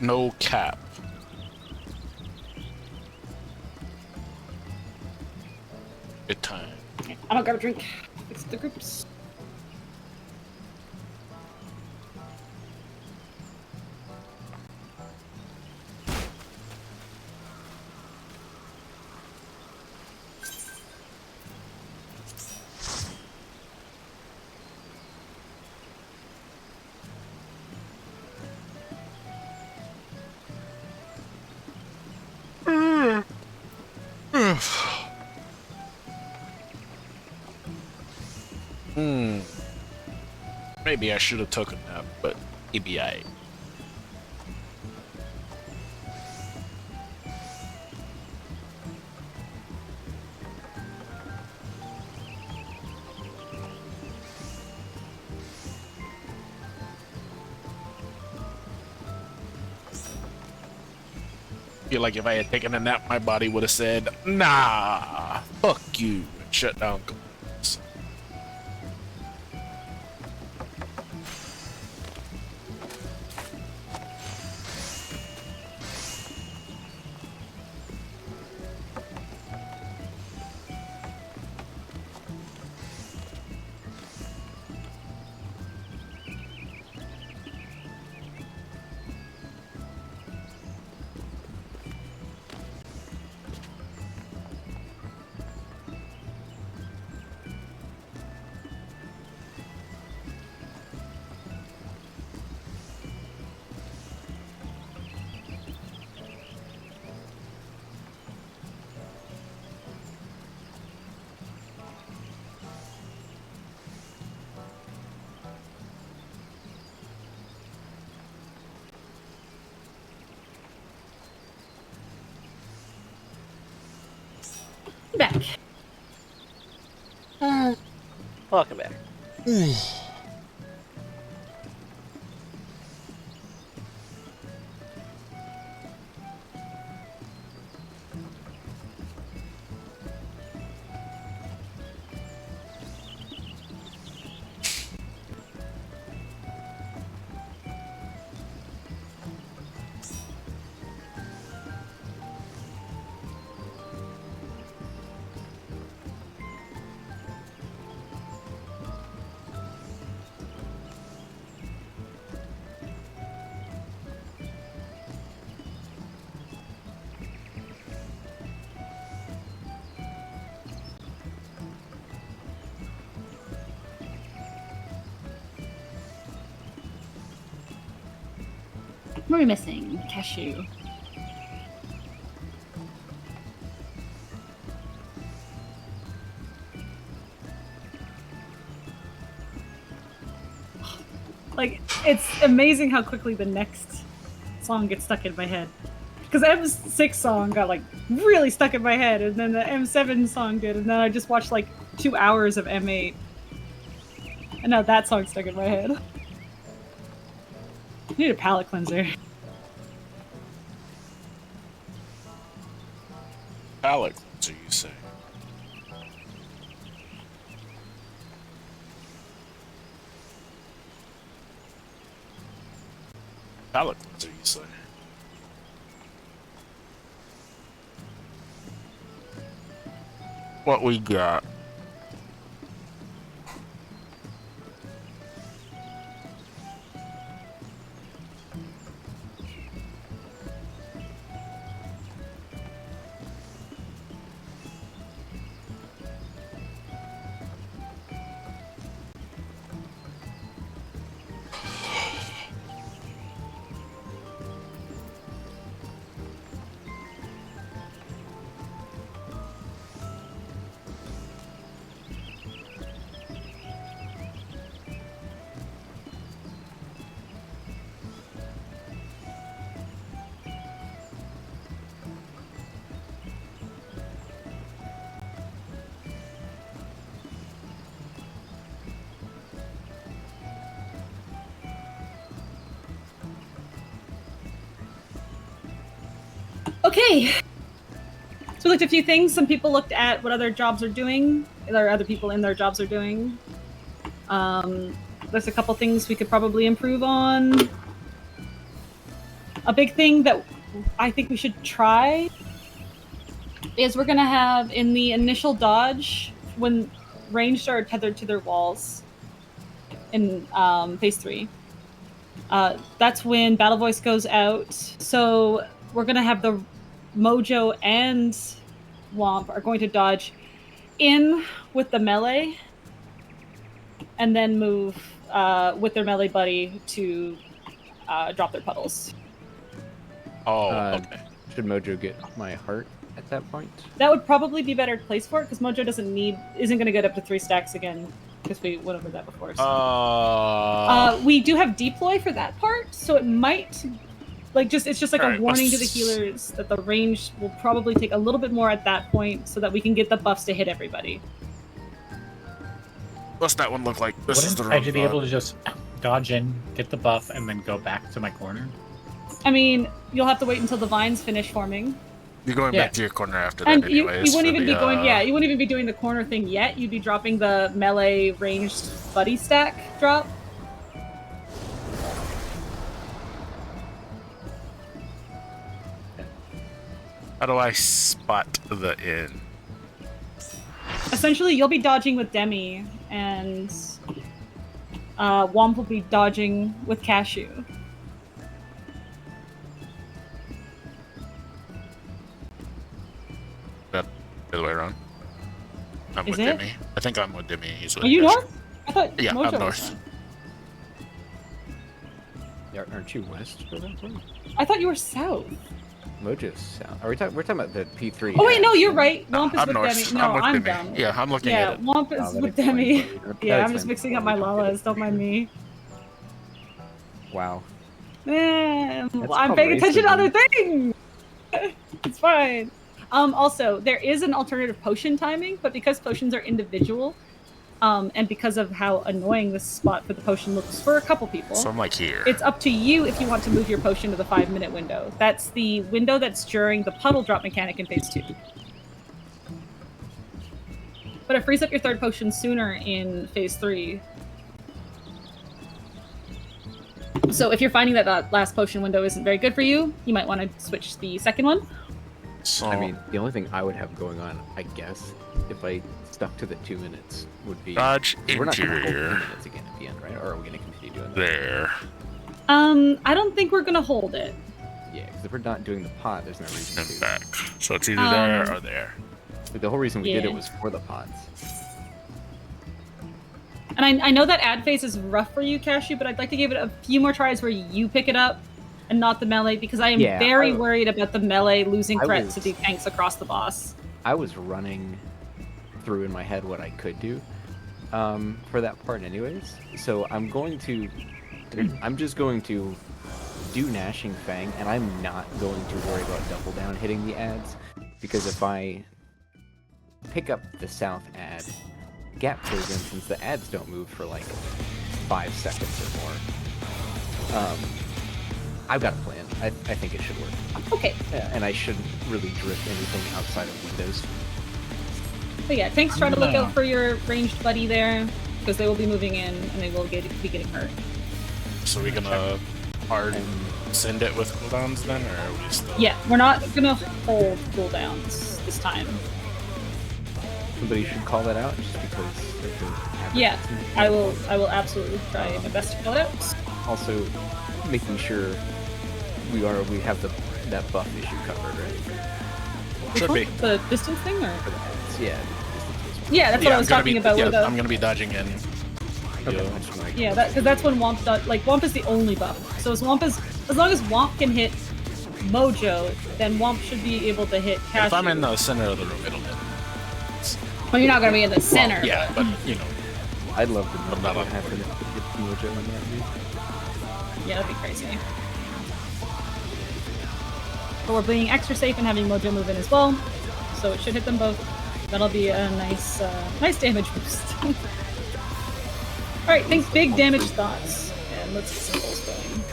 No cap. Good time. Okay, I'm gonna grab a drink. Fix the groups. Maybe I should have taken a nap, but it'd be alright. Feel like if I had taken a nap, my body would have said, "Nah, fuck you," and shut down. Back. Welcome back. What are we missing? Cashew. Like, it's amazing how quickly the next song gets stuck in my head. Because M6 song got, like, really stuck in my head, and then the M7 song did, and then I just watched, like, 2 hours of M8. And now that song's stuck in my head. I need a palate cleanser. Palate cleanser, you say? Palate cleanser, you say? What we got? Okay. So we looked at a few things. Some people looked at what other jobs are doing, or other people in their jobs are doing. There's a couple things we could probably improve on. A big thing that I think we should try is we're gonna have in the initial dodge when ranged are tethered to their walls in phase 3. That's when battle voice goes out. So we're gonna have the Mojo and Womp are going to dodge in with the melee, and then move with their melee buddy to drop their puddles. Oh, Uh, okay. Should Mojo get my heart at that point? That would probably be better place for it because Mojo isn't going to get up to 3 stacks again because we went over that before. So. We do have deploy for that part, so it might it's just like a warning to the healers that the range will probably take a little bit more at that point so that we can get the buffs to hit everybody. What's that one look like? This is the Wouldn't I wrong be one. able to just dodge in, get the buff, and then go back to my corner? I mean, you'll have to wait until the vines finish forming. You're going Yeah. back to your corner after that, And anyways. you wouldn't for even the, be going. Yeah, you wouldn't even be doing the corner thing yet. You'd be dropping the melee ranged buddy stack drop. How do I spot the inn? Essentially, you'll be dodging with Demi, and Womp will be dodging with Cashew. That the other way around. I'm Is with it? Demi. I think I'm with Demi. He's with Are you Cashew. north? I thought Yeah, Mojo I'm was north. Aren't you west for that one? I thought you were south. Mojo's south. We're talking about the P3. Oh wait, no, you're right. No, Womp is I'm with north. Demi. No, I'm with I'm Demi. dumb. Yeah, I'm looking Yeah, at it. Womp is Oh, that with explains Demi. why we don't- Yeah, that I'm just explains mixing why up we my don't get lalas. Don't mind me. Wow. I'm called paying attention to racism. other things. It's fine. Also, there is an alternative potion timing, but because potions are individual, and because of how annoying this spot for the potion looks for a couple people, So I'm like here. it's up to you if you want to move your potion to the 5-minute window. That's the window that's during the puddle drop mechanic in phase 2. But it frees up your third potion sooner in phase 3. So if you're finding that that last potion window isn't very good for you, you might want to switch the second one. So I mean, the only thing I would have going on, I guess, if I stuck to the 2 minutes, would be dodge we're not going to hold 2 interior. minutes again at the end, right? Or are we going to continue doing that? There. I don't think we're gonna hold it. Yeah, because if we're not doing the pot, there's no reason And to. back. So it's either there or there. But the whole reason we did Yeah. it was for the pots. And I know that ad phase is rough for you, Cashew, but I'd like to give it a few more tries where you pick it up and not the melee, because I am Yeah, very I- worried about the melee losing I threat was- to the tanks across the boss. I was running through in my head what I could do for that part anyways. So I'm just going to do Gnashing Fang, and I'm not going to worry about double down hitting the ads, because if I pick up the south ad, gap goes in since the ads don't move for like 5 seconds or more. I've got a plan. I think it should work. Okay, And I shouldn't really drift anything outside of windows. but yeah, tanks try to look out for your ranged buddy there, because they will be moving in and they will be getting hurt. So we're gonna hard send it with cooldowns then, or are we still? Yeah, we're not gonna hold cooldowns this time. Somebody should call that out just because of the Yeah, advertising. I will absolutely try my best to call it out. Also, making sure we have that buff issue covered, right? Should be. The distance thing, or For the ads. Yeah. yeah, that's what I was talking about. Yeah, with the... I'm gonna be dodging in. Okay. Yeah. I just wanna- Yeah, because that's when Womp does. Like Womp is the only buff. So as long as Womp can hit Mojo, then Womp should be able to hit Cashew. If I'm in the center of the room, it'll hit. well, you're not gonna be in the center. Well, yeah, but you know, I'd love to know I'm not what on happened if Mojo in that league. Yeah, that'd be crazy. But we're being extra safe and having Mojo move in as well, so it should hit them both. That'll be a nice damage boost. All right, think big damage thoughts, and let's get some goals going.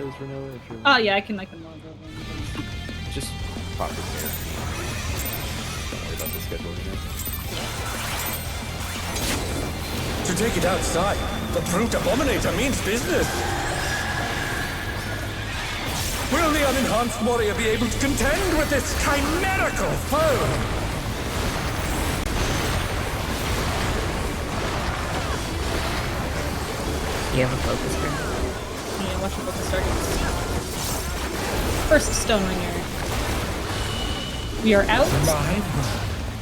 those, Renoa, if you're... Oh yeah, I can log over. Just pop it there. Don't worry about the schedule again. To take it outside, the brute abominator means business. Will the unenhanced warrior be able to contend with this chimerical foe? Do you have a focus here? Yeah, watch your focus targets. First Stone Ringer. We are out.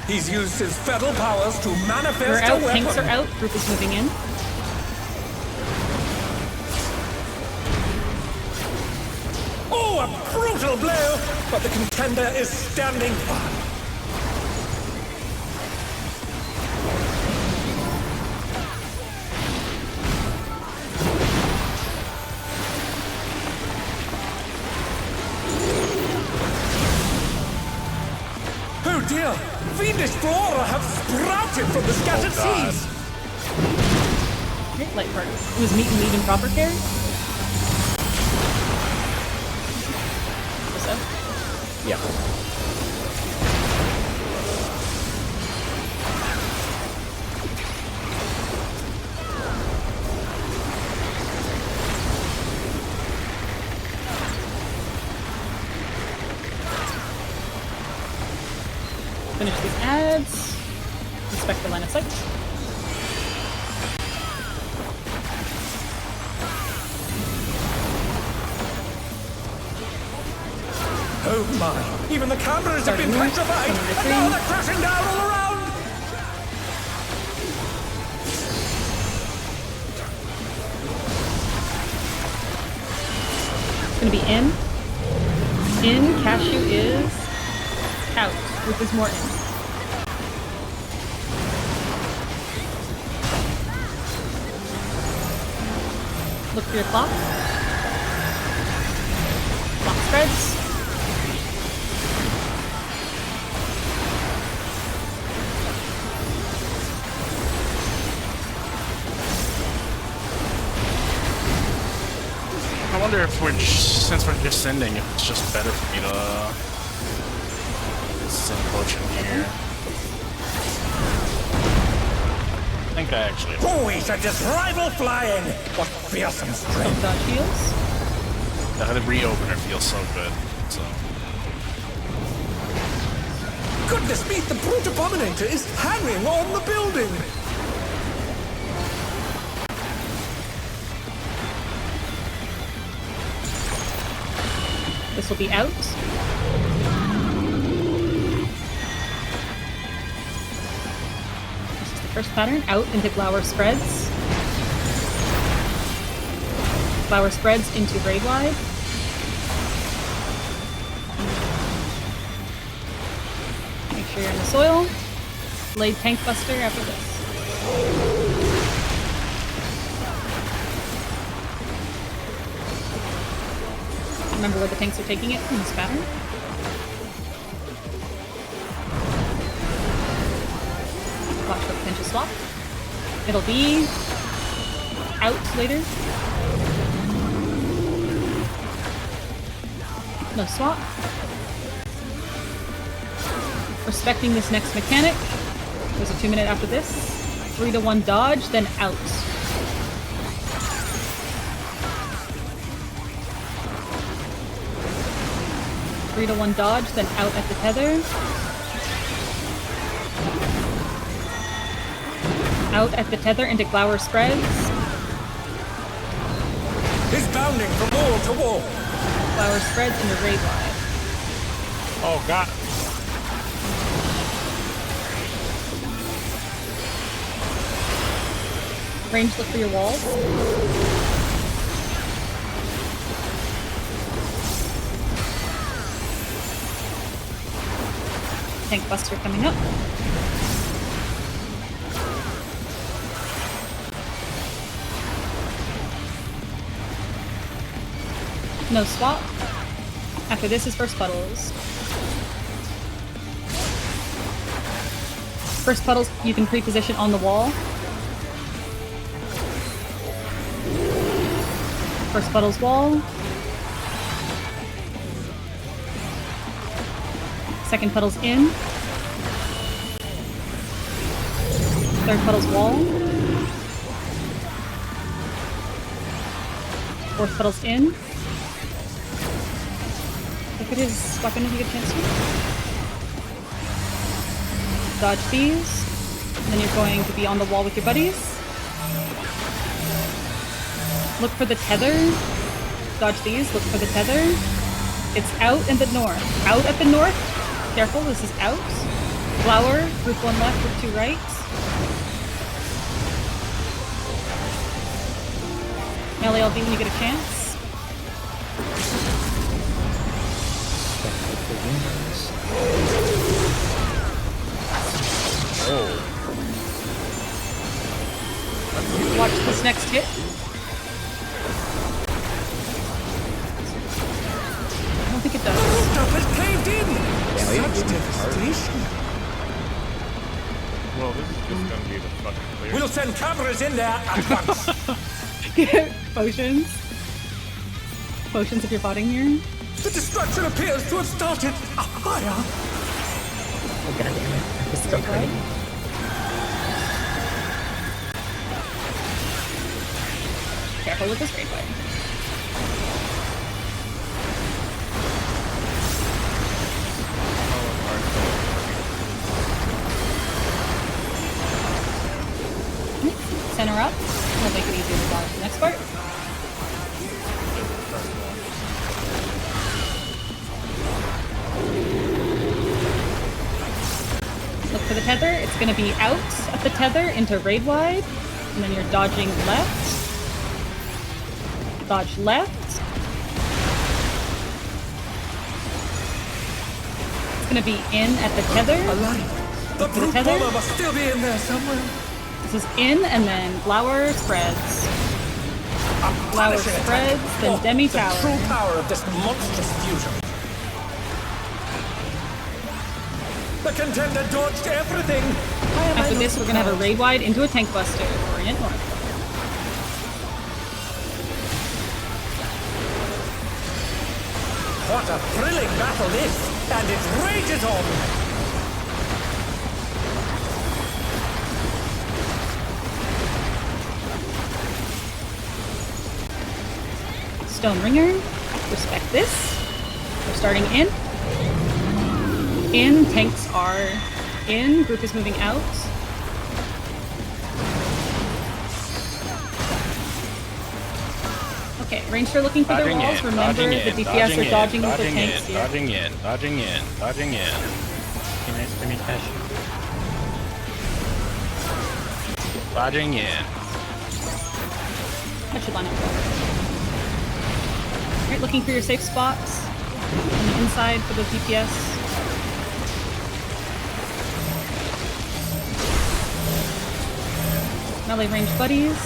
He's used his fetal powers to We're manifest out. a weapon. Tanks are out. Group is moving in. Oh, a brutal blow! But the contender is standing firm. Oh dear! Fiendish flora have sprouted from the scattered God. seas! Okay, light part. It was meat and lead in proper care. What's up? Yeah. Finish these ads. Inspect the line of sight. Oh my! Even the cameras have been Starting north, petrified! coming to And three. now they're crashing down all around! It's gonna be in. In. Cashew is out. Group is more in. Look for your clock. Clock spreads. I wonder if since we're just sending, if it's just better for me to send potion here. I think I actually. Oh, we should just rival flying! What fearsome strength! Dodge heals. The reopener feels so good. So Goodness me, the brute abominator is hanging on the building! This will be out. This is the first pattern. Out into Flower Spreads. Flower Spreads into Raid Wide. Make sure you're in the soil. Blade Tank Buster after this. Remember where the tanks are taking it in this pattern. Watch for potential swap. It'll be out later. No swap. Respecting this next mechanic. There's a 2-minute after this. 3-1 dodge, then out. Three to 1 dodge, then out at the tether. Out at the tether into Glower Spreads. He's bounding from wall to wall! Glower Spreads into Raid Wide. oh god. Range, look for your walls. Tank Buster coming up. No swap. After this is First Puddles. First Puddles, you can pre-position on the wall. First Puddles wall. Second pedal's in. Third pedal's wall. Fourth pedal's in. Look at his weapon if you get a chance to. Dodge these. And then you're going to be on the wall with your buddies. Look for the tether. Dodge these. Look for the tether. It's out in the north. Out at the north. Careful, this is out. Flower, group 1 left, group 2 right. Melee LD when you get a chance. Watch this next hit. I don't think it does. Stop it, caved in! Such devastation. Well, this is just gonna be the fucking clear. We'll send cameras in there at once. Potions. Potions if you're botting here. The destruction appears to have started a fire. Oh, god damn it. It's still going. Careful with this great way. Center up. We'll make it easier to dodge the next part. Look for the tether. It's going to be out at the tether into raid wide. And then you're dodging left. Dodge left. It's going to be in at the tether. Alive. The For the brute tether? bomber must still be in there somewhere. This is in and then flower spreads. Flower Punishing attack. spreads, then demi The tower. true power of this monstrous fusion. The contender dodged everything. After this, we're gonna have a raid wide into a tank buster. Orient north. What a thrilling battle this, and it rages on. Stone ringer. Respect this. We're starting in. In, tanks are in. Group is moving out. Okay, ranger looking for their Dodging walls. in, Remember, dodging the in, DPS are dodging with the dodging tanks in, here. dodging in, dodging in, dodging in. Okay, nice to meet Cash. Dodging in. That should line up well. Alright, looking for your safe spots. On the inside for the DPS. Melee range buddies.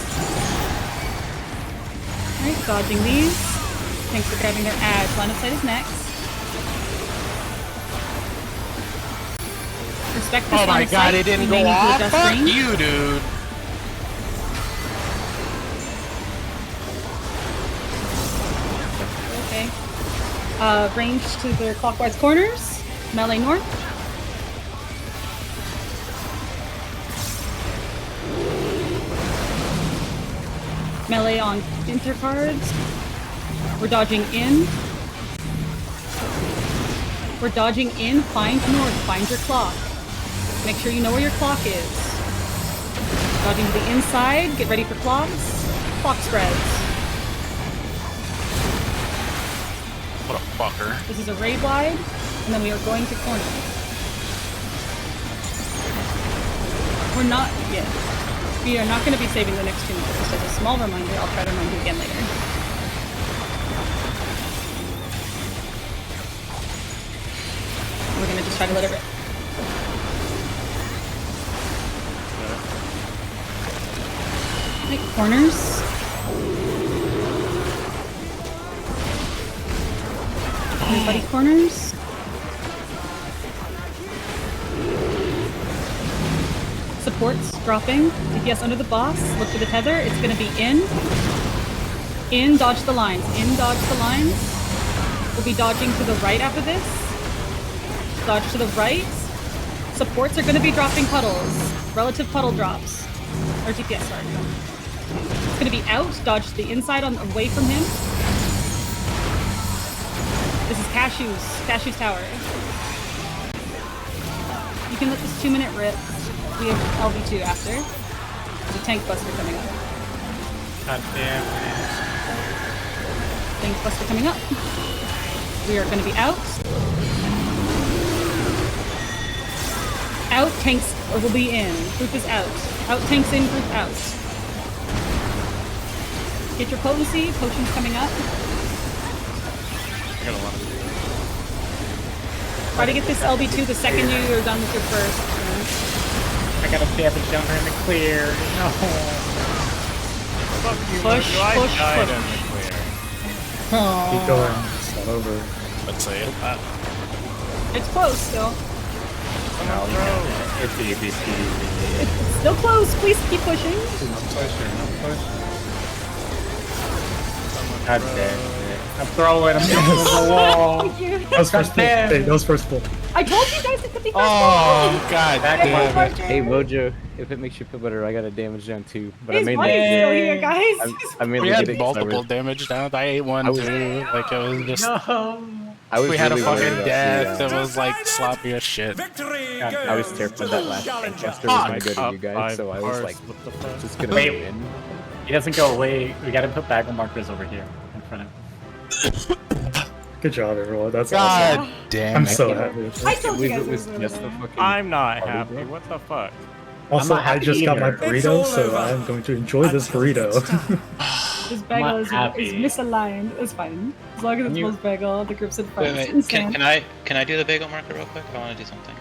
Alright, dodging these. Thanks for grabbing their ads. Line of sight is next. Respect this Oh line my of god, sight. it didn't You may go need to off? adjust Fuck range. you, dude. Okay. Range to their clockwise corners. Melee north. Melee on intercards. We're dodging in. We're dodging in. Find north. Find your clock. Make sure you know where your clock is. Dodging to the inside. Get ready for clocks. Clock spreads. What a fucker. This is a raid wide, and then we are going to corner. We're not yet. We are not going to be saving the next 2 minutes. Just as a small reminder, I'll try to remind you again later. We're going to just try to let it rip. Right, corners. Everybody corners. Supports dropping. DPS under the boss. Look for the tether. It's going to be in. In, dodge the lines. In, dodge the lines. We'll be dodging to the right after this. dodge to the right. Supports are going to be dropping puddles. Relative puddle drops. Or DPS, sorry. It's going to be out, dodge to the inside on away from him. This is Cashew's tower. You can let this 2-minute rip. We have LV2 after. There's a tank buster coming up. God damn it. Tank buster coming up. We are going to be out. Out, tanks will be in. Group is out. Out, tanks in, group out. Get your potency. Potion's coming up. I got a lot of Try to get this LB2 the second you're done with your first. I got a damage down here in the clear. No. Fuck you, Push, Mojo. I push, died push. in the clear. Keep going. It's not over. Let's say it. It's close still. No, it's easy. It's still close. Please keep pushing. God damn it. I'm throwing him into the wall. Thank you. That was first pull. Hey, that was first pull. I told you guys it could be first Oh, god damn it. Hey Mojo, if it makes you feel better, I got a damage down too. But His I body's mainly still here, guys. I mainly We had did it 'cause I multiple was- damage down. I ate one I was- too. Like it was just. I was We had a really worried fucking about death. the, It was like sloppy as shit. Victory I was terrified that last Manchester was my go to you guys, so I was like, just gonna Wait. win. He doesn't go away. We gotta put bagel markers over here in front of him. Good job, everyone. That's God awesome. damn I'm it. so happy with I this. told you Believe guys it was it was just really the fucking. I'm not party, happy. bro. What the fuck? Also, I'm not I just got my happy burrito, either. so I'm going to enjoy this burrito. This bagel not is happy. misaligned. It's fine. As long as it's You- most bagel, the group's in front. Wait, It's wait. insane. Can I do the bagel marker real quick? I want to do something.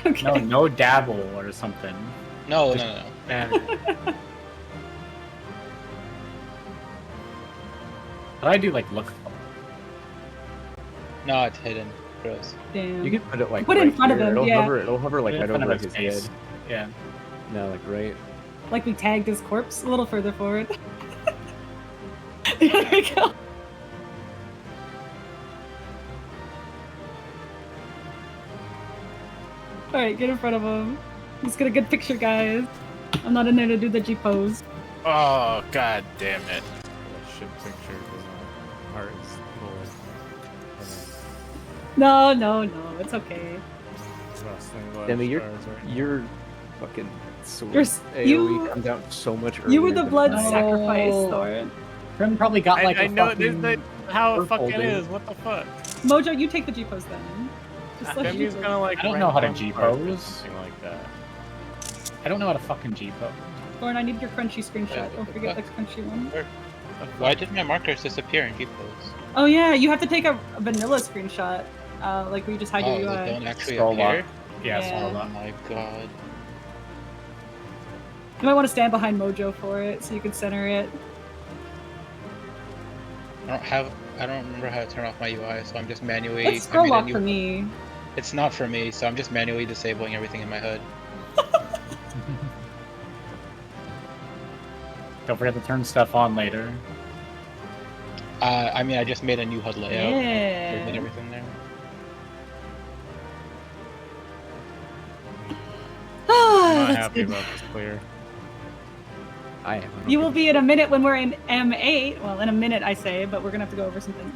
Okay. No dabble or something. No. But I do like look. No, it's hidden. Gross. Damn. You can put it like Put it right in front of here. him, It'll yeah. hover like in right front over of his face. head. Yeah. No, like right. Like we tagged his corpse a little further forward. There we go. Alright, get in front of him. Let's get a good picture, guys. I'm not in there to do the G pose. Oh, god damn it. Shit picture because my heart is No, it's okay. rustling glass Demi, stars right now. you're fucking sword. You're AoE you- comes out so much earlier. You were the than blood mine. sacrifice, Thorin. Grim probably got like I a know fucking... this is how it purple fucking dude. is. What the fuck? Mojo, you take the G pose then. Just let Demi's you gonna like. I don't know how to random G-pose. parts or something like that. I don't know how to fucking G-pose. Thorin, I need your crunchy screenshot. Don't forget the crunchy one. Why did my markers disappear in G-pose? Oh yeah, you have to take a vanilla screenshot. Like where you just hide Oh, your they UI. don't actually Scroll appear? up. Yeah, Yeah. scroll Oh up. my god. You might want to stand behind Mojo for it so you can center it. I don't remember how to turn off my UI, so I'm just manually. It's scroll I lock made a for new- me. It's not for me, so I'm just manually disabling everything in my HUD. Don't forget to turn stuff on later. I mean, I just made a new HUD layout. I did Yeah. everything there. I'm not That's happy good. about this clear. I am. You will be in a minute when we're in M8. Well, in a minute I say, but we're gonna have to go over some things.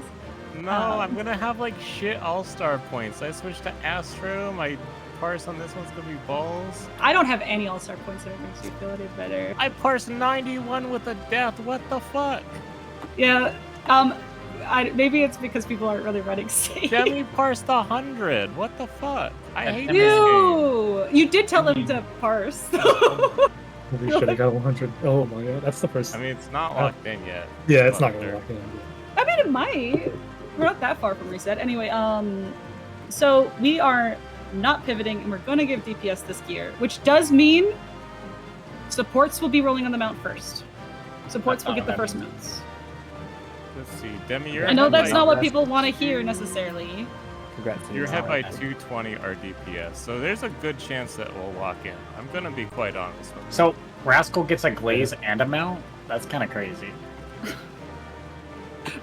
No, I'm gonna have like shit all-star points. I switched to Astro. My parse on this one's gonna be balls. I don't have any all-star points that makes you feel any better. I parsed 91 with a death. What the fuck? Yeah. Maybe it's because people aren't really running safe. Demi parsed 100. What the fuck? I hate this game. You did tell him to parse. Holy shit, I got 100. Oh my god, that's the first. I mean, it's not locked in yet. Yeah, it's not Fuck gonna her. lock in. I mean, it might. We're not that far from reset. Anyway, so we are not pivoting, and we're going to give DPS this gear, which does mean supports will be rolling on the mount first. Supports will get the first mounts. Let's see. Demi, you're I know ahead that's by- not what people want to hear necessarily. Congrats. to You're you. ahead by 220 RDPS, so there's a good chance that we'll lock in. I'm gonna be quite honest with you. So, Rascal gets a glaze and a mount? That's kind of crazy.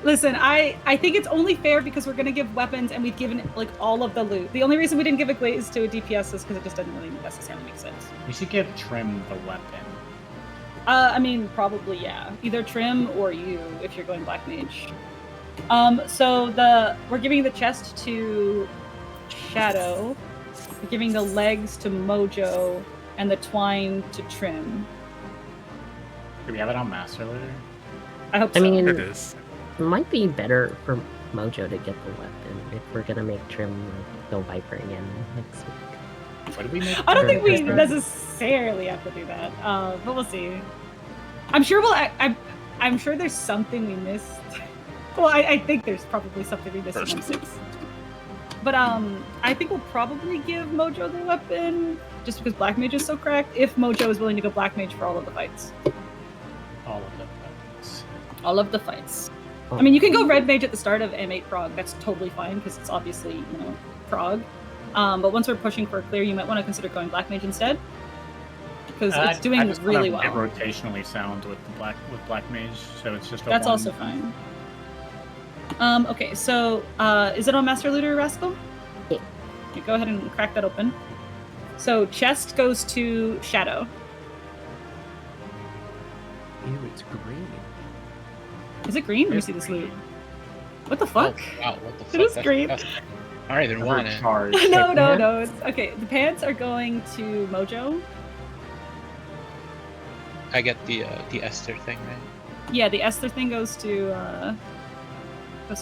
Listen, I think it's only fair because we're gonna give weapons and we've given like all of the loot. The only reason we didn't give a glaze to a DPS is because it just doesn't really necessarily make sense. We should give Trim the weapon. I mean, probably yeah. Either Trim or you if you're going Black Mage. So we're giving the chest to Shadow. We're giving the legs to Mojo and the twine to Trim. Do we have it on Master Looter? I hope I so. mean, It is. it might be better for Mojo to get the weapon if we're gonna make Trim like, go Viper again next week. What did we make? I don't think we Viper? necessarily have to do that, but we'll see. I'm sure I'm sure there's something we missed. Well, I think there's probably something we missed in 1.6. But I think we'll probably give Mojo the weapon just because Black Mage is so cracked. If Mojo is willing to go Black Mage for all of the fights. All of the weapons. All of the fights. I mean, you can go Red Mage at the start of M8 Prog. That's totally fine because it's obviously Prog. But once we're pushing for a clear, you might want to consider going Black Mage instead because it's doing really well. It rotationally sound with Black Mage, so it's just. That's also fine. Okay, so is it on Master Looter, Rascal? Yeah. Okay, go ahead and crack that open. So chest goes to Shadow. Ew, it's green. Is it green? Let me see this loot. What the fuck? Oh, wow, what the fuck? It is That's green. disgusting. I don't even want it. Charge. No. It's, okay, the pants are going to Mojo. I get the Esther thing, right? Yeah, the Esther thing goes to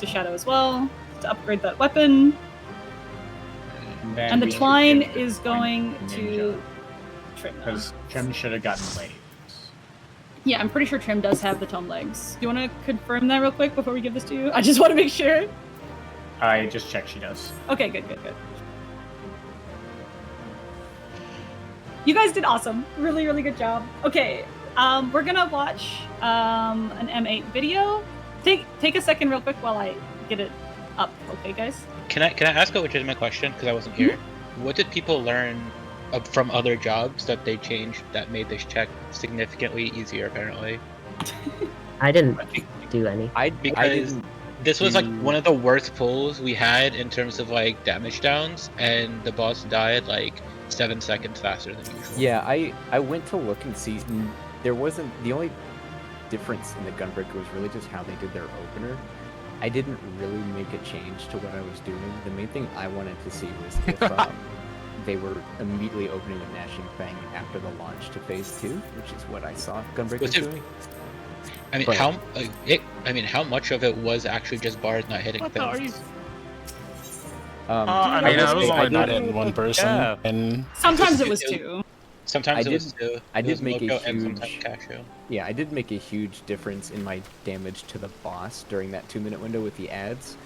Shadow as well to upgrade that weapon. And the twine is going to Trim. Because Trim should have gotten legs. Yeah, I'm pretty sure Trim does have the tome legs. Do you want to confirm that real quick before we give this to you? I just want to make sure. I just checked. She does. Okay, good. You guys did awesome. Really, really good job. Okay, we're gonna watch an M8 video. Take a second real quick while I get it up. Okay, guys? Can I ask a legitimate question? Because I wasn't here. What did people learn from other jobs that they changed that made this check significantly easier? Apparently, I didn't do any. because this was like one of the worst pulls we had in terms of like damage downs, and the boss died like 7 seconds faster than usual. Yeah, I went to look and see. And there wasn't the only difference in the Gunbreaker was really just how they did their opener. I didn't really make a change to what I was doing. The main thing I wanted to see was if they were immediately opening with Gnashing Fang after the launch to Phase 2, which is what I saw Gunbreaker doing. I mean, But- how much of it was actually just bars not hitting What the are you? things? I I know, was it was only not that in one person, Yeah. and Sometimes it was two. Sometimes I it was did- two. I It did was make a Moko and huge- sometimes Cashew. Yeah, I did make a huge difference in my damage to the boss during that 2-minute window with the ads,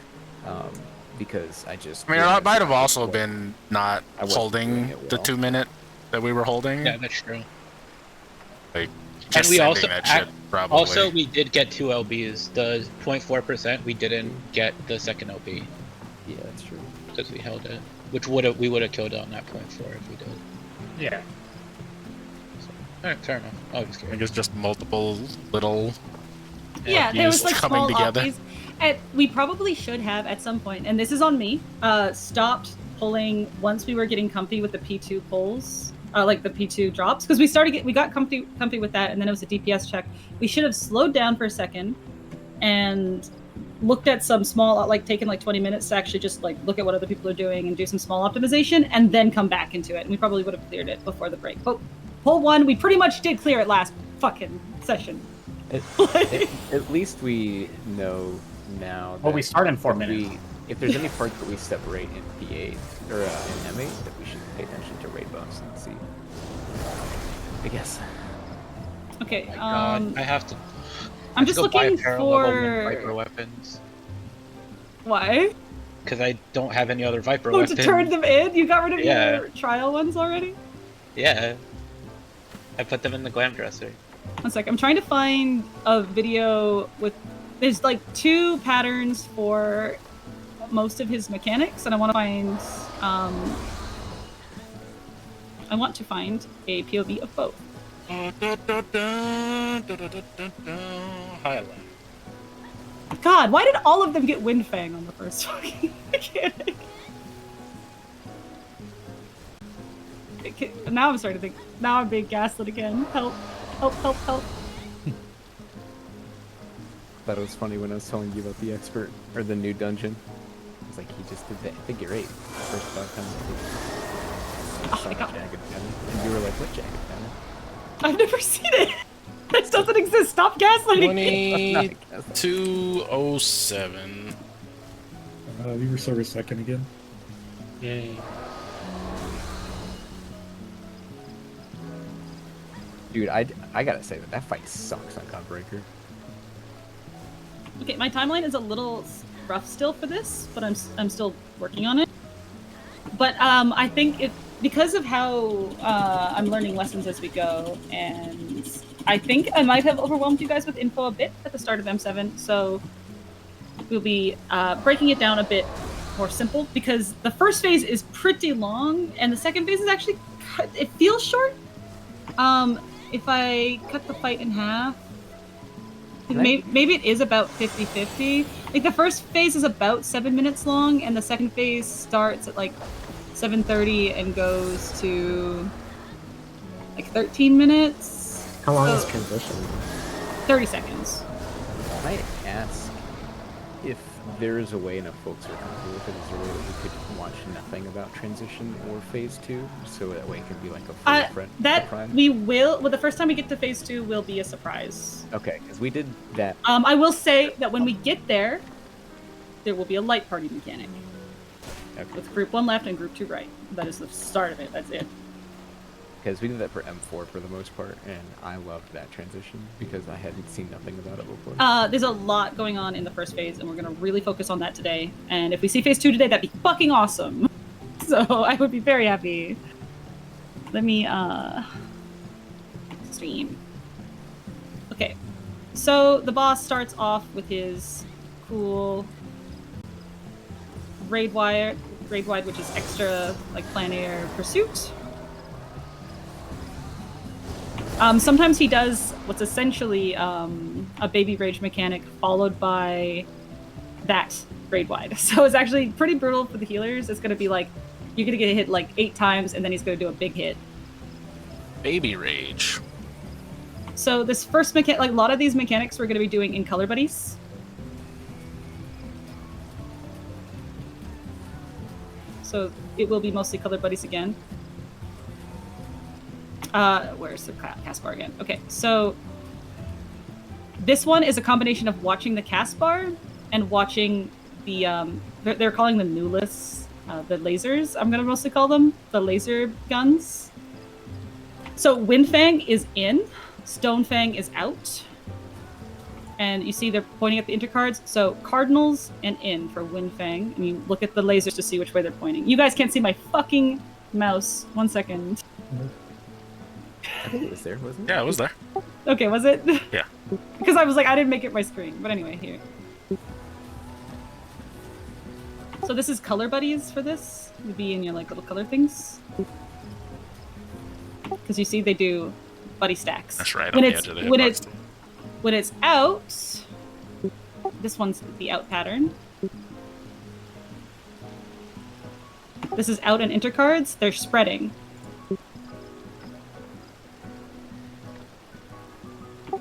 because I just. I mean, it might have also been not I wasn't doing holding it the well. 2-minute that we were holding. Yeah, that's true. Like, And just we sending also that shit, probably. also we did get 2 LBs. The 0.4% we didn't get the second LB Yeah, that's true. because we held it, which we would have killed it on that 0.4 if we did. Yeah. Alright, fair enough. I was I curious. think it's just multiple little. Yeah, there was like coming small together. oppies. And we probably should have at some point, and this is on me, stopped pulling once we were getting comfy with the P2 pulls, like the P2 drops, because we got comfy with that, and then it was a DPS check. We should have slowed down for a second and looked at some small, like taken like 20 minutes to actually just like look at what other people are doing and do some small optimization, and then come back into it. And we probably would have cleared it before the break. But pull 1, we pretty much did clear it last fucking session. At least we know now. Well, we that start in 4 if minutes. If there's any parts that we separate in P8 or in M8, that we should pay attention to raid buffs and see. I guess. Okay, Oh my God, I have to. I'm just go buy a looking pair of level 1 for Viper weapons why? because I don't have any other Viper Oh, weapons. to turn them in? You got rid of Yeah. your trial ones already? Yeah, I put them in the glam dresser. One sec, I'm trying to find a video with. There's like 2 patterns for most of his mechanics, and I want to find. I want to find a POV of both. Highlight. God, why did all of them get Wind Fang on the first fucking mechanic? Now I'm starting to think. Now I'm being gaslit again. Help. Help, help, help. Thought it was funny when I was telling you about the expert, or the new dungeon. I was like, he just did that figure 8. First 5 times. Oh my God. Jagged Pattern. And you were like, what Jagged Pattern? I've never seen it. This doesn't exist. Stop gaslighting me. 2207. You were service second again. Yay. Dude, I gotta say that fight sucks on Godbreaker. Okay, my timeline is a little rough still for this, but I'm still working on it. But I think because of how I'm learning lessons as we go, and I think I might have overwhelmed you guys with info a bit at the start of M7, so we'll be breaking it down a bit more simple, because the first phase is pretty long, and the second phase is actually, it feels short. If I cut the fight in half, maybe it is about 50-50. Like, the first phase is about 7 minutes long, and the second phase starts at like 7:30 and goes to like 13 minutes. How long is transition? 30 seconds. Can I ask if there is a way, and if folks are comfortable with it, is there a way that we could watch nothing about transition or phase 2, so that way it can be like a full surprise? We will. Well, the first time we get to phase 2 will be a surprise. Okay, because we did that. I will say that when we get there, there will be a light party mechanic. Okay. With group 1 left and group 2 right. That is the start of it. That's it. Because we did that for M4 for the most part, and I loved that transition because I hadn't seen nothing about it before. There's a lot going on in the first phase, and we're going to really focus on that today. And if we see phase 2 today, that'd be fucking awesome. So I would be very happy. Let me, stream. Okay. So the boss starts off with his cool raid wide, which is extra, like, planar pursuit. Sometimes he does what's essentially a baby rage mechanic followed by that raid wide. So it's actually pretty brutal for the healers. It's going to be like, you're going to get hit like 8 times, and then he's going to do a big hit. Baby rage. So this first mechanic, like a lot of these mechanics we're going to be doing in color buddies. So it will be mostly color buddies again. Where's the cast bar again? Okay, so this one is a combination of watching the cast bar and watching the, they're calling them Nulis, the lasers, I'm gonna mostly call them, the laser guns. So Windfang is in, Stonefang is out. And you see they're pointing at the intercards. So cardinals and in for Windfang. And you look at the lasers to see which way they're pointing. You guys can't see my fucking mouse. 1 second. I think it was there, wasn't it? Yeah, it was there. Okay, was it? Yeah. Because I was like, I didn't make it my screen. But anyway, here. So this is color buddies for this. It'd be in your like little color things. Because you see they do buddy stacks. That's right, on the edge of the hitbox. When it's out, this one's the out pattern. This is out and intercards. They're spreading.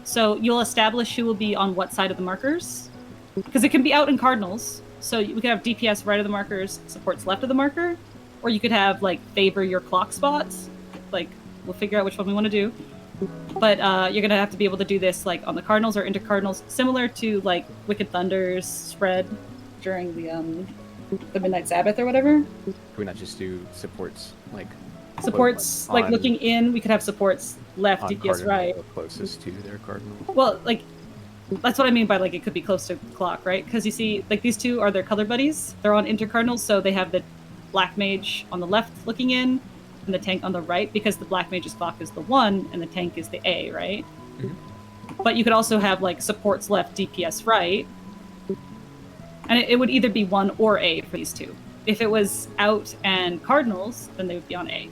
So you'll establish who will be on what side of the markers. Because it can be out in cardinals. So we could have DPS right of the markers, supports left of the marker. Or you could have, like, favor your clock spots. Like, we'll figure out which one we want to do. But you're going to have to be able to do this, like, on the cardinals or intercardinals, similar to, like, Wicked Thunder's spread during the Midnight Sabbath or whatever. Can we not just do supports, like... Supports, like, looking in, we could have supports left, DPS right. Closest to their cardinal. Well, like, that's what I mean by, like, it could be close to clock, right? Because you see, like, these two are their color buddies. They're on intercardinals, so they have the Black Mage on the left looking in, and the tank on the right, because the Black Mage's clock is the 1 and the tank is the A, right? Mm-hmm. But you could also have, like, supports left, DPS right. And it would either be 1 or A for these two. If it was out and cardinals, then they would be on A.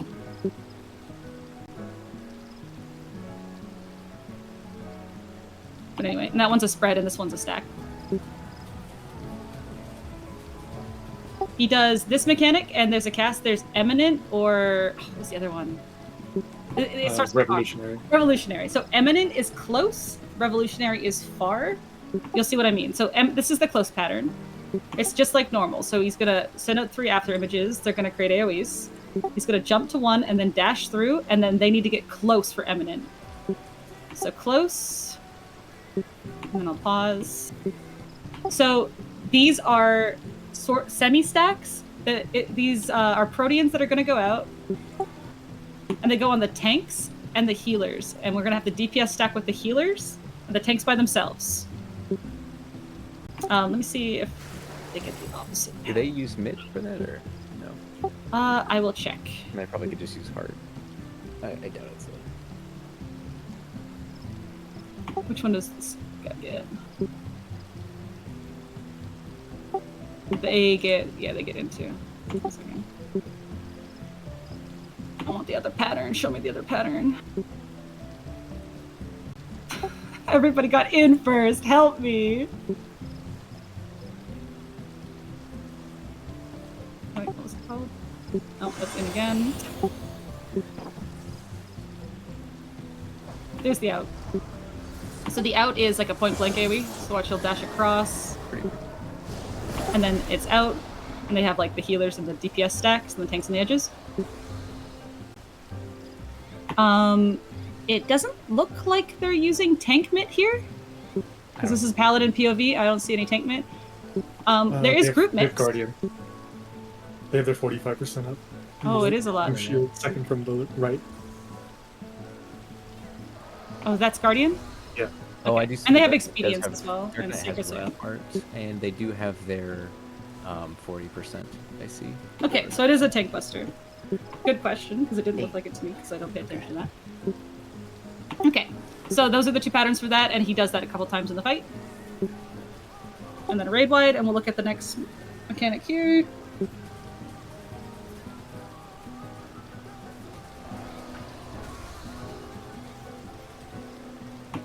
But anyway, and that one's a spread and this one's a stack. he does this mechanic, and there's a cast. There's Eminent, or what's the other one? It starts with Revolutionary. Revolutionary. So Eminent is close. Revolutionary is far. You'll see what I mean. So this is the close pattern. It's just like normal. So he's gonna send out 3 after images. They're gonna create AoEs. He's gonna jump to 1 and then dash through, and then they need to get close for Eminent. So close. And then I'll pause. So these are semi-stacks. These are Proteans that are going to go out. And they go on the tanks and the healers. And we're going to have the DPS stack with the healers and the tanks by themselves. Let me see if they get the opposite. Do they use mid for that or no? I will check. And I probably could just use hard. I doubt it. So. Which one does this guy get? They get into. One second. I want the other pattern. Show me the other pattern. Everybody got in first. Help me. Wait, what was it called? Oh, that's in again. There's the out. So the out is like a point blank AoE. So watch, he'll dash across. And then it's out. And they have like the healers and the DPS stacks and the tanks on the edges. It doesn't look like they're using tank mitt here. Because this is Paladin POV. I don't see any tank mitt. There is group mitt. They have Guardian. They have their 45% up. Oh, it is a lot. Shield, second from the right. Oh, that's Guardian? Yeah. Oh, I do see and they have that. expedience It does as well. have- And it has secret soil. Rampart, and they do have their 40%. I see. Okay, so it is a tank buster. Good question, because it didn't look like it to me, because I don't pay attention to that. Okay, so those are the 2 patterns for that, and he does that a couple times in the fight. And then a raid wide, and we'll look at the next mechanic here.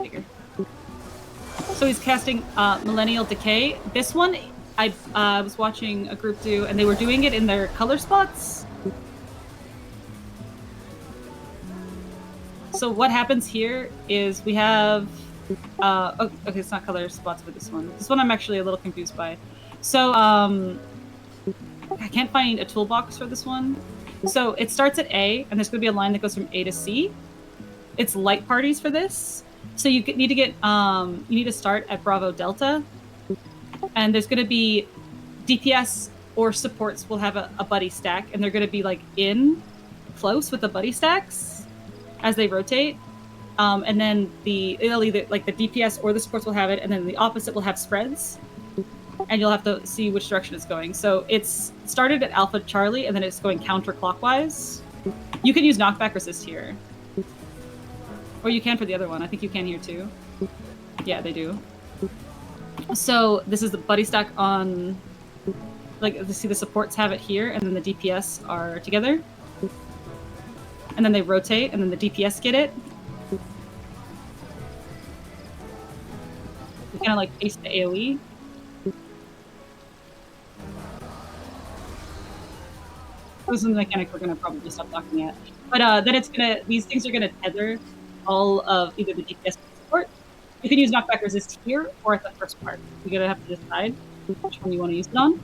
Bigger. So he's casting Millennial Decay. This one, I was watching a group do, and they were doing it in their color spots. So what happens here is we have... okay, it's not color spots for this one. This one I'm actually a little confused by. So, I can't find a toolbox for this one. So it starts at A, and there's going to be a line that goes from A to C. It's light parties for this. So you need to get, you need to start at Bravo Delta. And there's going to be DPS or supports will have a buddy stack, and they're going to be like in close with the buddy stacks as they rotate. And then it'll either like the DPS or the supports will have it, and then the opposite will have spreads. And you'll have to see which direction it's going. So it's started at Alpha Charlie, and then it's going counterclockwise. You can use knockback resist here. Or you can for the other one. I think you can here too. Yeah, they do. So this is the buddy stack on... Like, see the supports have it here, and then the DPS are together. And then they rotate, and then the DPS get it. You kind of like face the AoE. This is the mechanic we're going to probably stop talking at. But then it's going to... These things are going to tether all of either the DPS or the support. You can use knockback resist here or at the first part. You're going to have to decide which one you want to use it on.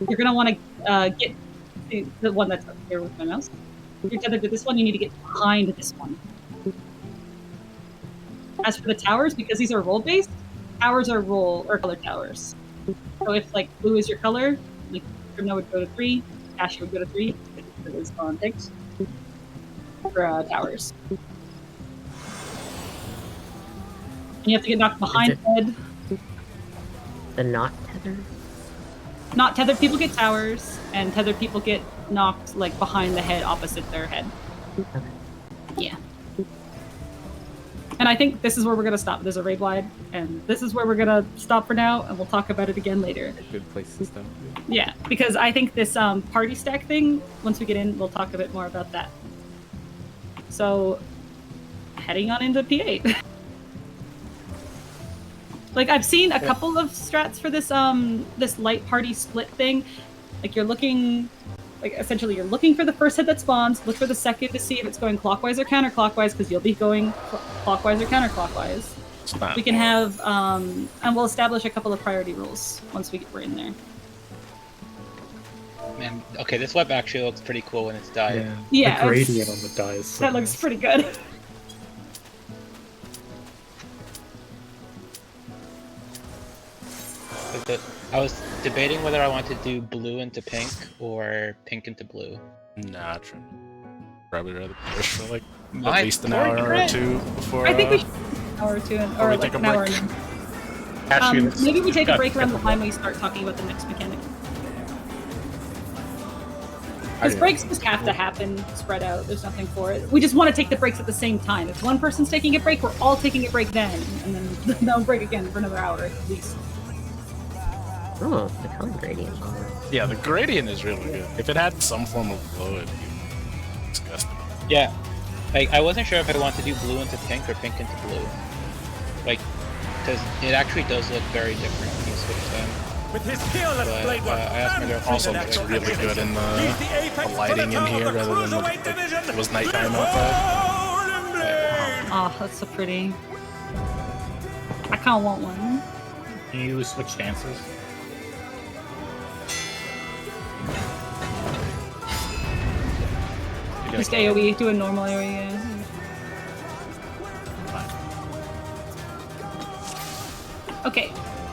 You're going to want to get the one that's up here with my mouse. If you're tethered to this one, you need to get behind this one. As for the towers, because these are role-based, towers are role or color towers. So if like blue is your color, like Criminal would go to 3, Asher would go to 3, it is on things for towers. And you have to get knocked behind head. The not tethered? Not tethered people get towers, and tethered people get knocked like behind the head, opposite their head. Okay. Yeah. And I think this is where we're gonna stop. There's a raid wide, and this is where we're gonna stop for now, and we'll talk about it again later. A good place to stop. Yeah, because I think this party stack thing, once we get in, we'll talk a bit more about that. So, heading on into P8. Like I've seen a couple of strats for this this light party split thing. Like you're looking, like essentially you're looking for the first hit that spawns. Look for the second to see if it's going clockwise or counterclockwise, because you'll be going clockwise or counterclockwise. We can have and we'll establish a couple of priority rules once we're in there. Man, okay, this web actually looks pretty cool when it's dyed. Yeah, the gradient on the die is so that looks pretty good. I was debating whether I want to do blue into pink or pink into blue. Nah, probably rather push for like My at least an hour or portrait? two before. I think we should an hour or two, Or or we like take a an hour. break. Maybe we take a break around the time we start talking about the next mechanic. Because breaks just have to happen, spread out. There's nothing for it. We just want to take the breaks at the same time. If one person's taking a break, we're all taking a break then, and then they'll break again for another hour at least. Oh, the color gradient. Yeah, the gradient is really good. If it had some form of glow, it'd be disgusting. Yeah, like I wasn't sure if I want to do blue into pink or pink into blue. Like, because it actually does look very different when you switch them. With his fearless But, blade work I asked my girlfriend Also to looks check really it. good in He's the apex lighting in here of the rather than Cruiserweight like division. it was nighttime outside. Golden Blade. Oh, that's so pretty. I kind of want one. Can you switch dances? Just AoE, do a normal AoE, yeah. Okay,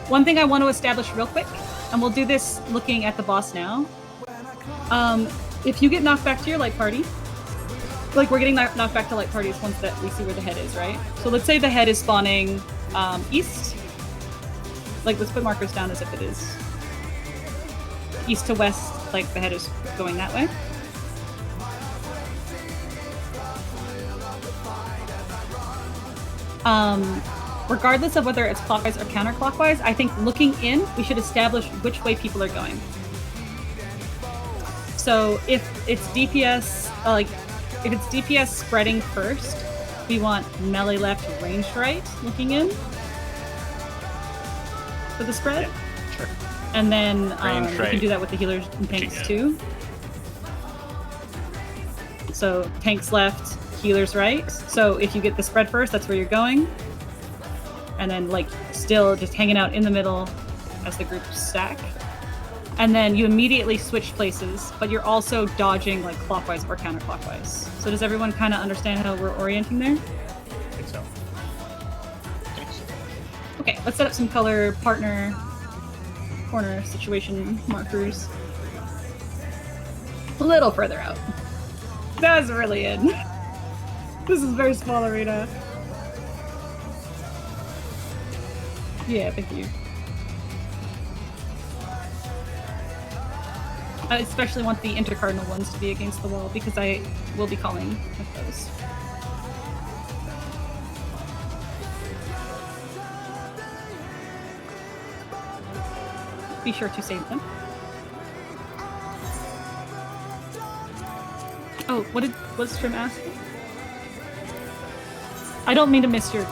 one thing I want to establish real quick, and we'll do this looking at the boss now. If you get knocked back to your light party, like we're getting knocked back to light parties once that we see where the head is, right? So let's say the head is spawning east. Like let's put markers down as if it is east to west, like the head is going that way. Regardless of whether it's clockwise or counterclockwise, I think looking in, we should establish which way people are going. So if it's DPS, if it's DPS spreading first, we want melee left, ranged right looking in for the spread. Yeah, sure. And then we Ranged can right. do that with the healers and tanks good. too. So tanks left, healers right. So if you get the spread first, that's where you're going. And then like still just hanging out in the middle as the group stack. And then you immediately switch places, but you're also dodging like clockwise or counterclockwise. So does everyone kind of understand how we're orienting there? I think so. Okay, let's set up some color partner corner situation markers. A little further out. That was really in. This is very small arena. Yeah, thank you. I especially want the intercardinal ones to be against the wall because I will be calling with those. Be sure to save them. Oh, what was Trim asking? I don't mean to miss your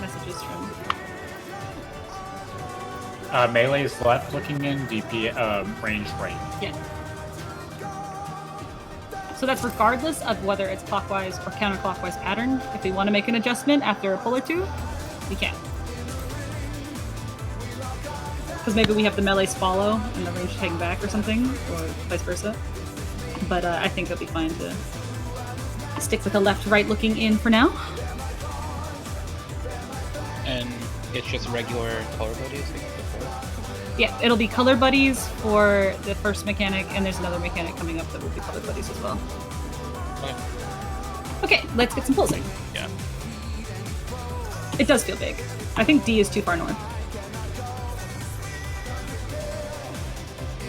messages, Trim. Melee is left looking in, DP range right. Yeah. So that's regardless of whether it's clockwise or counterclockwise pattern. If we want to make an adjustment after a pull or two, we can. Because maybe we have the melees follow and the range hang back or something, or vice versa. But I think it'll be fine to stick with the left-right looking in for now. And it's just regular color buddies like before? Yeah, it'll be color buddies for the first mechanic, and there's another mechanic coming up that will be color buddies as well. Okay. Okay, let's get some pulsing. Yeah. It does feel big. I think D is too far north.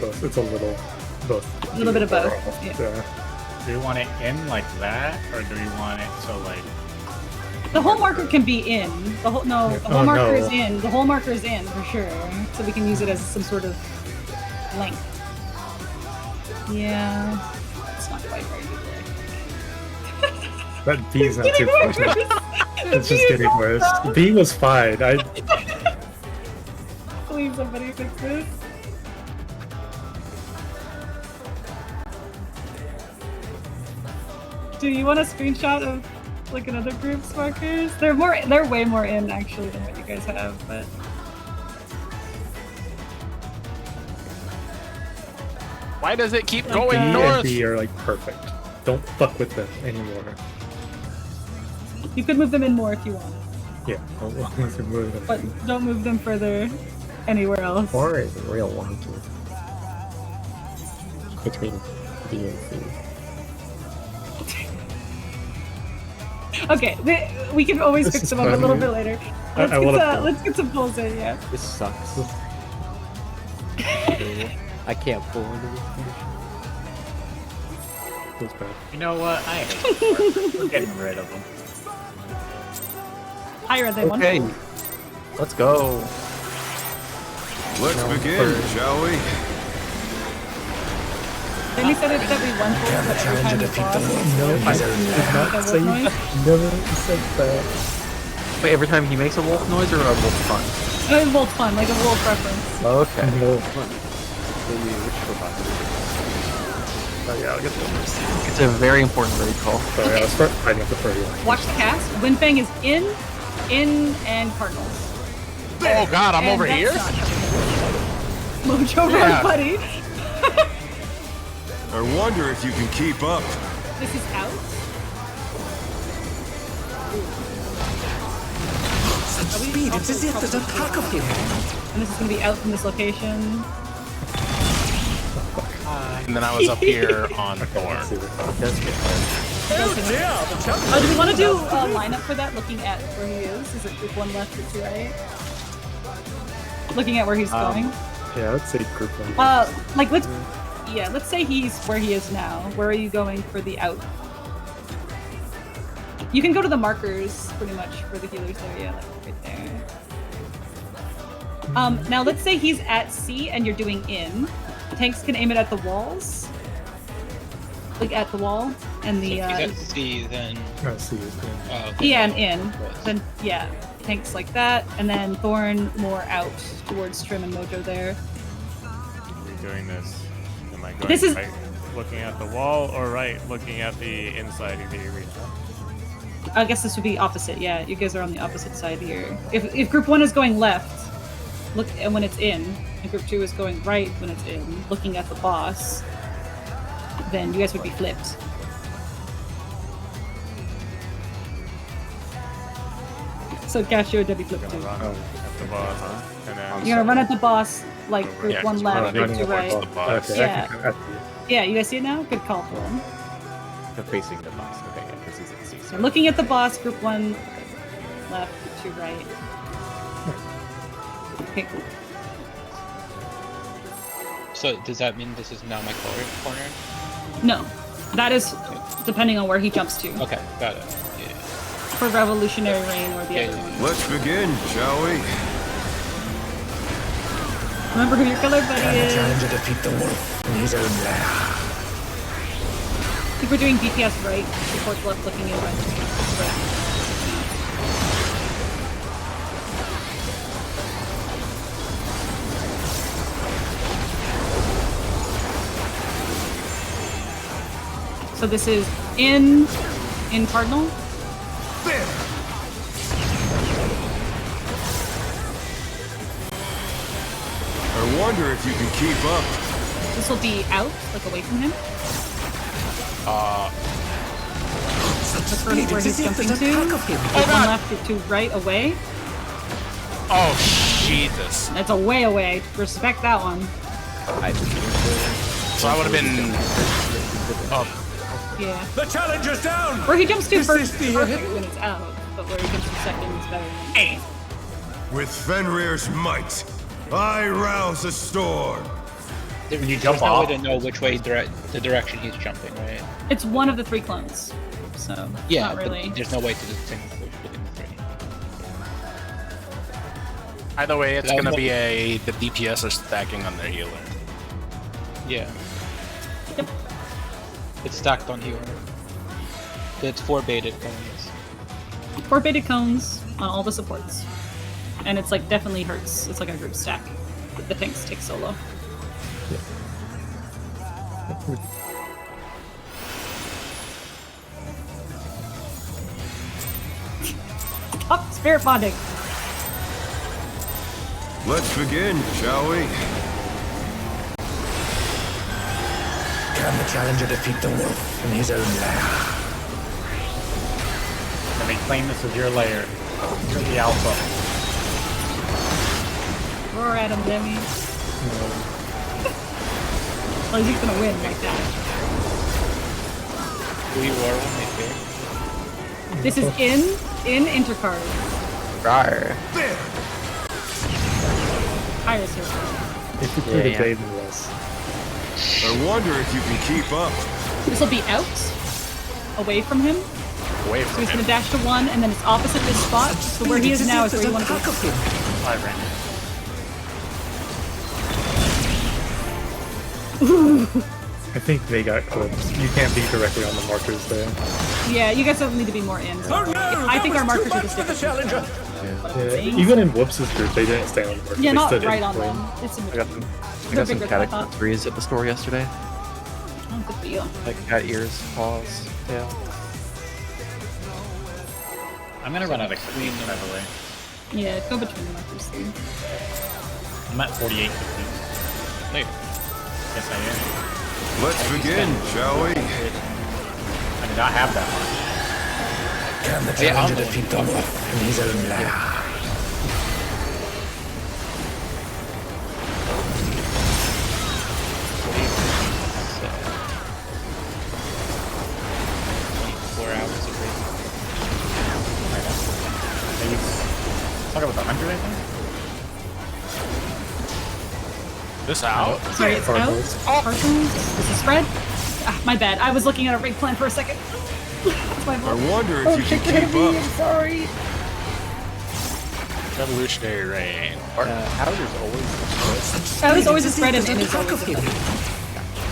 Both. It's a little both. A little bit of both. Yeah. Yeah. Do we want it in like that, or do we want it so like? The whole marker can be in. The whole the whole Oh, marker no. is in. The whole marker is in for sure. So we can use it as some sort of length. Yeah, it's not quite right either. That B is not too funny. It's just getting worse. B was fine. Please, somebody fix this. Do you want a screenshot of like another group's markers? They're way more in actually than what you guys have, but Why does it keep B going B north? and B are like perfect. Don't fuck with them anymore. you could move them in more if you want, Yeah, unless you're moving them. but don't move them further anywhere else. 4 is real wonky. Between D and C. Okay, we can always This fix is them up a fun, little dude. bit later. I Let's get some polls in, yeah. This sucks. I can't pull into this condition. Feels bad. You know what? I hate it. We're getting rid of them. Higher than one. Okay, let's go. Let's begin, shall we? Then he said it's every one poll, but every time the boss No, I did not say never said that. Wait, every time he makes a wolf noise or a wolf fun? It was both fun, like a wolf reference. Okay. No. Maybe which robot? Oh yeah, I'll get the It's a very important raid call. Sorry, I'll start hiding up the party. Watch the cast. Windfang is in, and Cardinals. Oh god, I'm And over that's here? not coming. Mojo Yeah. Road, buddy. I wonder if you can keep up. This is out. Such speed, it's as if there's a pack of him. And this is going to be out from this location. And then I was up here on Thorn. Oh, do we want to do a lineup for that, looking at where he is? Is it group 1 left or 2 right? Looking at where he's going? Yeah, let's say group 1. Like, let's say he's where he is now. Where are you going for the out? You can go to the markers, pretty much, for the healers there, yeah, like right there. Now let's say he's at C and you're doing in. Tanks can aim it at the walls. Like at the wall. And the, So if he's at C, then... Oh, see, okay. yeah, and in. Then, yeah, tanks like that. And then Thorn more out towards Trim and Mojo there. We're doing this. Am I going This is- right looking at the wall or right looking at the inside of the arena? I guess this would be opposite, yeah. You guys are on the opposite side here. If group 1 is going left, look, and when it's in, and group 2 is going right when it's in, looking at the boss, then you guys would be flipped. So Casio would be flipped Gonna too. run at the boss, and then You're gonna run at the boss, like group Yeah, 1 just left, running group 2 right. towards the boss. Okay, Yeah. I can at Yeah, you guys see it now? Good call, Thorn. They're facing the boss. Okay, yeah, because he's at C. So looking at the boss, group 1 left, group 2 right. Okay, cool. So does that mean this is now my corner? No, that is depending on where he jumps to. Okay, got it. Yeah. For Revolutionary Reign or the Yeah, other yeah. one. Let's begin, shall we? Remember who your killer buddy is. Trying to defeat the wolf in his own lair. I think we're doing DPS right, support left looking in right. So this is in Cardinal. I wonder if you can keep up. This will be out, like away from him. That's where Speed, it's he's as if jumping there's a to. pack of him. Group 1 left to right away. Oh, Jesus. That's a way away. Respect that one. So I would have been up. Yeah. The challenger's down! Where he jumps to This first is is the- perfect when it's out, but where he jumps to second is better than With Fenrir's might, I rouse a storm. When you jump There's no off? way to know which way the direction he's jumping, right? It's one of the 3 clones, so Yeah, not really. but there's no way to distinguish between the 3. Either way, it's That was gonna what- be the DPS are stacking on their healer. Yeah. Yep. It's stacked on healer. It's 4 baited cones. 4 baited cones on all the supports, and it's like definitely hurts. It's like a group stack. the tanks take solo. Stop spirit bonding. Let's begin, shall we? Can the challenger defeat the wolf in his own lair? Let me claim this as your lair. You're the alpha. Roar at him, Demi. Well, he's gonna win like that. We roar when they fear. This is in intercard. Rawr. There! Higher circle. If you play the David less. I wonder if you can keep up. This will be out, away from him. Away So from he's him. gonna dash to 1, and then it's opposite this spot. So where he is now is where you want to be. I ran. I think they got clipped. You can't be directly on the markers there. Yeah, you guys don't need to be more in. Oh no! I think that our was markers too are much just for the different. challenger. Yeah, even in Whoops' group, they didn't stay on the markers. Yeah, they not stood right in on play. them. It's in I got between. some, I They're got some bigger than I catacomb thought. 3s at the store yesterday. Oh, good for you. Like cat ears, paws, tail. I'm gonna run out of clean heavily. Yeah, go between the markers too. I'm at 48. No, Yes, I am. Let's begin, shall we? I did not have that much. Can the Yeah, challenger I'm- defeat the wolf in his own lair? so 24 hours of racing. Maybe talk about the 100, I think. This out? Sorry, it's Cardinals. out. Cardinals. This is spread. Ah, my bad. I was looking at a rig plan for a second. That's my I fault. wonder if Oh, you shit, can keep me. I'm up. sorry. Revolutionary Rain. Howder's always I was always a spread and in is always a spread.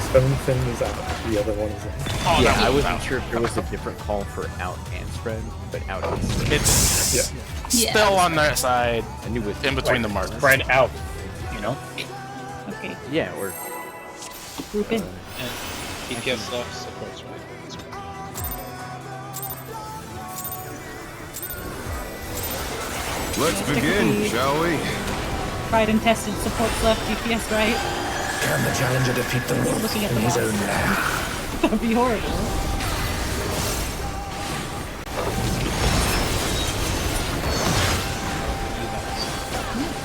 Stone Fin is out. The other one is in. Oh, yeah, that I was wasn't out. sure if there was a different call for out and spread, but out is spread. It's Yeah. still on that side, I knew it. in between the markers. Spread out. You know? Okay, Yeah, we're group in. And DPS stuff supports right. Let's begin, shall we? Tried and tested supports left, DPS right. Can the challenger defeat the wolf Looking at in the his boss. own lair? That would be horrible.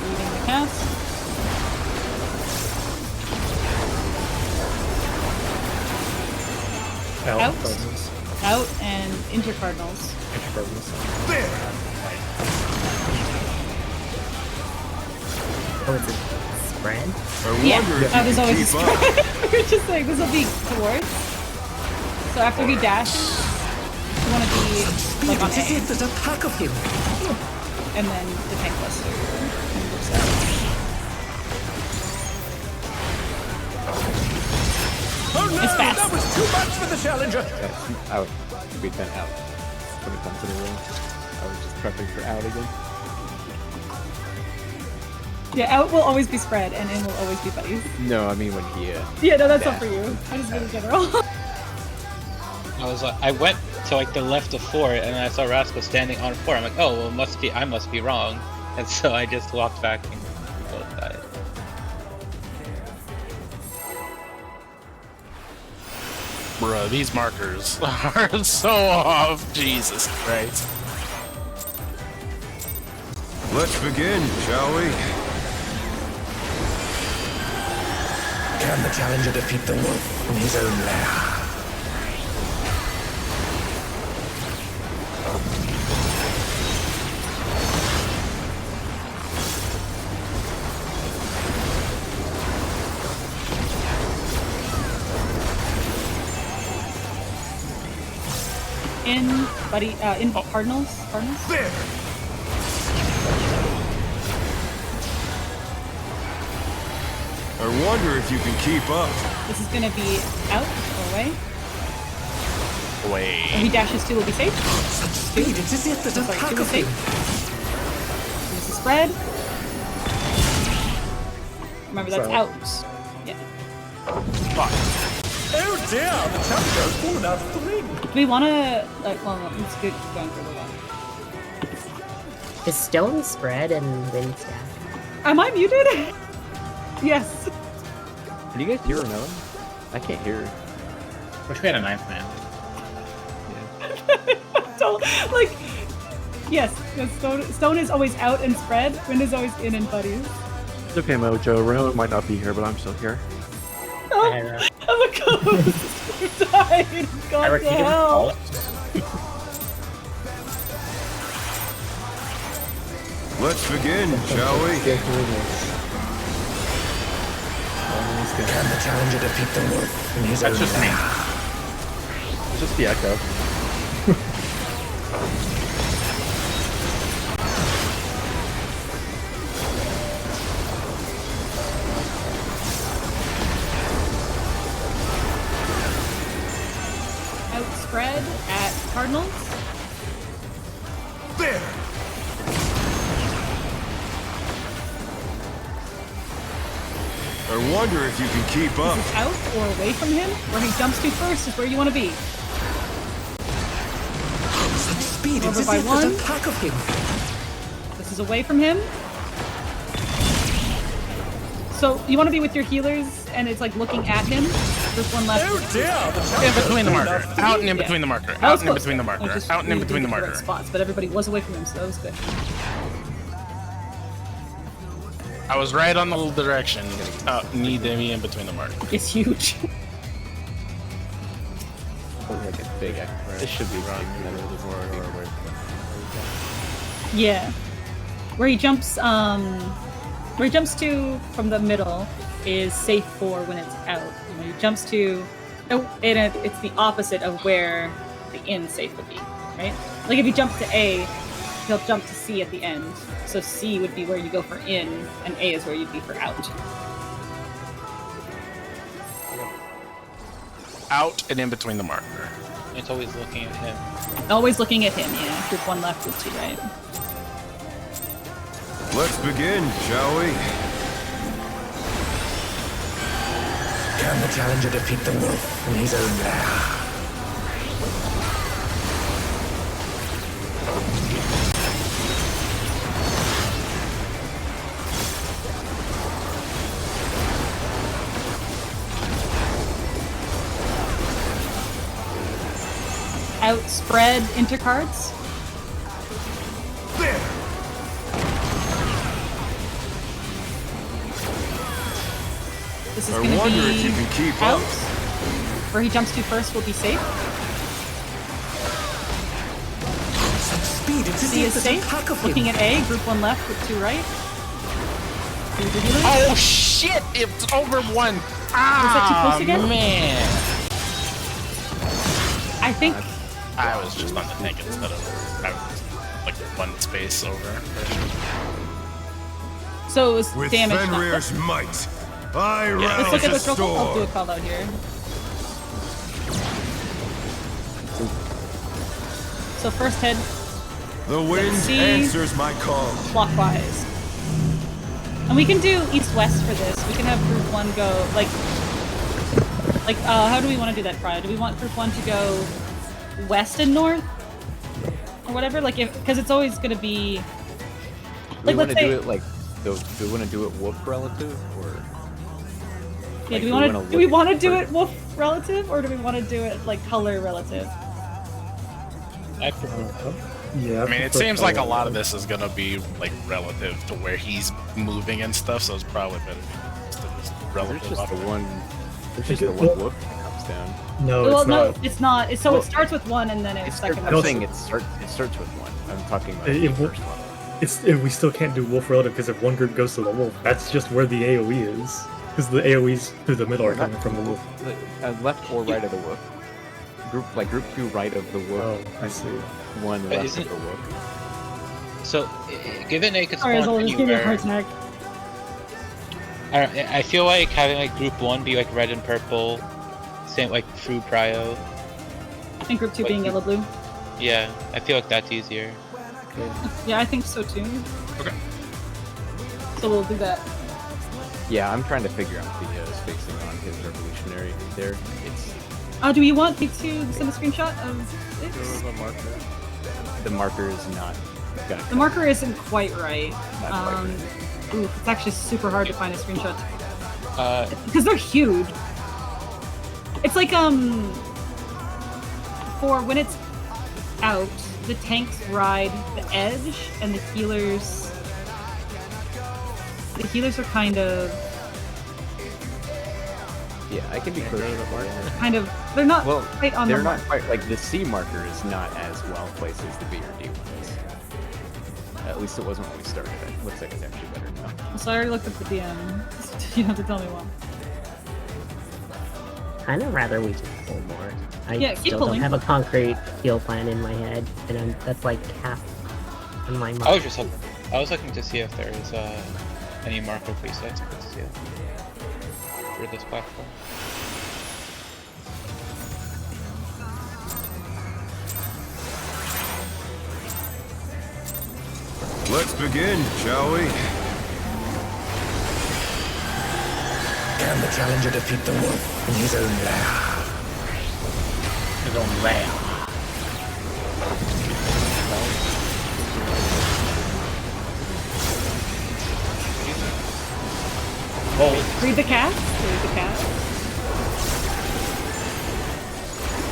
Leaving the cast. Out. Cardinals. Out and intercardinals. Cardinals. There! Oh, it's a spread? I Yeah, wonder if that you was can always a keep up. spread. We were just saying this will be towards. So after he dashes, you want to be like on A, There's a pack of him. and then the tank buster. Oh no! It's fast. That was too much for the challenger. out. We went out. When it comes to the room, I was just prepping for out again. Yeah, out will always be spread, and in will always be buddies. No, I mean when he. Yeah, no, that's not for you. I just mean in general. I was like, I went to like the left of 4, and then I saw Rascal standing on 4. I'm like, oh, well, I must be wrong, and so I just walked back and both died. Bruh, these markers are so off. Jesus Christ. Let's begin, shall we? Can the challenger defeat the wolf in his own lair? In buddy, in cardinals. Cardinals. There! I wonder if you can keep up. This is gonna be out or away. When Wait. he dashes 2 will be safe. Such speed, it's as if there's a Sorry, pack 2 is of him. safe. This is spread. Remember, that's So- out. Yeah. Oh dear, the challenger's fallen out of the ring. Do we want to, like, well, let's keep going for a little while. Is stone spread and wind staff? Am I muted? Yes. Can you guys hear her, Melon? I can't hear her. Wish we had a ninth man. So, like, yes, stone is always out and spread. Wind is always in and buddies. It's okay, Mojo. Reno might not be here, but I'm still here. Oh, I I'm a ghost. Who died? God to hell. Let's begin, shall we? Can the challenger defeat the wolf in his That's own just me. lair? It's just the echo. Outspread at Cardinals. There! I wonder if you can keep up. This is out or away from him. Where he jumps to first is where you want to be. Such speed, Over it's as by if there's one. a pack of him. This is away from him. So you want to be with your healers, and it's like looking at him. There's one left. Oh dear, the In challenger's between the fallen marker. out of the Out ring. and in between the marker. That was Out and in close, between the though. I marker. just Out and in really between the didn't get marker. right spots, but everybody was away from him, so that was good. I was right on the little direction. Need to be in between the marker. It's huge. Like a big X. This should be wrong. Yeah. Where he jumps to from the middle is safe for when it's out. When he jumps to, it's the opposite of where the in safe would be, right? Like if you jump to A, he'll jump to C at the end. So C would be where you go for in, and A is where you'd be for out. Out and in between the marker. It's always looking at him. Always looking at him, yeah. Group one left, group two right. Let's begin, shall we? Can the challenger defeat the wolf in his own lair? Outspread intercards. There! This is I going to wonder if be you can keep out. up. Where he jumps to first will be safe. Such speed, it's as C if is there's a safe. pack of him. Looking at A, group one left with two right. Here's the healer. Oh shit! It's over one. Was that too close again? Man. I think I was just on the tank instead of like one space over. so. It was With damage. not- Fenrir's might, I Let's rouse look at the the triple. I'll do a storm. call out here. So first head The wind see. answers my call. clockwise. And we can do east-west for this. We can have group one go how do we want to do that, Pride? Do we want group one to go west and north? Or whatever? Like because it's always gonna be Do like we want let's to say do it like? Do we want to do it wolf relative or? yeah, like, do we want wanna to do we look want to do for- it wolf relative or do we want to do it like color relative? I prefer. Yeah. I mean, it seems like a lot of this is gonna be like relative to where he's moving and stuff, so it's probably better to just There's relative. just up. the one. There's Think just the it- one wolf that comes down. No, well, it's no, not. it's not. So Well, it starts with one and then it's second. I'm No, saying it starts with one. I'm talking about It- the it will- first one. It's we still can't do wolf relative because if one group goes to the wolf, that's just where the AOE is. Because the AOE's through the middle are coming from the wolf. Left or right of the wolf. Group two right of the wolf. Oh, I see. One But left isn't- of the wolf. So, given they could Sorry, spawn Azul, just give me a heart anywhere, attack. I feel like having like group one be like red and purple, same like through Prio. I think group two Wait, being yellow blue. Yeah, I feel like that's easier. Yeah, I think so too. Okay. So we'll do that. Yeah, I'm trying to figure out the spacing on his revolutionary there. It's Do you want me to send a screenshot of it? There was a marker. the marker is not gonna. The marker isn't quite right. Not quite right. Ooh, it's actually super hard to find a screenshot Uh, because they're huge. It's like for when it's out, the tanks ride the edge, and the healers. The healers are kind of. Yeah, I can be close to the marker. Kind of. They're not Well, quite on they're the not mark. quite like the C marker is not as well placed as the B or D one is. At least it wasn't when we started. It looks like it's actually better now. So I already looked at the DM. You don't have to tell me why. Kind of rather we just pull more. I Yeah, keep still pulling. don't have a concrete heal plan in my head, and that's like half in my mind. I was looking to see if there is any marker presets for this deal for this platform. Let's begin, shall we? Can the challenger defeat the wolf in his own lair? His own lair. Oh. Read the cast. Read the cast.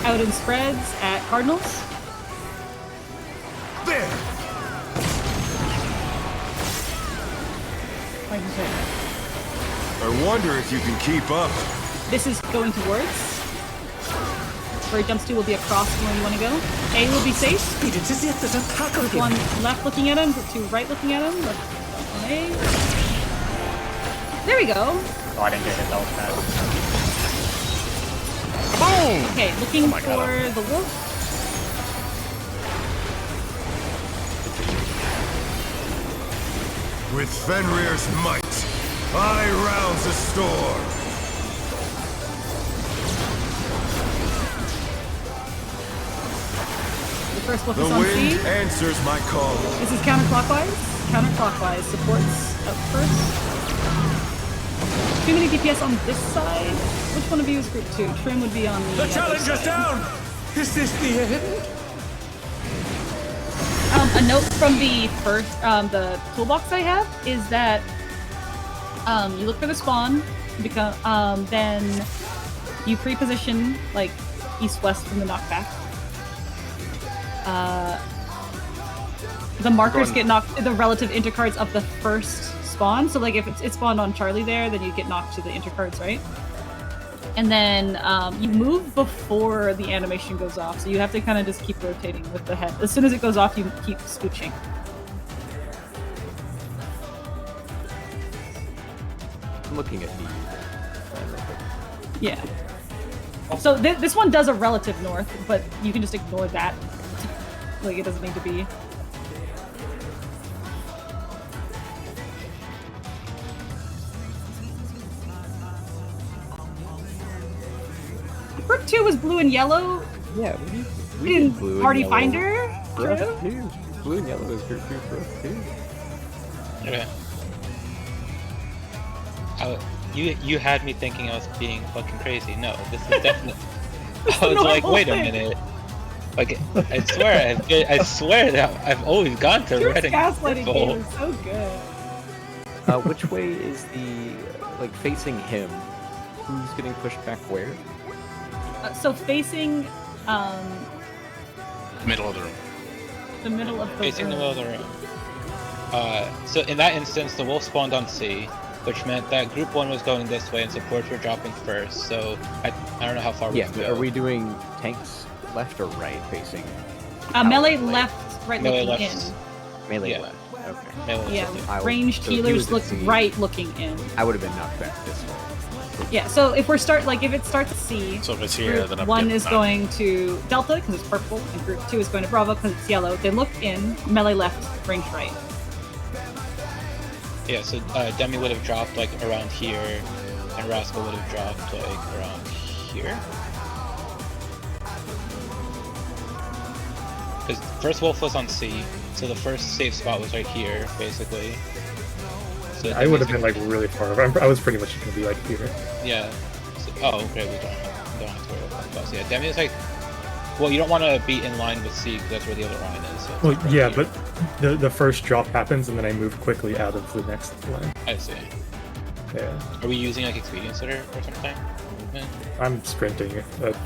Out in spreads at Cardinals. There! Like you said. I wonder if you can keep up. This is going towards. Where it jumps to will be across from where you want to go. A will be safe. Speed, it's as if there's a pack of Group him. 1 left looking at him, group 2 right looking at him. Left on A. There we go. Oh, I didn't get it. That was bad. Boom! Okay, looking Oh my for God. the wolf. With Fenrir's might, I rouse the storm. The first wolf The is on wind C. answers my call. This is counterclockwise. Counterclockwise supports up first. Too many DPS on this side. Which one of you is group 2? Trim would be on the The other challenger's side. down! Is this the end? A note from the first, the toolbox I have is that you look for the spawn, then you pre-position like east-west from the knockback. The markers get knocked, the relative intercards of the first spawn. So like if it's spawned on Charlie there, then you get knocked to the intercards, right? And then you move before the animation goes off, so you have to kind of just keep rotating with the head. As soon as it goes off, you keep scooching. I'm looking at the. Yeah. So this one does a relative north, but you can just ignore that. Like, it doesn't need to be. Group 2 was blue and yellow. Yeah, we In did blue and Party yellow. Finder. For us True. too. Blue and yellow is group 2 for us too. Okay. You had me thinking I was being fucking crazy. No, this is definitely. I was like, wait a minute. Like, I swear that I've always gone to Your red and gaslighting purple. game is so good. Which way is the like facing him? Who's getting pushed back where? So facing Middle of the room. the middle of the Facing the room. middle of the room. So in that instance, the wolf spawned on C, which meant that group 1 was going this way and supports were dropping first. So I don't know how far we Yeah, can but go. are we doing tanks left or right facing? Melee Like, left, right Melee looking left. in. Melee Yeah. left. Okay. Melee Yeah, left. I would- ranged so if he healers was at look C, right looking in. I would have been knocked back this way. Yeah, so if if it starts at C, So if it's here, group then I'm 1 getting is knocked. going to Delta because it's purple, and group 2 is going to Bravo because it's yellow. They look in, melee left, range right. Yeah, so Demi would have dropped like around here, and Rascal would have dropped like around here. Because first wolf was on C, so the first safe spot was right here, basically. So I would have been like really far over. I was pretty much gonna be like here. Yeah. So, oh, okay. We don't have to worry about that. So yeah, Demi is like. Well, you don't want to be in line with C because that's where the other line is. So Well, right yeah, here. but the first drop happens and then I move quickly out of the next line. I see. Yeah, Are we using like expedience or something? Movement? I'm sprinting. Okay.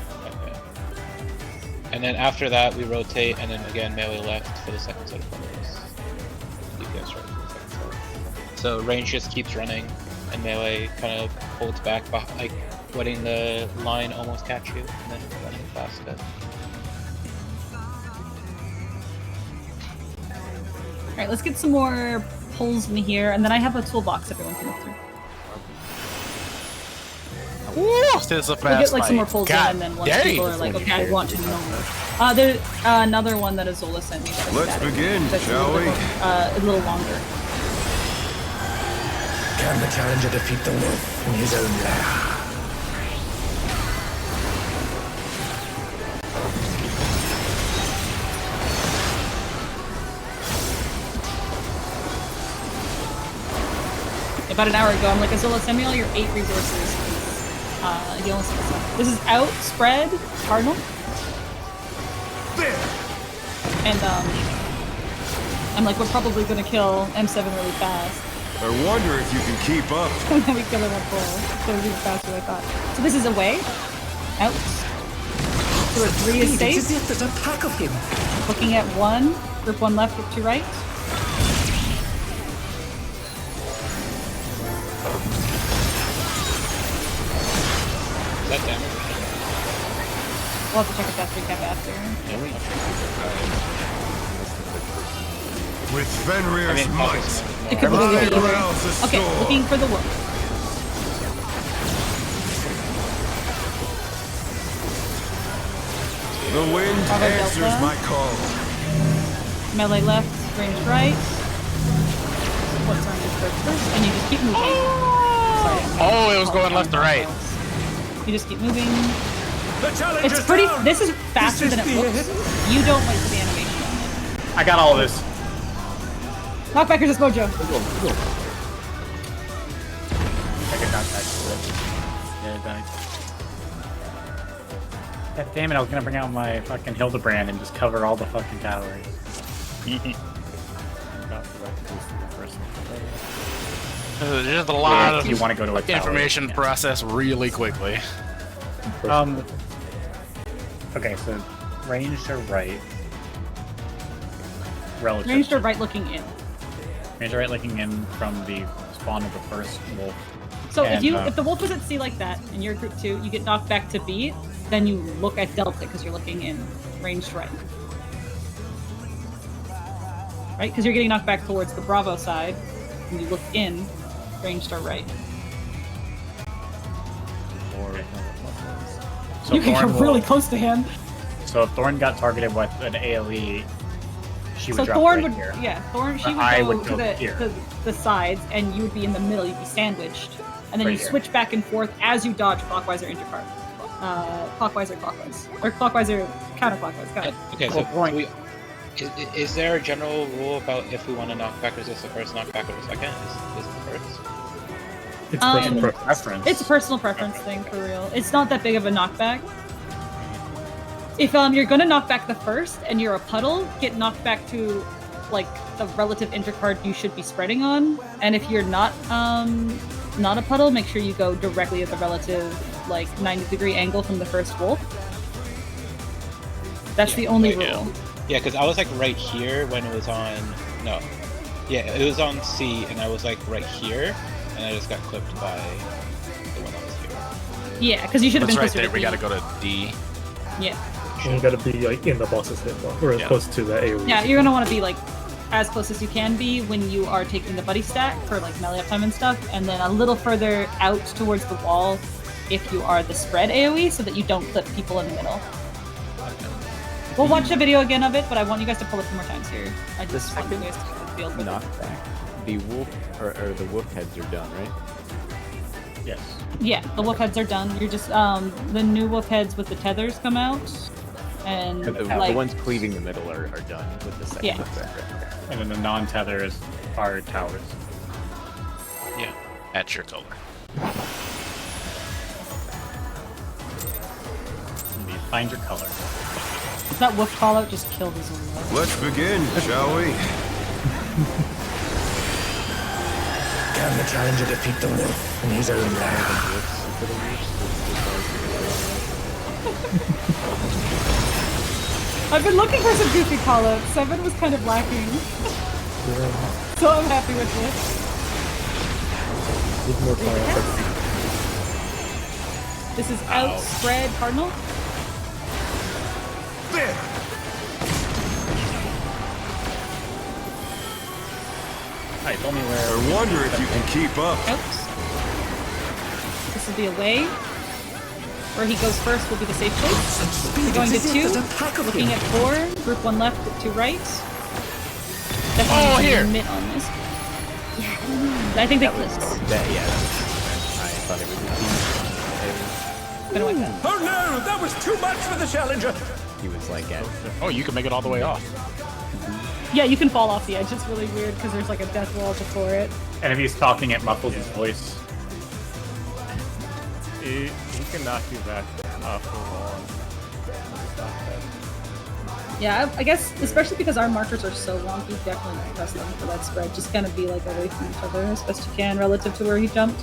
And then after that, we rotate, and then again melee left for the second set of players. DPS right for the second set. So range just keeps running, and melee kind of holds back, like letting the line almost catch you, and then running faster. Alright, let's get some more pulls in here, and then I have a toolbox everyone can look through. Woo! This is a fast We'll get like fight. some more pulls God in, and then once dang. people are like, okay, I want to know more. There's another one that Azola sent me. That Let's begin, that's shall we? a little longer. Can the challenger defeat the wolf in his own lair? About an hour ago, I'm like, Azola, send me all your 8 resources. He only sent us some. This is out, spread, cardinal. There. And I'm like, we're probably gonna kill M7 really fast. I wonder if you can keep up. And then we kill him on full. So we're even faster than I thought. So this is away. Out. So we're 3 is safe. As if there's a pack of him. Looking at 1. Group 1 left, group 2 right. Is that damage? We'll have to check if that's recap after. With Fenrir's might, It could be I either. rouse the Okay, storm. looking for the wolf. The wind Bravo answers Delta. my call. Melee left, range right. What's on your first? And you just keep moving. Sorry, Oh, it was going left to right. You just keep moving. The challenger's It's pretty. down. This is faster This than is it the looks. end. You don't wait for the animation on it. I got all of this. Knockbackers is Mojo. I get knockback. Yeah, it died. God damn it, I was gonna bring out my fucking Hildebrand and just cover all the fucking towers. There's just a lot of you want to go to a tower, information yeah. process really quickly. Okay, so range to right. Relative. Range to right, looking in. Range to right, looking in from the spawn of the first wolf. So And, if the wolf was at C like that, and you're group 2, you get knocked back to B. Then you look at Delta because you're looking in. Range to right. Right, because you're getting knocked back towards the Bravo side, and you look in. Range to right. So You can Thorn get will- really close to him. So if Thorn got targeted with an AoE, she would So drop Thorn right would, here. yeah, Thorn. She But would I go would to go the, here. the sides, and you would be in the middle. You'd be sandwiched, and then Right you here. switch back and forth as you dodge clockwise or intercart. Clockwise or clockwise, or clockwise or counterclockwise. Got it. Okay, so is there a general rule about if we want to knock back resist the first, knock back or the second? Is it the first? It's personal preference. It's a personal preference thing for real. It's not that big of a knockback. If you're gonna knock back the first and you're a puddle, get knocked back to like the relative intercard you should be spreading on. And if you're not a puddle, make sure you go directly at the relative like 90-degree angle from the first wolf. That's the only rule. Yeah, because I was like right here when it was on. No. Yeah, it was on C, and I was like right here, and I just got clipped by the one that was here. Yeah, because you should have been That's closer right there. to We D. gotta go to D. Yeah. And you gotta be like in the boss's hitbox, or as close to the AoE. Yeah, you're gonna want to be like as close as you can be when you are taking the buddy stack for like melee uptime and stuff, and then a little further out towards the wall if you are the spread AoE, so that you don't clip people in the middle. We'll watch the video again of it, but I want you guys to pull it 2 more times here. I just want you guys to get the field with it. Knockback. The wolf or the wolf heads are done, right? Yes. Yeah, the wolf heads are done. You're just the new wolf heads with the tethers come out, and The like ones cleaving the middle are done with the second Yeah. knockback. And then the non-tethers are towers. at your color. Find your color. If that wolf call out just killed his own wolf. Let's begin, shall we? Can the challenger defeat the wolf in his own land? I've been looking for some goofy call-outs. 7 was kind of lacking. So I'm happy with this. Need more call-outs. This is outspread cardinal. There! Alright, tell me where. I wonder if you can keep up. Out. This will be away. Where he goes first will be the safe place. We're going to 2. Looking at 4. Group 1 left, 2 right. Definitely here! Mitt on this. Yeah, I don't know. I think That was that. Yeah. I thought it was. Gonna like that. Oh no! That was too much for the challenger! He was like at. Oh, you can make it all the way off. Yeah, you can fall off the edge. It's really weird because there's like a death wall before it. And if he's talking, it muffles his voice. He can knock you back off the wall. Yeah, I guess especially because our markers are so wonky, definitely not press them for that spread. Just kind of be like away from each other as best you can relative to where he jumped.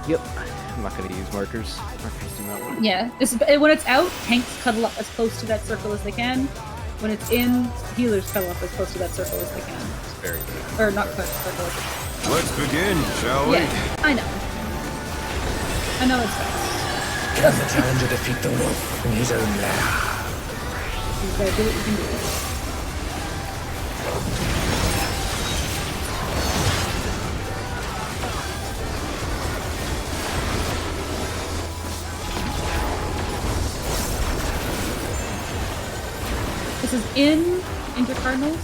Yep. I'm not gonna use markers. Markers do not work. Yeah, when it's out, tanks cuddle up as close to that circle as they can. When it's in, healers cuddle up as close to that circle as they can. It's very good. Or not circle. Let's begin, shall we? Yeah, I know. I know it's fast. Can the challenger defeat the wolf in his own land? You gotta do what you can do. This is in Intercardinals.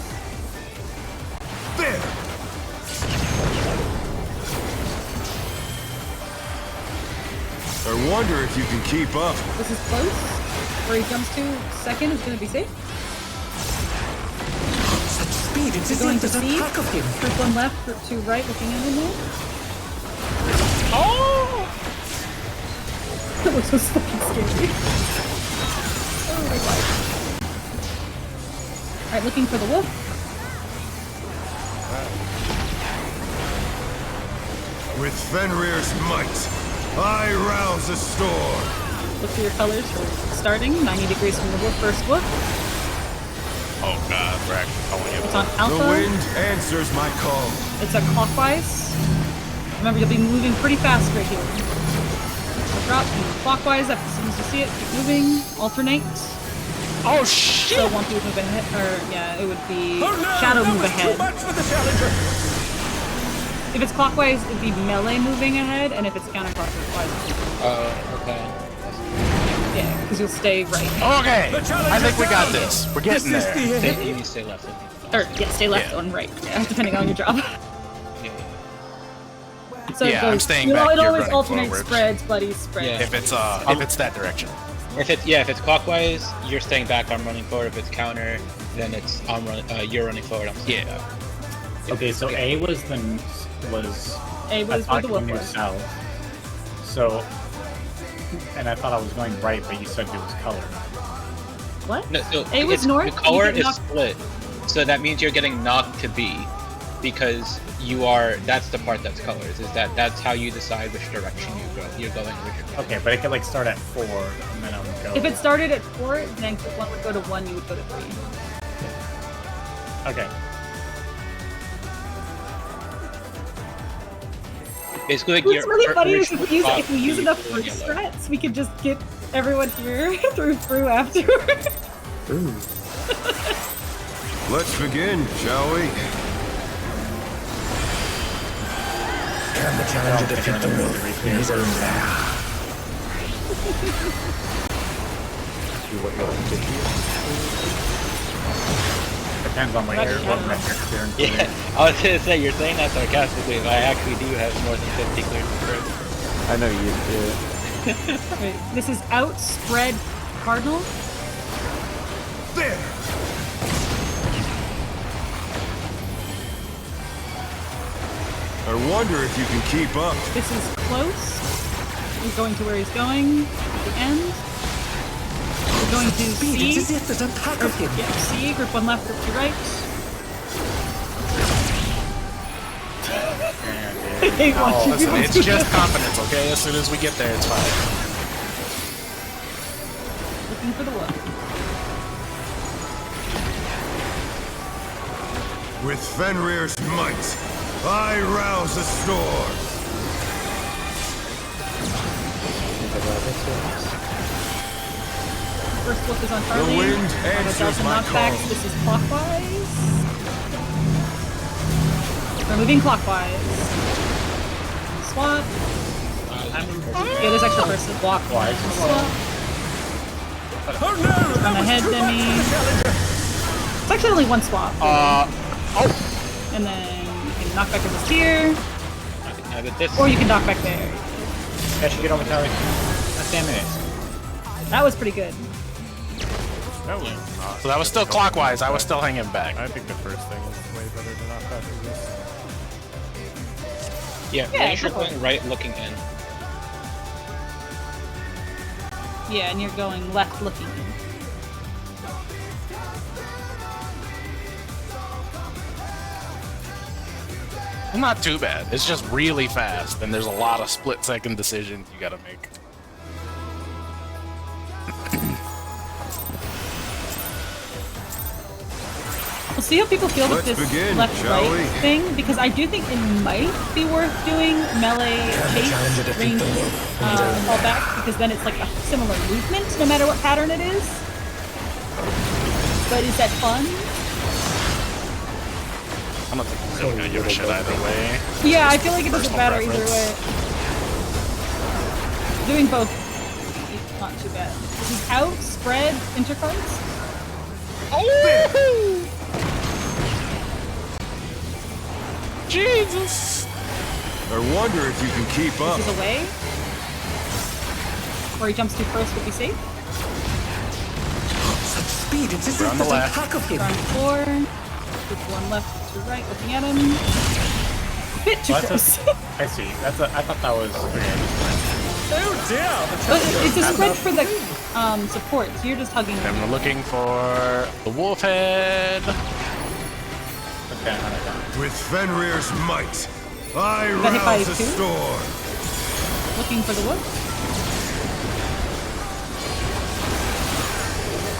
There! I wonder if you can keep up. This is close. Where he jumps to second is going to be safe. Such speed! It's We're as going if to there's a see. pack of him! Group 1 left, group 2 right, looking in there. Oh! That looks so fucking scary. Oh my god. Alright, looking for the wolf. With Fenrir's might, I rouse a storm. Look for your colors for starting. 90 degrees from the wolf, first wolf. Oh god, we're actually calling it. It's on The alpha. wind answers my call. It's a clockwise. Remember, you'll be moving pretty fast right here. Drop clockwise as soon as you see it. Keep moving. Alternate. Oh shit! So one move ahead, or yeah, it would be Oh no! shadow that move was ahead. too much for the challenger! If it's clockwise, it'd be melee moving ahead, and if it's counterclockwise, Oh, okay. yeah, because you'll stay right. Okay! The challenger I think we got down. this. We're getting This is there. the Stay, end. you stay left. Or yeah, stay left on right. Yeah, depending on your job. So Yeah, it goes, I'm staying you know, back it here always running alternates forward. spreads, buddies, spreads. Yeah. If it's that direction. If it's clockwise, you're staying back. I'm running forward. If it's counter, then it's you're running forward. I'm staying back. Okay, so A was A I was thought where the you wolf knew was. south. So, and I thought I was going right, but you said it was color. What? No, so A was north, The color you get is knocked- split, so that means you're getting knocked to B, because you are. That's the part that's colors. That's how you decide which direction you're going originally. Okay, but it could like start at 4, and then I would go. If it started at 4, then one would go to 1, you would go to 3. Okay. Basically, like What's really funny is original if we use spot enough is fruit yellow. strats, we could just get everyone here through afterwards. Ooh. Let's begin, shall we? Can the challenger defeat the wolf in his own land? Depends on what That's what shadow. metrics you're including. Yeah, I was gonna say you're saying that sarcastically, but I actually do have more than 50 cleared fruit. I know you do. Wait, this is outspread cardinal. There! I I wonder if you can keep up. This is close. He's going to where he's going at the end. We're going to C. It's as if there's a pack of him. Yeah, C, group 1 left, group 2 right. I hate watching Listen, people it's do just that. confidence, okay? As soon as we get there, it's fine. Looking for the wood. With Fenrir's might, I rouse the storm. First look is on Charlie. The wind On the answers Delta my knockbacks, call. this is clockwise. We're moving clockwise. Swap. Yeah, there's extra person. Clockwise. Swap. Oh no! On the head demi. It's actually only one swap. And then you can knock back over here. Or you can knock back there. I should get over Charlie. God damn it. That was pretty good. That was So that was still clockwise. I was still hanging back. I think the first thing was way better than not that. Yeah, Yeah, Ranger go for going it. right, looking in. Yeah, and you're going left looking in. Not too bad. It's just really fast, and there's a lot of split-second decisions you gotta make. We'll see how people feel with Let's this begin, left-right shall we? thing, because I do think it might be worth doing melee chase, range, fall back, because then it's like a similar movement, no matter what pattern it is. But is that fun? I don't think we're really gonna give a shit either way. Yeah, I feel like it doesn't Personal matter either preference. way. Doing both is not too bad. This is out, spread, intercards. Oh! Jesus! I wonder if you can keep up. This is away. Where he jumps to first would be safe. Such speed, it's as We're if on the there's a left. pack of him. Ground floor. Group 1 left to right, looking at him. Bit too Well, close. I see. I thought that was. Oh dear! But it's a spread for the support, so you're just hugging And them. we're looking for the wolf head. Okay, With Fenrir's might, I Got hit by rouse the two? storm. Looking for the wood.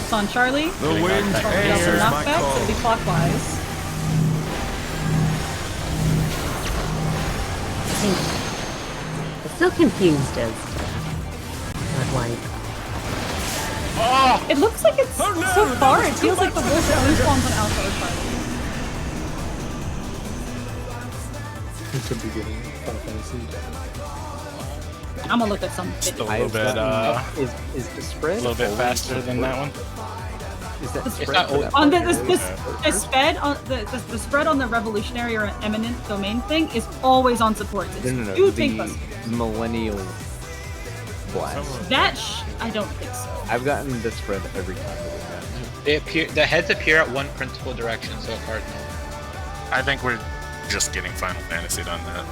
It's on Charlie. The wind Delta answers my knockback, so it'll be call. clockwise. I'm still confused as to what, like, It looks like it's Oh, no, so that far, was it too feels like much the for wolf the only challenger. spawns on Alpha or Charlie. It could be getting Final Fantasy. I'm gonna look at some Just a video. little bit, is the spread a little bit always faster than that one. Is that It's spread not for always- that On the part the spread on the spread on the revolutionary or eminent domain thing is always on support. It's No, two the tank millennial blast. That I don't think so. I've gotten the spread every time that we've gotten. They appear. The heads appear at one principal direction, so a cardinal. I think we're just getting Final Fantasy on that.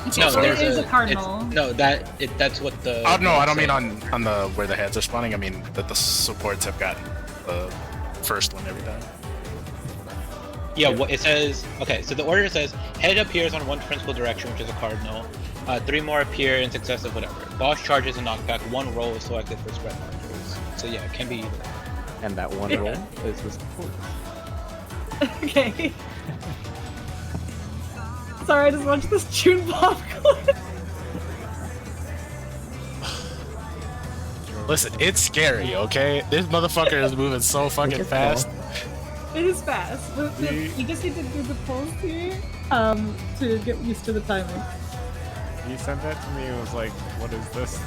Okay, so there is a cardinal. No, that's what the. Oh no, I don't mean on the where the heads are spawning. I mean that the supports have gotten the first one every time. Yeah, what it says. Okay, so the order says head appears on one principal direction, which is a cardinal. 3 more appear in successive whatever. Boss charges and knockback. 1 roll is selected for spread markers. So yeah, it can be either. And that one roll is with support. Okay. Sorry, I just watched this June Pop clip. Listen, it's scary, okay? This motherfucker is moving so fucking fast. It is fast. You just need to do the pulse here to get used to the timing. He sent that to me and was like, what is this?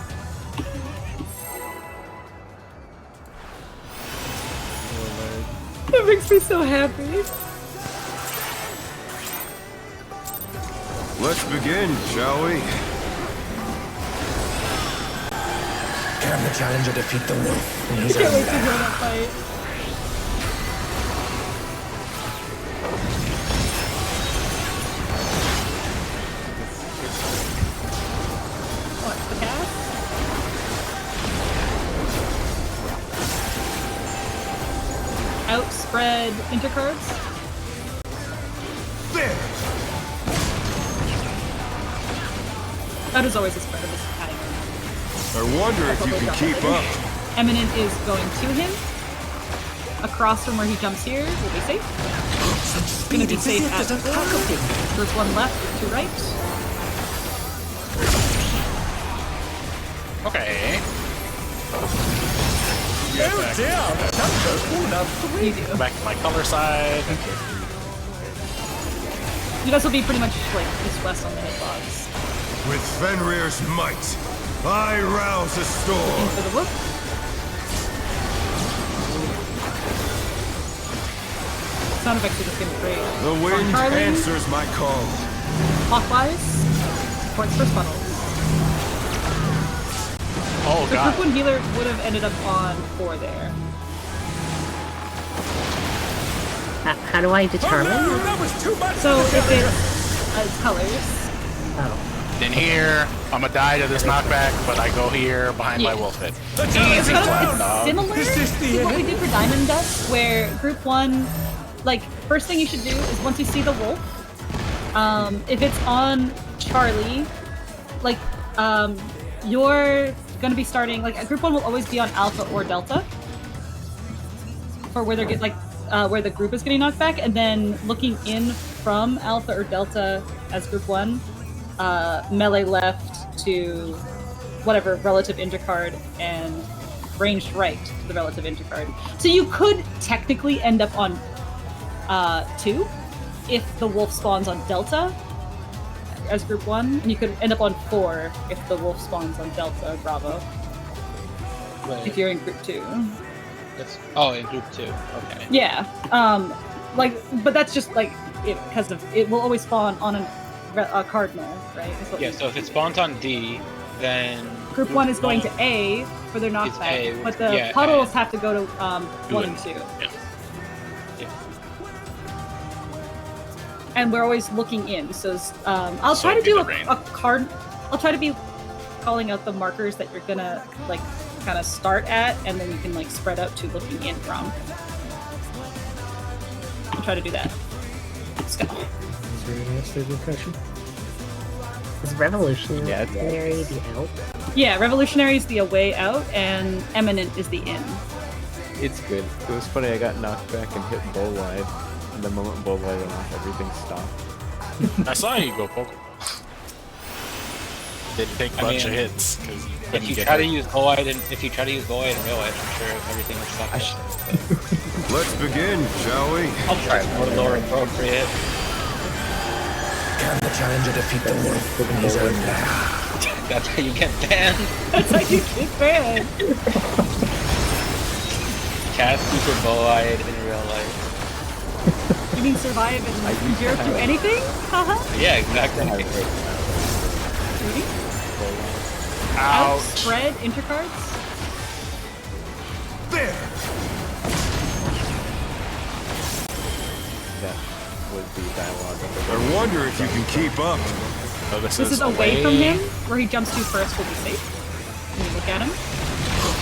That makes me so happy. Let's begin, shall we? Can the challenger defeat the wolf in I his can't own wait to hear battle? that fight. outspread intercards. There! That is always a spread of this pattern. I wonder if you can keep up. Eminent is going to him. Across from where he jumps here will be safe. Gonna be safe at 4. There's one left to right. Okay. Oh dear! You do. Go back to my color side. You guys will be pretty much like east-west on the hitbox. With Fenrir's might, I rouse a In storm. for the whoop. Sound effects are just gonna create. The wind Charlie. answers my call. Clockwise. Supports first funnel. Oh So god. Group 1 healer would have ended up on 4 there. How do I determine? No, that was too much. So if it's colors, Oh, In here, I'm gonna die to this knockback, but I go here behind my Yeah. wolf hit. it's Easy kind clap, of dog. similar Is this the to what we end? did for Diamond Dust, where Group 1, like, first thing you should do is once you see the wolf, if it's on Charlie, like, you're gonna be starting, like, Group 1 will always be on Alpha or Delta, for where they're like, where the group is getting knocked back, and then looking in from Alpha or Delta as Group 1, melee left to whatever relative intercard, and ranged right to the relative intercard. So you could technically end up on 2 if the wolf spawns on Delta as Group 1, and you could end up on 4 if the wolf spawns on Delta or Bravo, if you're in Group 2. In group 2. Okay. Yeah, but that's just like it because of it will always spawn on a cardinal, right? Is what Yeah, we- so if it spawns on D, then Group 1 is going to A for their A, knockback, but the yeah, puddles A. have to go to 1 and 2. Yeah. And we're always looking in. So I'll So try to do do the rain. a card. I'll try to be calling out the markers that you're gonna like kind of start at, and then you can like spread out to looking in from. I'll try to do that. Let's go. Is there any stable question? is Revolutionary Yeah, it's- the out? Yeah, Revolutionary is the away out, and Eminent is the in. It's good. It was funny, I got knocked back and hit bull wide. And the moment bull wide went off, everything stopped. I saw you go Pokeball. Didn't take a bunch of hits because you couldn't If you get try to hurt. use Void and real life, I'm sure everything will stop. Let's begin, shall we? I'll try more lore appropriate. Can the challenger defeat the wolf in his own lair? That's how you get banned. That's how you get banned. Cast super bow-eyed in real life. You mean survive and endure through anything? Haha. Yeah, exactly. Rudy? Ouch. Outspread intercards? There! That was the dialogue. I wonder if you can keep up. So this This is away from him, where he jumps to first will be safe. Can you look at him?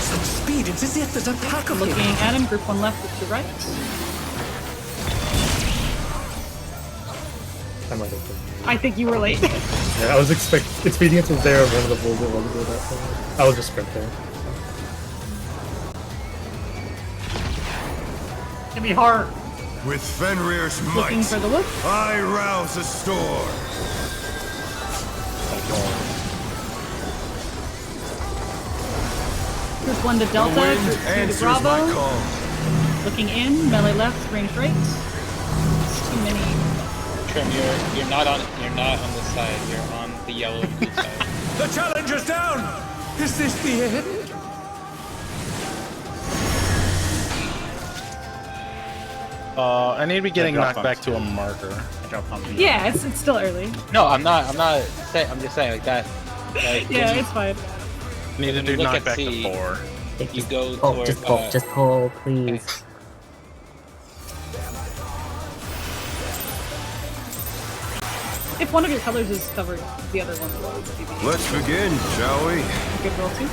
Such speed, it's as if there's a pack of Looking them. at him, group 1 left, group 2 right. I might have been. I think you were late. Yeah, I was expecting. Expedience was there, one of the bulls that wasn't there that time. I was just sprint there. Give me heart. With Fenrir's Looking might, for the wolf. I rouse a storm. Group 1 to The Delta, wind group 2 to answers my Bravo. call. Looking in, melee left, range right. It's too many. Trim, you're not on this side. You're on the yellow and blue side. The challenger's down! Is this the end? I need to be getting dropped knocked on back to a marker. I dropped on the Yeah, it's still early. No, I'm not saying. I'm just saying like that. Like, Yeah, when it's fine. Need to When do you look knockback at to C, 4. you go Oh, toward. just pull, please. If one of your colors is covered, the other one will always be. Let's begin, shall we? Good roll too.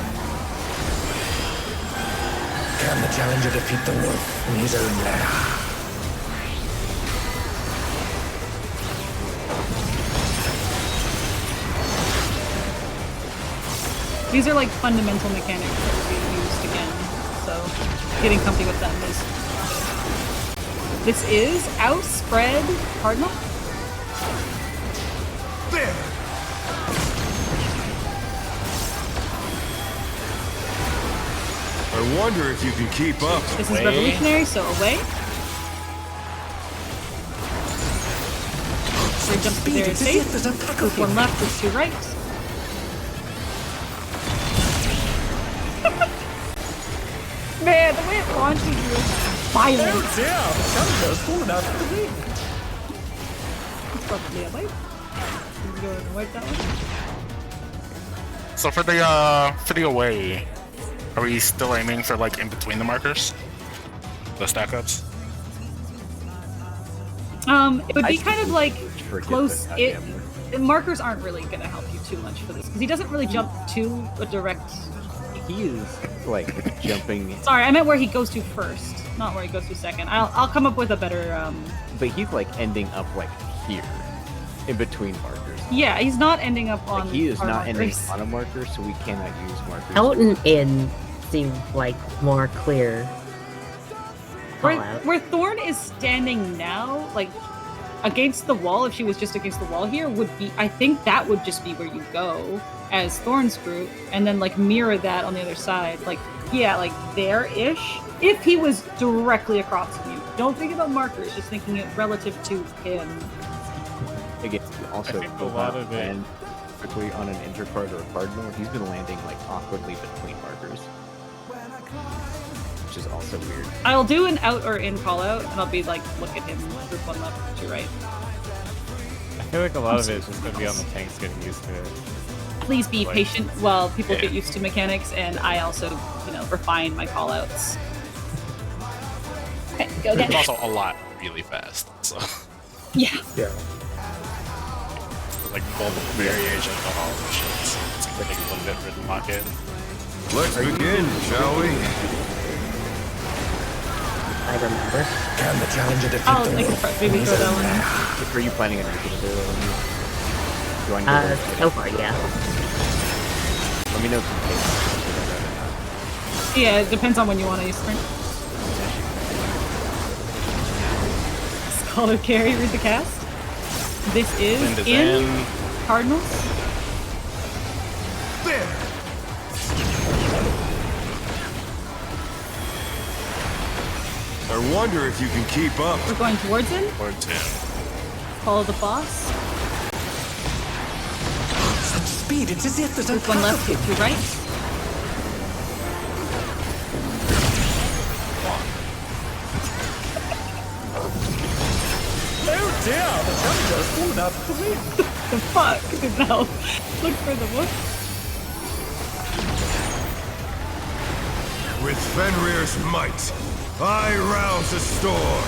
Can the challenger defeat the wolf in his own lair? These are like fundamental mechanics that are being used again, so getting comfy with them is. This is out spread cardinal. There! I wonder if you can keep up. This is revolutionary, so away. So he jumps to there safe. With one left, with two right. Man, the way it launches you is violent. Oh dear, the challenger's fallen out of the ring. It's probably a wipe. You can go and wipe that one. So for the away, are we still aiming for like in between the markers? The stack ups? It would be kind of like close. that Markers aren't really gonna help you too much for this because he doesn't really jump to a direct. He is like jumping. Sorry, I meant where he goes to first, not where he goes to second. I'll come up with a better. But he's like ending up like here, in between markers. Yeah, he's not ending up on. Like, he is our not ending markers. on a marker, so we cannot use markers. Out and in seem like more clear. Where Thorn is standing now, like against the wall, if she was just against the wall here, would be. I think that would just be where you go as Thorn's group, and then like mirror that on the other side, like yeah, like there-ish. If he was directly across from you, don't think about markers. Just thinking it relative to him. Again, also I think a lot of it. and quickly on an intercard or a cardinal, he's been landing like awkwardly between markers, which is also weird. I'll do an out or in call out, and I'll be like, look at him, group one left, two right. I feel like a lot of it is just gonna be on the tanks getting used to it. Please be Like, patient while people yeah. get used to mechanics, and I also, refine my call outs. Okay, go again. There's also a lot really fast, so Yeah. Yeah. like multiple variations on all the shit. So it's gonna take a little bit for it to lock in. Let's begin, shall we? I remember. Can the challenger defeat I'll the make wolf a in maybe his go own down. lair? Are you planning on making it? Do I need to So far, yeah. let me know if you take Yeah, it depends on when you want to use sprint. Scholar carry, read the cast. This is Wind is in Cardinals. There! I wonder if you can keep up. We're going towards him. Or two. Follow the boss. Such speed, it's as if there's a Group one left, two right. Oh dear, the challenger's fallen out of the ring. The fuck? No. Look for the wolf. With Fenrir's might, I rouse the storm.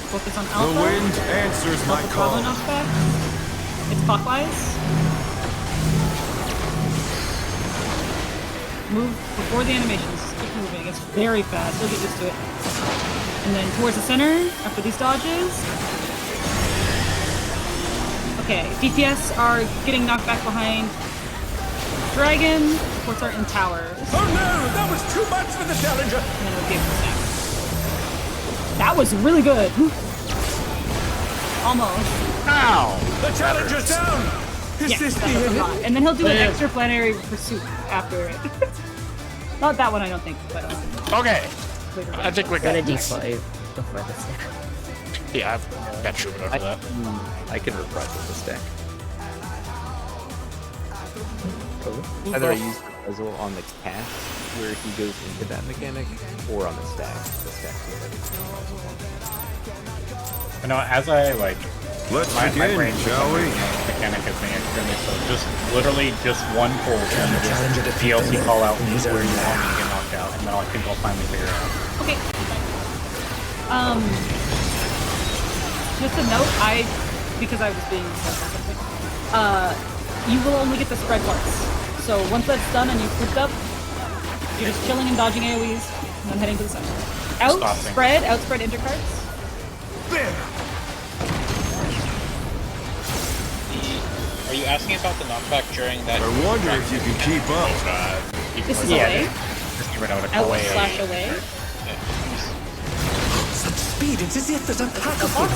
Focus on The Alpha. wind answers my Alpha call. Bravo knockback. It's clockwise. Move before the animations. Keep moving. It's very fast. You'll get used to it. And then towards the center after these dodges. Okay, DPS are getting knocked back behind Dragon. Supports are in towers. Oh no, that was too much for the challenger. And then we'll give him snap. That was really good. Almost. Ow! The challenger's down. Is Yes, this that the was a end? lot. And then he'll do an extraplanetary pursuit after it. Not that one, I don't think, but Okay. later I think we're I'm gonna good. D5 before the stack. Yeah, I've got Troubadour for that. I can reprise with the stack. Cool. Either I use the puzzle on the cast where he goes into that mechanic, or on the stack. The stack's already. As I Let's my begin, brain shall we? mechanic has been extremely slow. Just literally just one pull Can the challenger and defeat DLC the call wolf out in his where own you want lair? me to get knocked out, and then I think I'll finally figure it out. okay. Just a note, because I was being something. you will only get the spread once. So once that's done and you've grouped up, you're just chilling and dodging AoEs, and then heading to the center. Outspread intercards. Are you asking about the knockback during that? I wonder if you can keep up. This is away. Just give it out Out away. slash away. Such speed, it's as if there's a pack of them.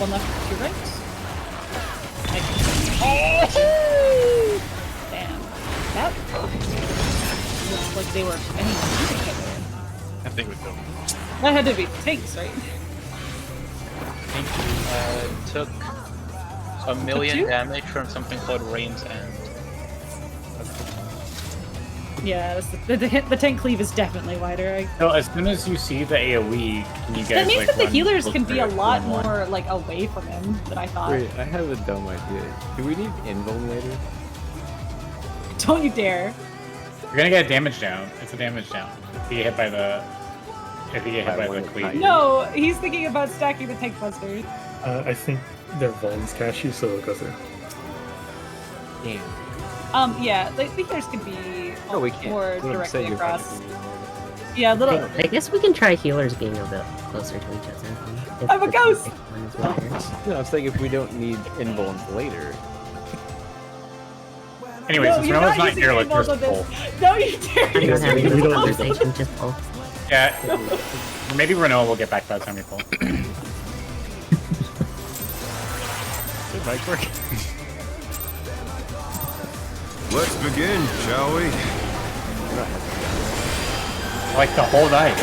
One left, two right. Damn. That looks like they were any each other. I think we go. That had to be tanks, right? Took a million damage from something called Rain's End. Yeah, the tank cleave is definitely wider. So as soon as you see the AoE, can you guys That means like that the run healers closer can be a to lot 1-1? more like away from him than I thought. Wait, I have a dumb idea. Do we need invuln later? Don't you dare. You're gonna get a damage down. It's a damage down. If you get hit by the cleave. No, he's thinking about stacking the tank busters. I think their vulns catch you, so they'll go through. Damn. Yeah, the healers can be No, we can't. more That's what I'm directly saying, across. Yeah, little. I guess we can try healers being a bit closer to each other. If I'm a the ghost! big one is wider. No, I'm saying if we don't need invulns later. Anyways, No, since you're Renault's not not here, using let's invulns just on pull. this. No, you dare. I'm not having a We don't- conversation, just pull. Yeah, maybe Renault will get back by the time we pull. Good mic work. Let's begin, shall we? Like the whole night.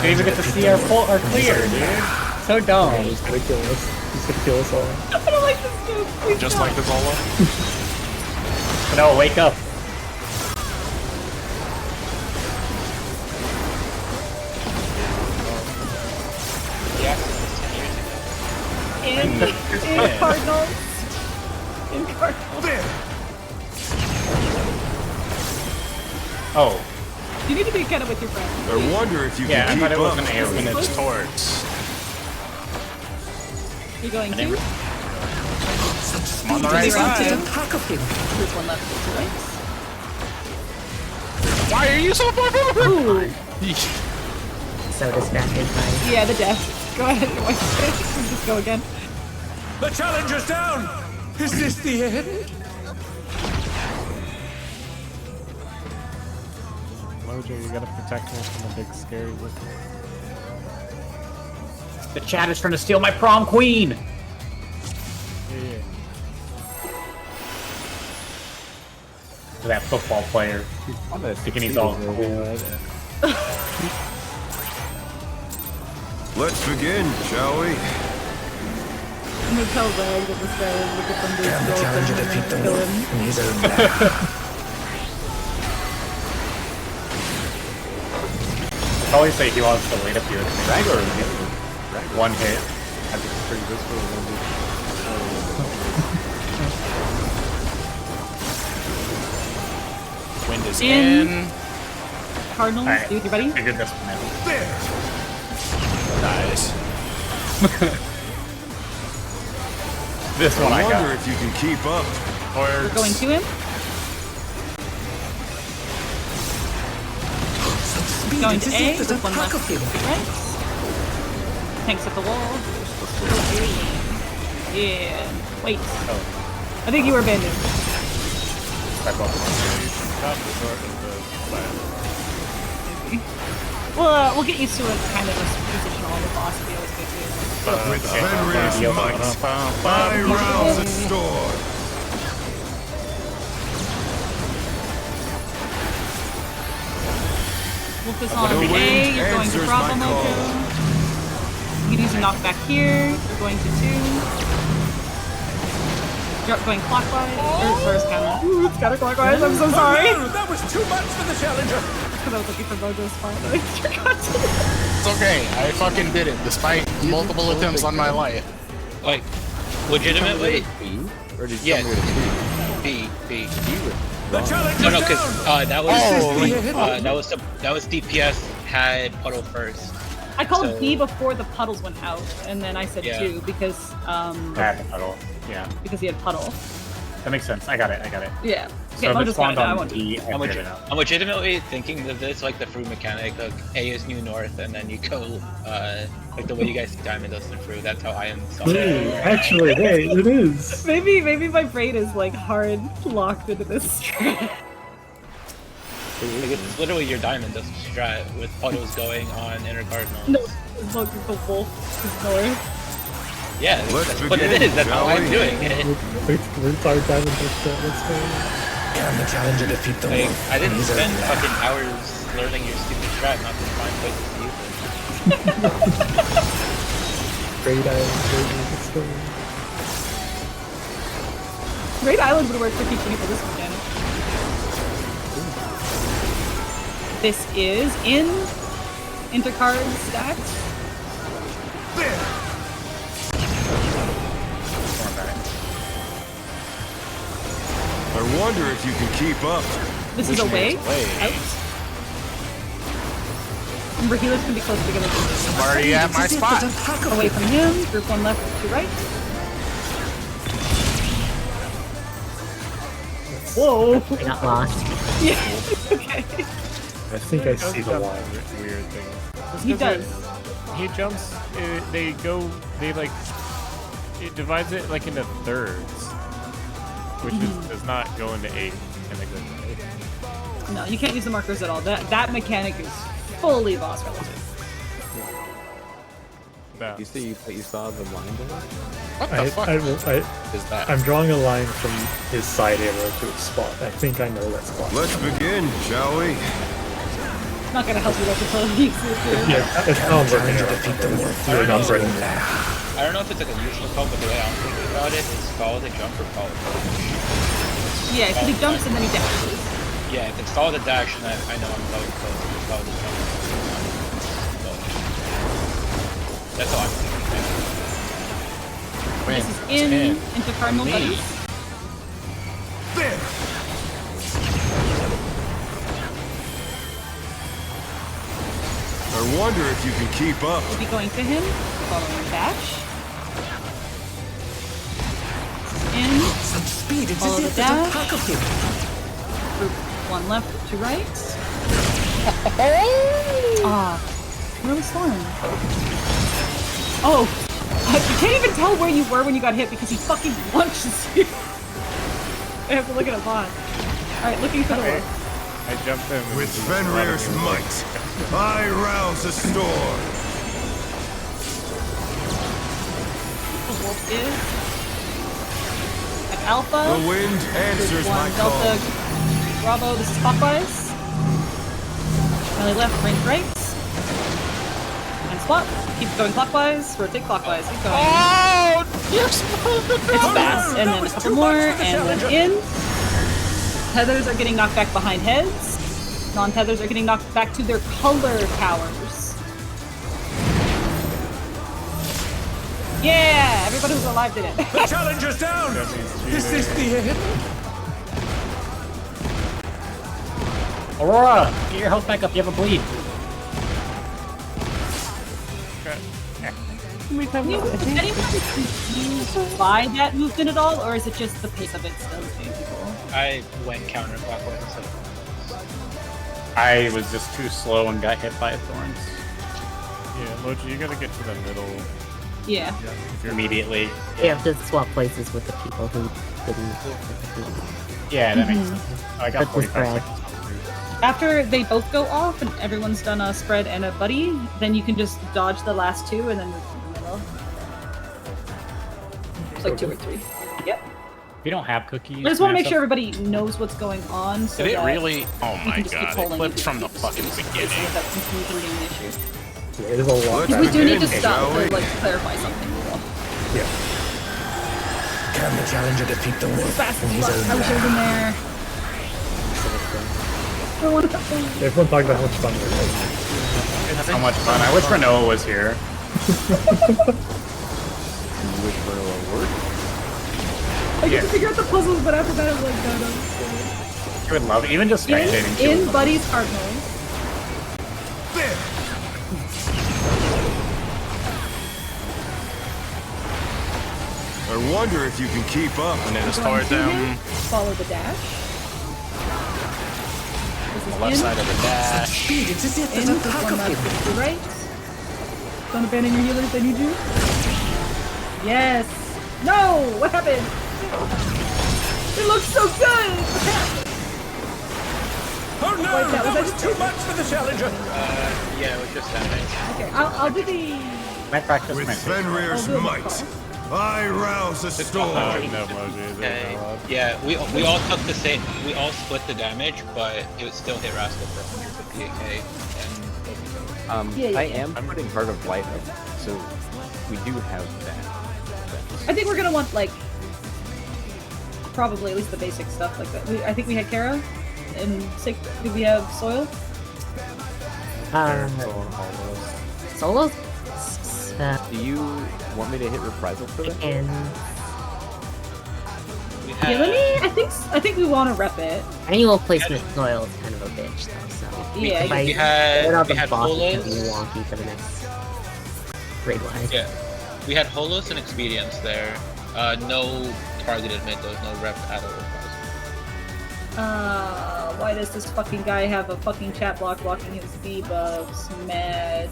Didn't even get to see our pull or clear, dude. So dumb. He's gonna kill us. He's gonna kill us all. I don't like this dude. Please Just stop. like the Zola. No, wake up. In Cardinals. In Cardinals. Oh. You need to be kind of with your friends. I wonder if you Yeah, I can thought keep it was up. an AoE. When it's towards. You're going to? Such on the speed, right it's as if side. there's a pack of him. There's one left, two right. Why are you so far forward? Ooh. So distracted by. Yeah, the death. Go ahead. Just go again. The challenger's down! Is this the end? Mojo, you gotta protect me from the big scary look. The chat is trying to steal my prom queen! Yeah. That football player. Thinking he's all cool. Let's begin, shall we? I'm gonna tell Rag that this guy is looking from Can the challenger defeat the wolf in his own land? I always say he wants to wait up here. Drag or one hit. I'd be pretty visible. Wind is In. in. Cardinals, Alright. dude, you ready? Figured this one out. Nice. This one I I wonder got. if you can keep up. We're going to him. Such speed, Going it's to as A if there's a with one pack left, of him. right. Tanks at the wall. Yeah. Wait. Oh. I think you were abandoned. We'll get used to it kind of a position on the boss be always good too. With Fenrir's might, 5 rounds at store. Wolf is on The A, wind you're going to answers Bravo my Mojo. call. You can use a knockback here, you're going to 2. You're going clockwise, or reverse counter. Ooh, it's counterclockwise, I'm so sorry! Oh, no, that was too much for the challenger! Because I was looking for Mojo's spot, but I forgot to. It's okay. I fucking did it, despite multiple attempts on my life. Like, legitimately? B? Or did you Yeah. tell me to B. B was The challenger's No, down! because that was that was DPS had puddle first. I called So- B before the puddles went out, and then I said Yeah. 2 because Had the puddle. Yeah. because he had puddle. That makes sense. I got it. Yeah. So Mojo's this spawned got it. I on want D. I I'm, figured it out. I'm legitimately thinking of this like the Fru mechanic, like A is new north, and then you go, like the way you guys do Diamond Dust and Fru, that's how I am. Ooh, actually, hey, it is. Maybe my brain is like hard locked into this strat. Like, it's literally your Diamond Dust strat with autos going on Inner Cardinals. No, it's like the wolf is north. Yeah, Let's that's what it begin, is. That's how shall I'm we? doing it. Where's our diamond? Let's go. Can the challenger defeat the Like, wolf? I didn't He's a spend man. fucking hours learning your stupid strat not to find places to use it. Great Island, let's go. Great Island would work for teaching people this mechanic. This is in intercard stacks. I wonder if you can keep up. This is away. Out. Remember, healers can be close together. I'm already at my spot. Away from him. Group 1 left to right. Whoa. I got lost. Yeah. Okay. I think I see the line. Weird thing. He does. He jumps. They like. It divides it like into thirds, which does not go into 8 in a good way. No, you can't use the markers at all. That mechanic is fully boss relative. No. You say you saw the line there? What the fuck is that? I'm drawing a line from his side arrow to his spot. I think I know that spot. Let's begin, shall we? It's not gonna help you like until he exists. Yeah, it's how I'm working out. Really not breaking it. I don't know if it's like a useless call, but the way I'm thinking about it is follow the jump or follow the dash. Yeah, because he jumps and then he dashes. Yeah, if it's follow the dash, and I know I'm probably close. If it's follow the jump, that's all I'm thinking. This is in into Cardinal Buddies. There! I wonder if you can keep up. We'll be going to him, following dash. In, Such speed, it's follow as the if there's a dash. pack of him. Group 1 left to right. Ah, where was Thorn? Oh, you can't even tell where you were when you got hit because he fucking launches you. I have to look at a bot. Alright, looking for the wolf. I jumped him. With Fenrir's might, I rouse a storm. The wolf is at Alpha. The wind answers Group 1 my Delta. call. Bravo, this is clockwise. Melee left, range right. And swap. Keep going clockwise, rotate clockwise, keep going. Oh, yes! It's fast, and then a couple more, and then in. Tethers are getting knocked back behind heads. Non-tethers are getting knocked back to their color towers. Yeah! Everybody who's alive did it. The challenger's down! Is this the end? Aurora, get your health back up. You have a bleed. Can anyone confused by that movement at all, or is it just the pace of it still getting people? I went counterclockwise instead of clockwise. I was just too slow and got hit by thorns. Yeah, Mochi, you gotta get to the middle. Yeah. Immediately. You have to swap places with the people who didn't. Yeah, that makes sense. I got That's the 45 spread. seconds. After they both go off and everyone's done a spread and a buddy, then you can just dodge the last two and then move to the middle. It's like 2 or 3. Yep. If you don't have cookies, I just want to make sure everybody knows what's going on. So Did it that really? Oh you my can just keep god! It polling flipped you. from the fucking beginning. Without confusion being an issue. Yeah, it is a lot. Because we do need to Shall stop we? to like clarify something. So. Yeah. Can the challenger defeat the wolf? Fast in as his fuck. own I wish I was in there. I want to Everyone talked about how much fun it was. It's so much fun. I wish Renault was here. You wish for a word? I get to figure out the puzzles, but after that, I'm like, no. You would love it. Even just spectating. she would In love Buddy's Cardinals. I I wonder if you can keep up. And then it's Going towards to them. him, follow the dash. This is The left in. side of the dash. Speed, it's as if there's In, a this pack one of you. left to the right. Don't abandon your healers, I need you. Yes! No! What happened? It looks so good! Oh no, Wait, that that was was too much for the challenger. Yeah, it was just damage. Okay, I'll do the... My practice With makes Fenrir's I'll do might, the I rouse a storm. No, Mojo. Okay. Yeah, we all took the same. We all split the damage, but it would still hit Rascal for 158k. And Yeah. I am putting Heart of Light up, so we do have that. I think we're gonna want, like, probably at least the basic stuff like that. I think we had Kara, and did we have Soil? Solos? Do you want me to hit reprisal for that? And we Yeah, had, let me, I think we want to rep it. annual placement soil is kind of a bitch though, so Yeah, if I we had- get out we the had boss, it can be Holos. wonky for the next raid wise. Yeah, we had Holos and Expedients there. No targeted mid, there was no rep at all. Why does this fucking guy have a fucking chat block blocking his debuffs? Mad.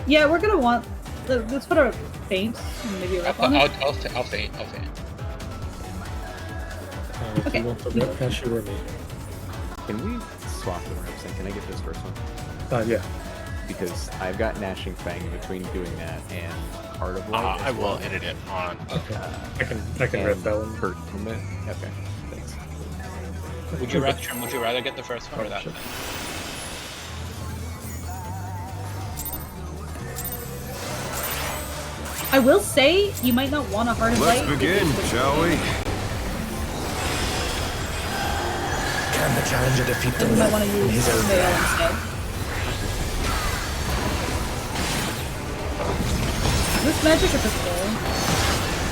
Yeah, we're gonna want. Let's put a feint and maybe a rep on it. I'll faint. If Okay. you want the rep, Ash, you or me. Can we swap the reps and can I get this first one? Yeah. Because I've got Gnashing Fang between doing that and Heart of Light. I will edit it on. I can rep that one. Per minute. Okay. Thanks. Would you rather get the first one or that? Sure. I will say you might not want a Heart of Light. Let's begin, shall we? Can the challenger defeat the You might want wolf to in use his own Veil lair? instead. Is this magic or physical?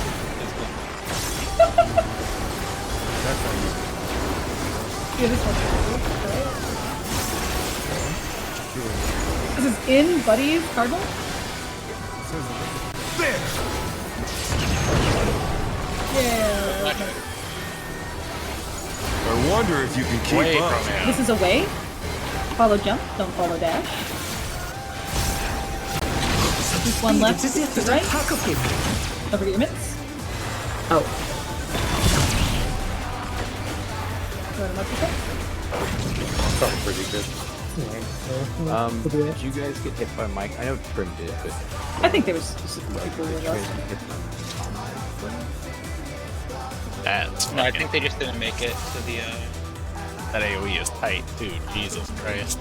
Yeah, this one's physical, right? This is in Buddy's Cardinal? There! Yeah. I wonder if you can keep Away up. from him. This is away. Follow jump, don't follow dash. Just one left It's as if to there's a right. pack of you. Don't forget your mitts. Oh, Throw them up your foot. Probably pretty good. Did you guys get hit by Mike? I know Trim did, but I think there was just people did were you guys left. get hit by Mike? That's No, I fucking- think they just didn't make it to the. that AOE is tight, dude. Jesus Christ.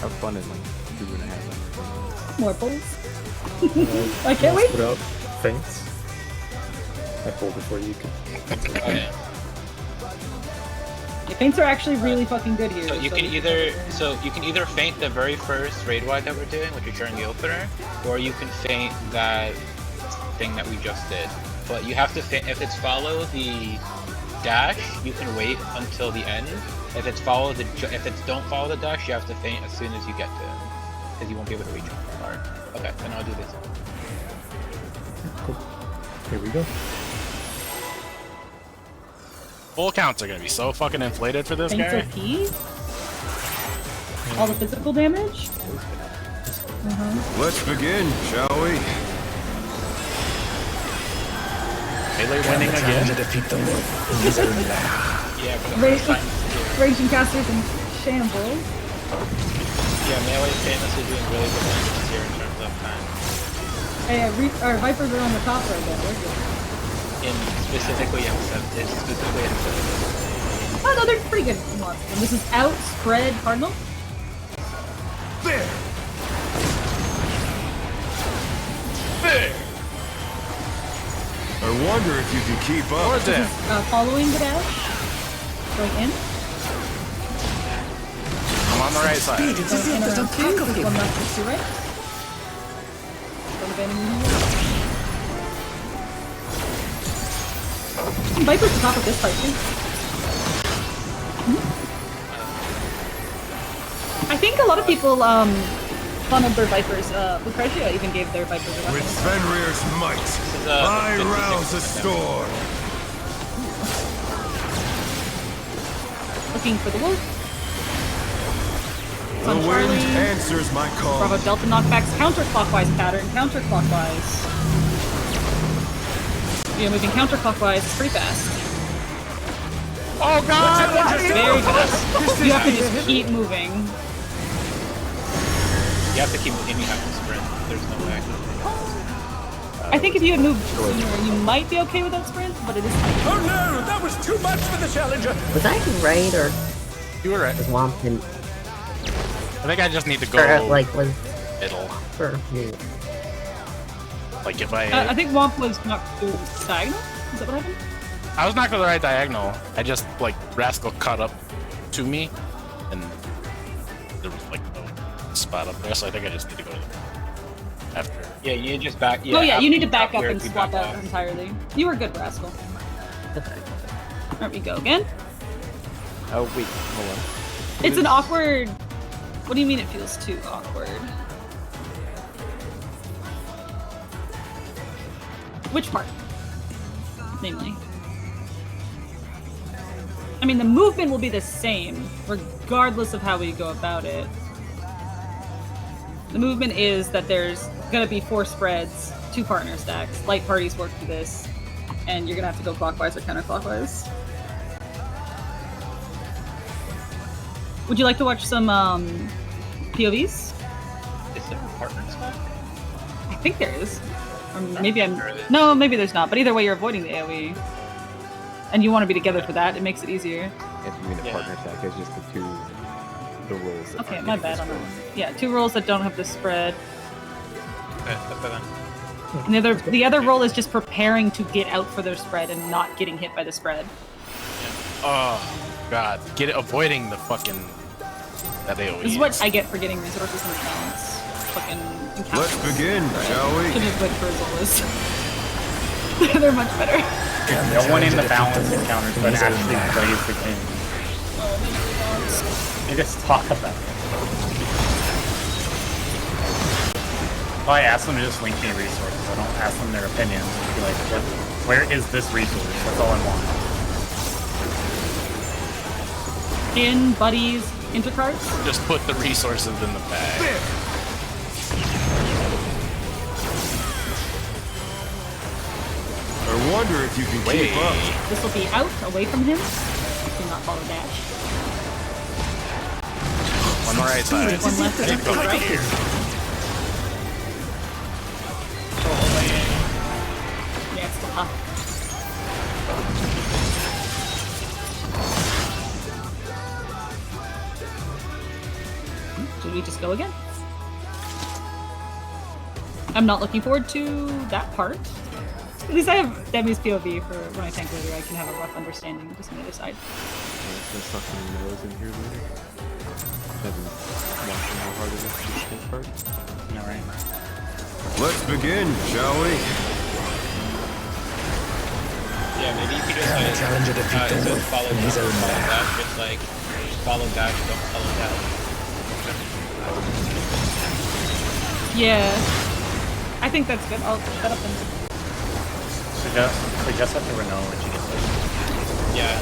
How fun is like 2.5 hours? More pulls. I can't wait. Put out feints. I pulled before you could. Okay. The feints are actually really fucking good here. So you can either feint the very first raid wide that we're doing, which is during the opener, or you can feint that thing that we just did. But you have to feint if it's follow the dash. You can wait until the end. If it's don't follow the dash, you have to feint as soon as you get to it, because you won't be able to reach him hard. Okay, then I'll do this. Cool. Here we go. Full counts are gonna be so fucking inflated for this Feints guy. OP. All the physical damage. Let's begin, shall we? Melee Can winning the again. challenger defeat the wolf in his own lair? Yeah, for the first time. Raging casters in shambles. Yeah, melee is famously doing really good things here in terms of time. Hey, our Vipers are on the top right there. We're good. Specifically M7. Oh no, they're pretty good monsters. And this is outspread Cardinal. There! I wonder if you can keep up. Towards him. Following the dash. Going in. I'm on the right side. Speed, it's as Going if in there's a around pack two. of There's you. one left to right. Don't abandon me. Viper's the top of this fight too. I think a lot of people funneled their Vipers. Lucretia even gave their Vipers a With weapon. Fenrir's might, I rouse a storm. Looking for the wolf. The On wind Charlie. answers my call. Bravo Delta knockbacks, counterclockwise pattern, counterclockwise. Yeah, moving counterclockwise, it's pretty fast. Oh god! Very good. You have to just keep moving. You have to keep moving, you have to sprint. There's no way. I think if you had moved sooner, you might be okay with that sprint, but it is tight. Oh no, that was too much for the challenger. Was I right, or You were right. was Womp in, I think I just need to go or like was middle. for me? Like if I I think Womp was knocked through diagonal? Is that what happened? I was not going the right diagonal. I just like Rascal caught up to me, and there was like no spot up there, so I think I just need to go after. Yeah, you just back. Oh yeah, you need to back up where and you swap back out off. entirely. You were good, Rascal. There we go again. Oh wait, hold on. It's an awkward... What do you mean it feels too awkward? Which part? Namely. I mean, the movement will be the same, regardless of how we go about it. The movement is that there's gonna be 4 spreads, 2 partner stacks. Light parties work for this, and you're gonna have to go clockwise or counterclockwise. Would you like to watch some POVs? Is there a partner stack? I think there is. Or maybe I'm... No, maybe there's not. But either way, you're avoiding the AoE. And you want to be together for that. It makes it easier. If you mean the partner stack is just the rolls. That Okay, aren't my getting bad the on that spread. one. Yeah, 2 rolls that don't have the spread. Okay, that's fine then. And the other roll is just preparing to get out for their spread and not getting hit by the spread. Oh god, avoiding the fucking that AoE. This is what I get for getting resources in the balance. Fucking encounters. Let's begin, shall we? Should just wait for Zolas. They're much better. No one in the balance encounters but actually plays the game. They just talk about it. So I ask them to just link me resources. I don't ask them their opinions. I'd be like, where is this resource? That's all I want. In buddies, intercards. Just put the resources in the bag. I wonder if you can keep up. This will be out, away from him. Do not follow dash. On the right side. One left is Go right. Yeah, it's still up. Should we just go again? I'm not looking forward to that part. At least I have Demi's POV for when I tank later. I can have a rough understanding of this on the other side. There's something nose in here later. Haven't watched how hard it is to tank part. Alright. Let's begin, shall we? Yeah, maybe you could just like, Challenger defeat the wolf follow in his own manner. dash, just like follow dash, don't follow dash. Yeah, I think that's good. I'll set up and We just have to Renault when she gets there. Yeah.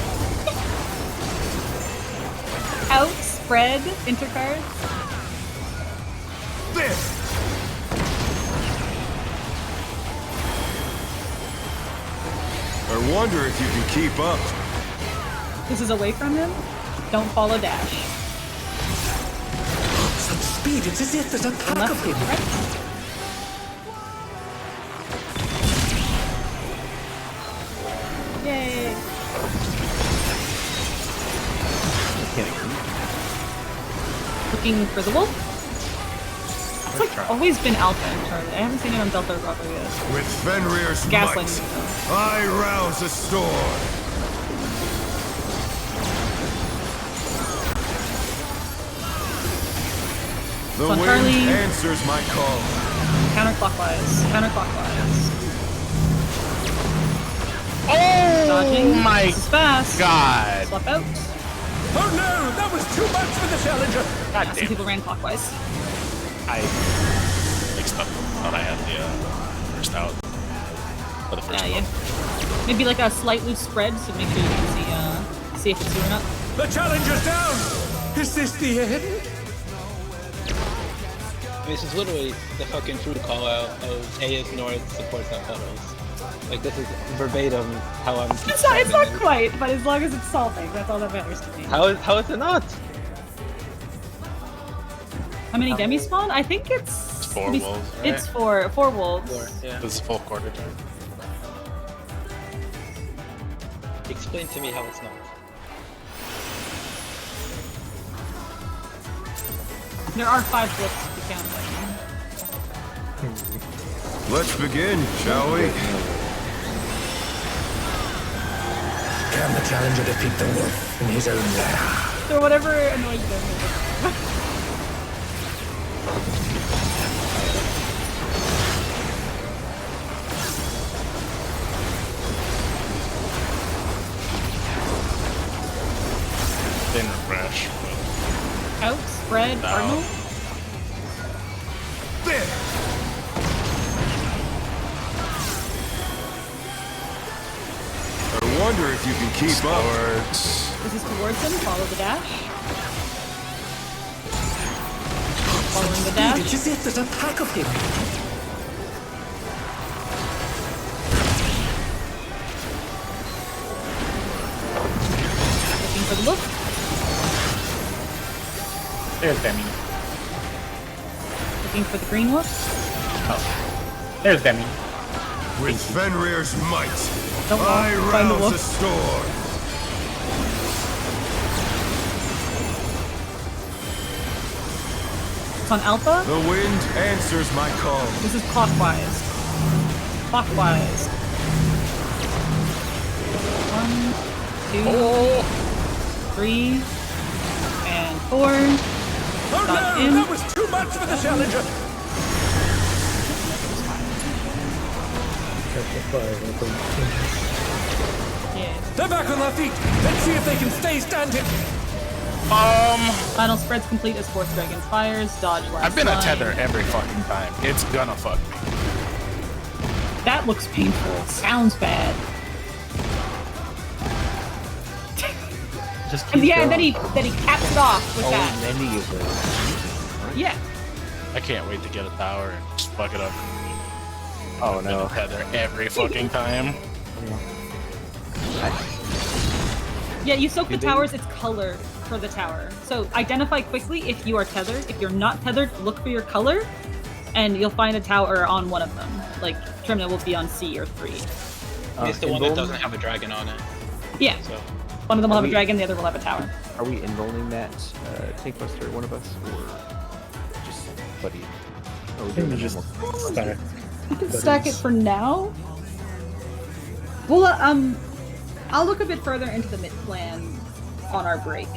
outspread intercards. I wonder if you can keep up. This is away from him. Don't follow dash. Such speed, it's as if there's a pack Left of to him. right. Yay! Looking for the wolf. It's like always been Alpha and Charlie. I haven't seen it on Delta or Bravo yet. With Fenrir's Gaslighting might, me, though. I rouse a storm. The So on wind Charlie- answers my call. Counterclockwise. Counterclockwise. Oh Dodging. my This is fast. god! Swap out. Oh no, that was too much for the challenger. God Some damn. people ran clockwise. I mixed up. Thought I had the first out for the first one. Yeah. Maybe like a slight loose spread, so make sure you can see if it's here or not. The challenger's down! Is this the end? This is literally the fucking true call out of A is North supports not puddles. Like this is verbatim how I'm. It's not quite, but as long as it's solving, that's all that matters to me. How is it not? How many demi spawn? I think it's 4 wolves, right? It's four wolves. 4, yeah. This is full quarter turn. Explain to me how it's not. There are 5 flips if you count them. Let's begin, shall we? Can the challenger defeat the wolf in his own lair? So whatever annoys them. Then refresh. Out, spread, cardinal. There! I wonder if you can keep up. This is towards him, follow the dash. Following the dash. It's as if there's a pack of him. Looking for the look. There's Demi. Looking for the green wolf. Oh. There's Demi. With Fenrir's might, Don't I find the rouse wolf. the storm. It's on alpha. The wind answers my call. This is clockwise. Clockwise. 1, 2, 3, and 4. Oh Dodge no! in. That was too much for the challenger! Yeah. They're back on their feet! Let's see if they can stay standing! Final spread's complete as Fourth Dragon fires. Dodge last I've been a line. tether every fucking time. It's gonna fuck me. That looks painful. Sounds bad. Just And keep yeah, and going. then he caps it off with that. Many of those. Yeah. I can't wait to get a tower and just fuck it up. Oh I've been no. a tether every fucking time. Yeah, you soak the Do they- towers, it's color for the tower. So identify quickly if you are tethered. If you're not tethered, look for your color, and you'll find a tower on one of them. Like, Tremna will be on C or 3. It's the one that doesn't have a dragon on it. Yeah. So One of them will Are have a we- dragon, the other will have a tower. Are we enrolling that Tank Buster, one of us, or just Buddy? Or are we doing Just more? stack. You can stack it for now. Well, I'll look a bit further into the mid plan on our break.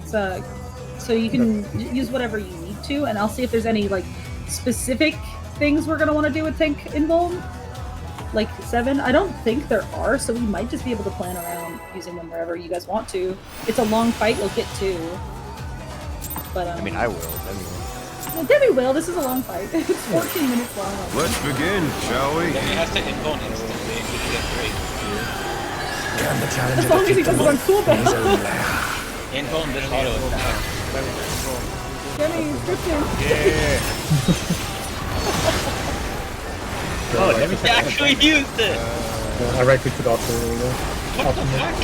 So you can use whatever you need to, and I'll see if there's any like specific things we're gonna want to do with tank invuln. Like 7, I don't think there are, so we might just be able to plan around using them wherever you guys want to. It's a long fight, you'll get 2. But I mean, I will. Anyway. well, Debbie will. This is a long fight. It's 14 minutes long. Let's begin, shall we? then he has to invuln instantly and we can get 3. Can the challenger As long as he defeat the does it on wolf in his cooldown. own lair? Invuln this auto attack. Jenny, Christian. Yeah. Oh, Demi He actually used it! I right clicked it off earlier. What the heck?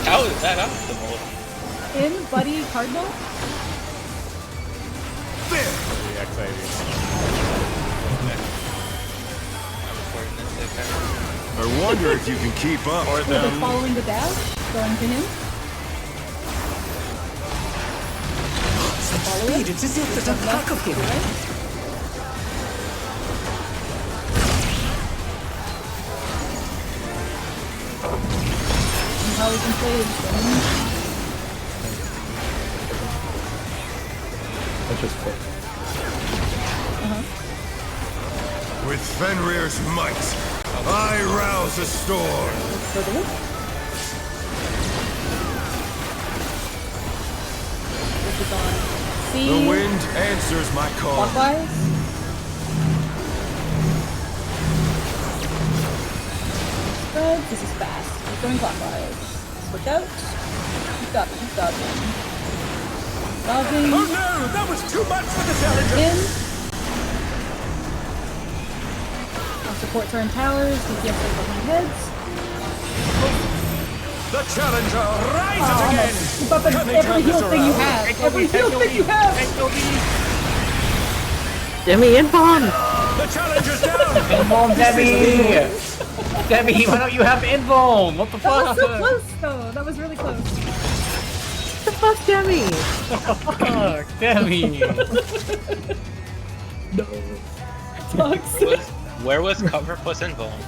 How is that optimal? In Buddy Cardinal. There! Pretty exciting. I wonder if you can keep up. Or So they're them. following the dash, going to him. Follow Speed, it. it's as if there's a pack of him! Right. And how we can play is That's just quick. With Fenrir's might, I rouse a storm. for the look. This is on see. The wind answers my call. Clockwise. Spread. This is fast. Keep going clockwise. Switch out. Keep dodging. Keep dodging. Dodging. Oh no! That was too much for the challenger! In. Our supports are in towers. DPS are behind heads. The challenger rises again! Keep up every heal thing you have. Every heal thing you have. Demi Infon! The challenger's down! Invuln, Demi! Demi, why don't you have Invuln? What the That fuck? was so close, though. That was really close. The fuck, Demi? Fuck, Demi! No. Toxic. Where was cover plus invuln?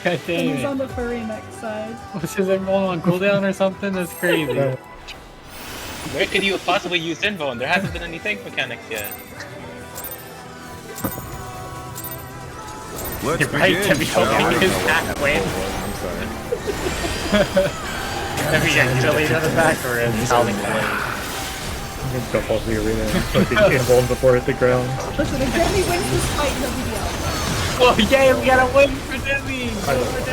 God And damn he's it. on the furry neck side. Was his Invuln on cooldown or something? That's crazy. Where could you have possibly used invuln? There hasn't been any tank mechanics yet. Let's You're right, begin, Demi, shall don't we? make his back win. I'm sorry. Demi, are you really to the back or is Howling Blade? I'm gonna jump off the arena and fucking invuln before it hit the ground. Listen, if Demi wins this fight, he'll be the alpha. Oh yeah, we gotta win for Demi! I don't know.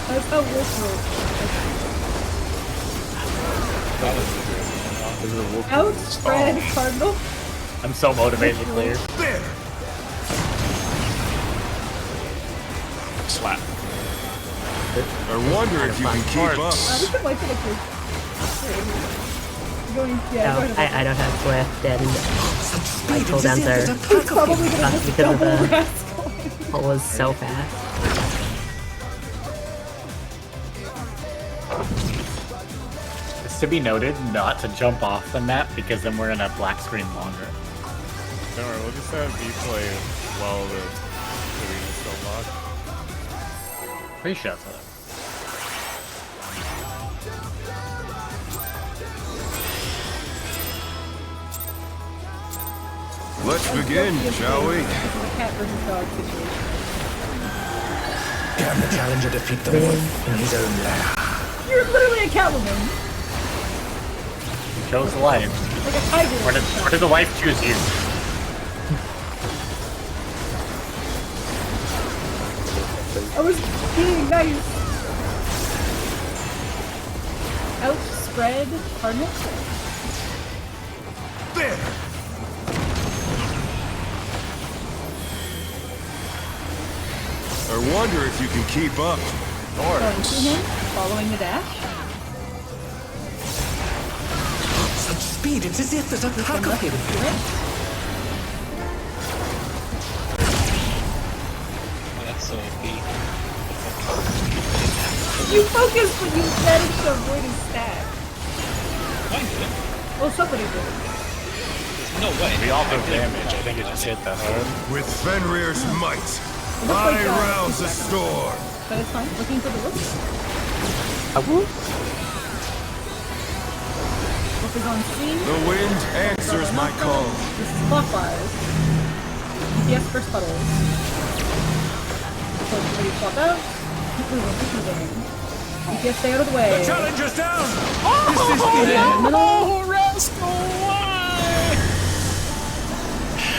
That's how Wolf works. Out, spread, cardinal. I'm so motivated to clear. There! Slap. I wonder if you can keep up. We can wipe it if we're going, yeah, No, go ahead. I don't have Swift, and my cooldowns are He's probably gonna just because of double the rascal. pull was so fast. It's to be noted not to jump off the map because then we're gonna black screen longer. Don't worry, we'll just have you play while the arena's still locked. Pretty sure that's how that Let's begin, shall we? This is a cat versus dog situation. Can the challenger defeat the wolf in his own lair? You're literally a Catwoman. You chose the life. Like a tiger. Or did the life choose you? I was being nice. Out, spread, cardinal. There! I wonder if you can keep up. Going to him, following the dash. Such speed, it's as if there's a pack of him. Oh, that's so OP. You focused, but you managed to avoid his stack. I did. Well, somebody did. There's no way. We all took damage. I think it just hit that hard. With Fenrir's might, It looks like I that. rouse a storm. But it's fine. Looking for the wolf. Wolf is on scene. The wind answers my call. This is clockwise. DPS first puddles. So everybody swap out. Keep moving, keep moving. DPS stay out of the way. The challenger's down! Middle. rascal,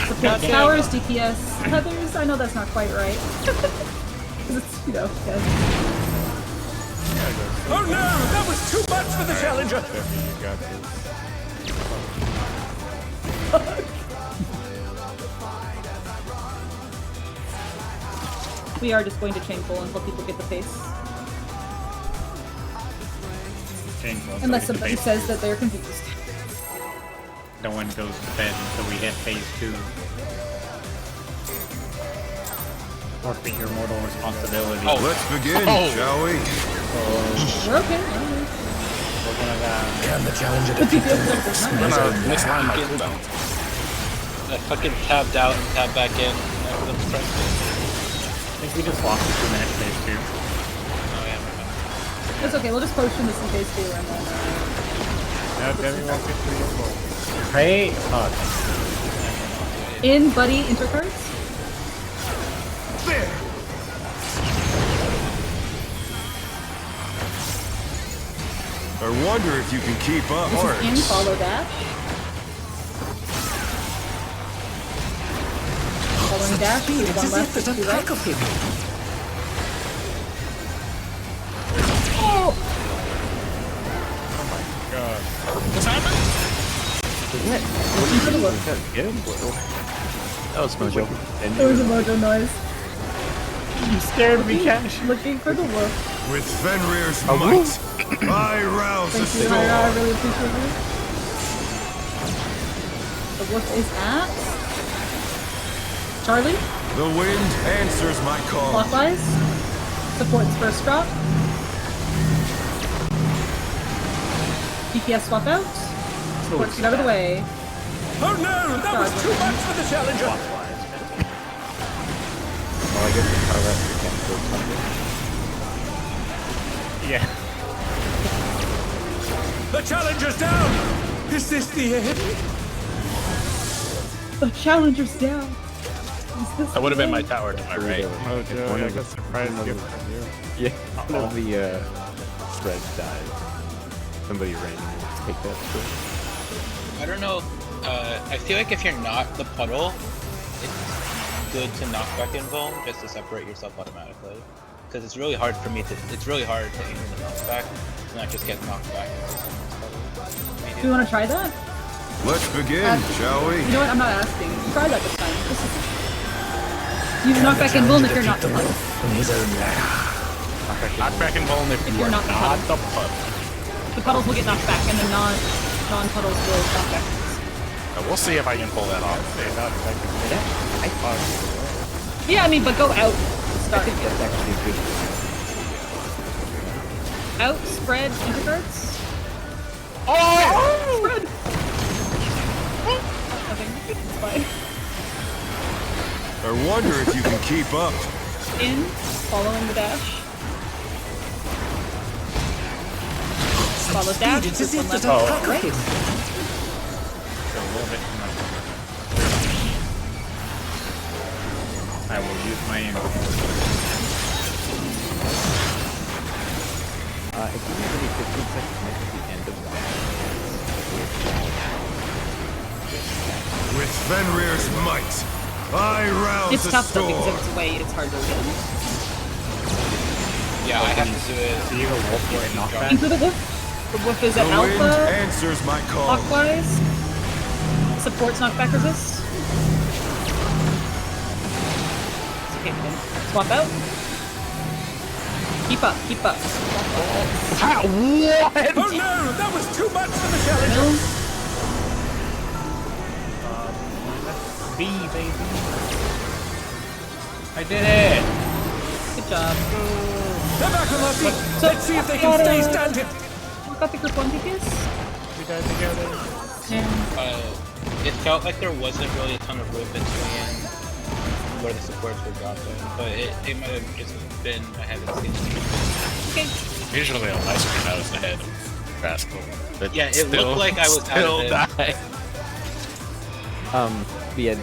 Support towers, DPS feathers. I know that's not quite right. Because it's, you know, yeah. Oh no! That was too much for the challenger! Demi, you got this. We are just going to chain pull until people get the pace. Change one, so Unless we somebody can says that they're confused. no one goes to bed until we hit phase 2. Forfeit your mortal responsibility. Oh. Let's begin, Oh. shall we? We're okay. We're gonna Can the challenger defeat the wolf in I'm his gonna own misline my lair? cooldown. I fucking tabbed out and tabbed back in. I think we just lost a 2-minute phase 2. Oh yeah, my bad. It's okay. We'll just potion this in phase 2 and then. Now Demi won't get to the info. Right? Fuck. In buddy intercards. There! I I wonder if you can keep up. This is in, follow dash. Following dash, there's one left, two right. of him. Oh! God. What's happening? Looking for the whoop. That was Mojo. There was a Mojo noise. You scared me, Cash. Looking for the whoop. With Fenrir's might, I rouse the Thank you, storm. Myra, I really appreciate it. The whoop is at... Charlie? The wind answers my call. Clockwise. Supports first drop. DPS swap out. Supports get out of the way. Oh no, that was too much for the challenger. Well, I guess the power up can't go something. Yeah. The challenger's down. Is this the end? The challenger's down. Is this That would have been my the tower to my right. Mojo, one I of got the- surprised one of gift the- from you. Yeah, one of the spreads died. Somebody randomly take that spread. I don't know. I feel like if you're not the puddle, it's good to knock back invuln just to separate yourself automatically. Because it's really hard for me to. It's really hard to aim in the knockback and not just get knocked back. Do you want to try that? Let's begin, shall we? You know what? I'm not asking. Try that this time. This is... You knock back in Bull if you're not the puddle. Knock back and bone if you you're are not the not puddle. the puddle. The puddles will get knocked back, and the non-puddles will knock back. We'll see if I can pull that off. They not Yeah, I mean, but go out. Start. That's actually good. Out, spread, intercards. Oh! Spread! Nothing. It's fine. I wonder if you can keep up. In, following the dash. Follow dash, It's there's as one if left. there's a pack of Right. him. I will use my If you have any 15 seconds at the end of that. With Fenrir's might, I rouse It's the tough though, storm. because if it's away, it's hard to win. Yeah, I have to do it. So you go wolf for a knockback? Into the woof. The woof is The at wind alpha. answers my call. Clockwise. Supports knockback resist. It's okay, then. Swap out. Keep up, keep up. Oh no, that was too much for the challenger. Mill. B, baby. I did it! Good job. They're back on their feet. So, Let's see if they can stay standing. What got the group 1 DPS? We died together. Yeah. It felt like there wasn't really a ton of room between where the supports were dropping, but it might have just been I haven't seen it. Okay. Usually on my screen I was ahead of Rascal. But Yeah, it still, looked like I was still out of died. But yeah,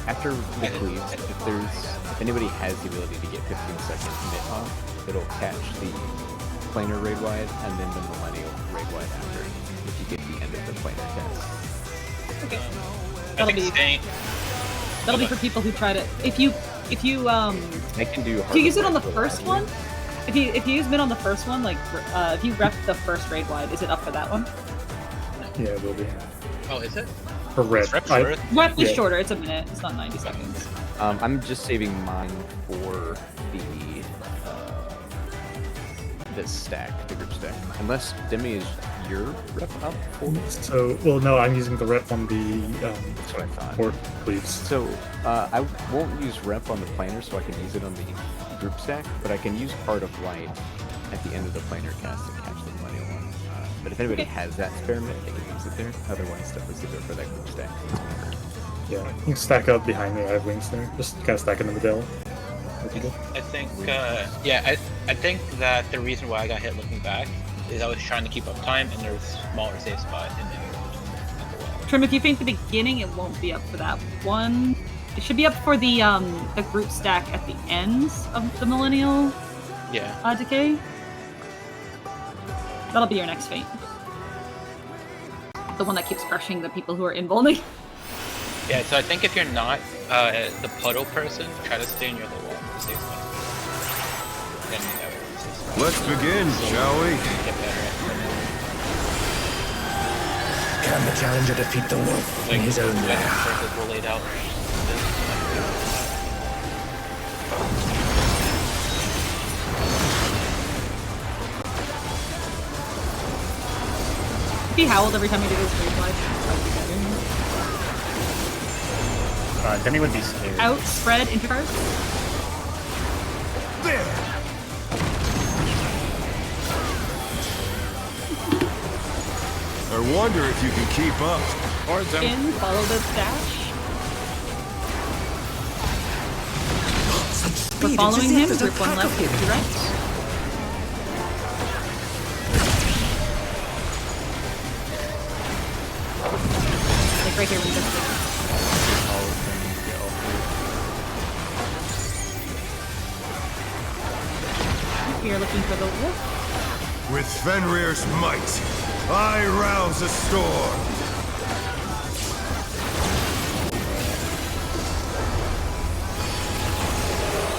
after the cleaves, if anybody has the ability to get 15 second mid off, it'll catch the planar raid wide and then the millennial raid wide after if you get the end of the planar cast. Okay. I think staying. That'll be for people who try to. If you I can do. if you use it on the first one, if you use mid on the first one, like if you rep the first raid wide, is it up for that one? Yeah, it will be. Oh, is it? For red. Rep short? Rep is Yeah. shorter. It's a minute. It's not 90 seconds. I'm just saving mine for the stack, the group stack. Unless Demi is your rep up for me. So, well, no, I'm using the rep on the That's what I thought. port cleaves. So I won't use rep on the planar, so I can use it on the group stack, but I can use Heart of Light at the end of the planar cast to catch the millennial one. But if anybody has that spare minute, they can use it there. Otherwise, definitely save it for that group stack. Yeah, you can stack up behind me. I have wings there. Just kind of stack in the middle. I think, yeah, I think that the reason why I got hit looking back is I was trying to keep up time and there was a smaller safe spot in there. Trim, if you faint the beginning, it won't be up for that one. It should be up for the group stack at the ends of the millennial Yeah. decay. That'll be your next fate. The one that keeps crushing the people who are invulning. Yeah, so I think if you're not the puddle person, try to stay near the wall. Then you have a safe spot. Let's begin, shall we? Get better at Can the challenger defeat the wolf in his own lair? circles were laid out. If he howled every time he did his free fly. Demi would be scared. Outspread intercards. There! I wonder if you can keep up. Towards him. In, follow the dash. We're following him, group 1 left, group 2 right. Like right here when he does it. Here looking for the wolf. With Fenrir's might, I rouse a storm.